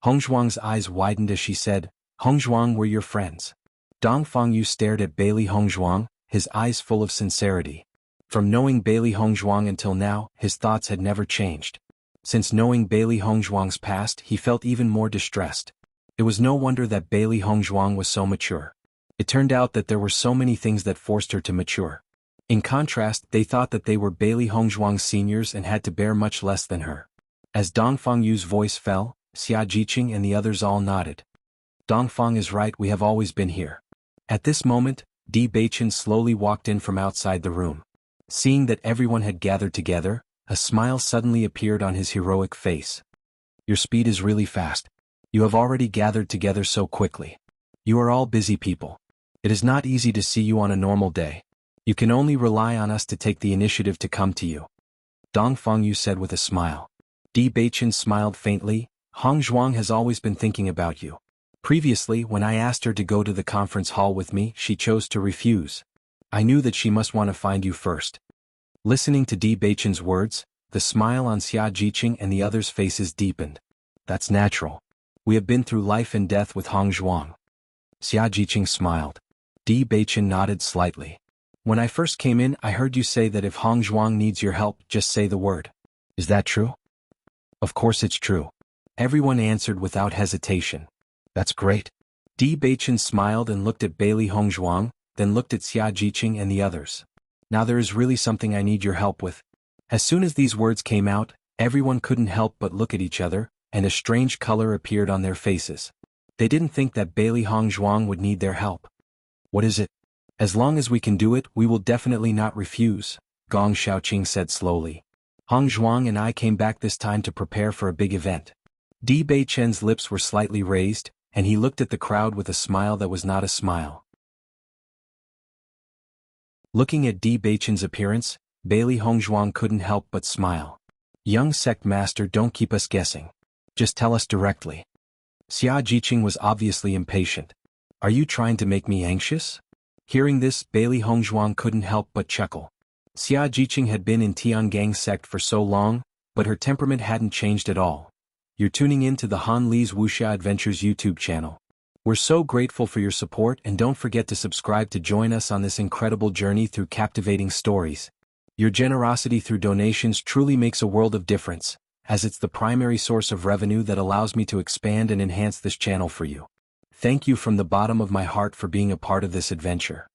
Hong Zhuang's eyes widened as she said, Hong Zhuang, we're your friends. Dong Fangyu stared at Bailey Hong Zhuang, his eyes full of sincerity. From knowing Bailey Hong Zhuang until now, his thoughts had never changed. Since knowing Bailey Hong Zhuang's past, he felt even more distressed. It was no wonder that Bailey Hong Zhuang was so mature. It turned out that there were so many things that forced her to mature. In contrast, they thought that they were Bailey Hong Zhuang's seniors and had to bear much less than her. As Dong Fangyu's voice fell, Xia Jiqing and the others all nodded. Dong Fang is right, we have always been here. At this moment, Di Beichen slowly walked in from outside the room. Seeing that everyone had gathered together, a smile suddenly appeared on his heroic face. Your speed is really fast. You have already gathered together so quickly. You are all busy people. It is not easy to see you on a normal day. You can only rely on us to take the initiative to come to you. Dong Fangyu said with a smile. Di Beichen smiled faintly. Hong Zhuang has always been thinking about you. Previously, when I asked her to go to the conference hall with me, she chose to refuse. I knew that she must want to find you first. Listening to Di Beichen's words, the smile on Xia Jiqing and the others' faces deepened. That's natural. We have been through life and death with Hong Zhuang. Xia Jiqing smiled. Di Beichen nodded slightly. When I first came in, I heard you say that if Hong Zhuang needs your help, just say the word. Is that true? Of course it's true. Everyone answered without hesitation. That's great. Di Beichen smiled and looked at Bailey Hong Zhuang, then looked at Xia Jiqing and the others. Now there is really something I need your help with. As soon as these words came out, everyone couldn't help but look at each other, and a strange color appeared on their faces. They didn't think that Bailey Hong Zhuang would need their help. What is it? As long as we can do it, we will definitely not refuse, Gong Xiaoqing said slowly. Hong Zhuang and I came back this time to prepare for a big event. Di Beichen's lips were slightly raised, and he looked at the crowd with a smile that was not a smile. Looking at Di Beichen's appearance, Bailey Hong Zhuang couldn't help but smile. Young sect master, don't keep us guessing. Just tell us directly. Xia Jiqing was obviously impatient. Are you trying to make me anxious? Hearing this, Bailey Hong Zhuang couldn't help but chuckle. Xia Jiqing had been in Tiangang sect for so long, but her temperament hadn't changed at all. You're tuning in to the Han Li's Wuxia Adventures YouTube channel. We're so grateful for your support, and don't forget to subscribe to join us on this incredible journey through captivating stories. Your generosity through donations truly makes a world of difference, as it's the primary source of revenue that allows me to expand and enhance this channel for you. Thank you from the bottom of my heart for being a part of this adventure.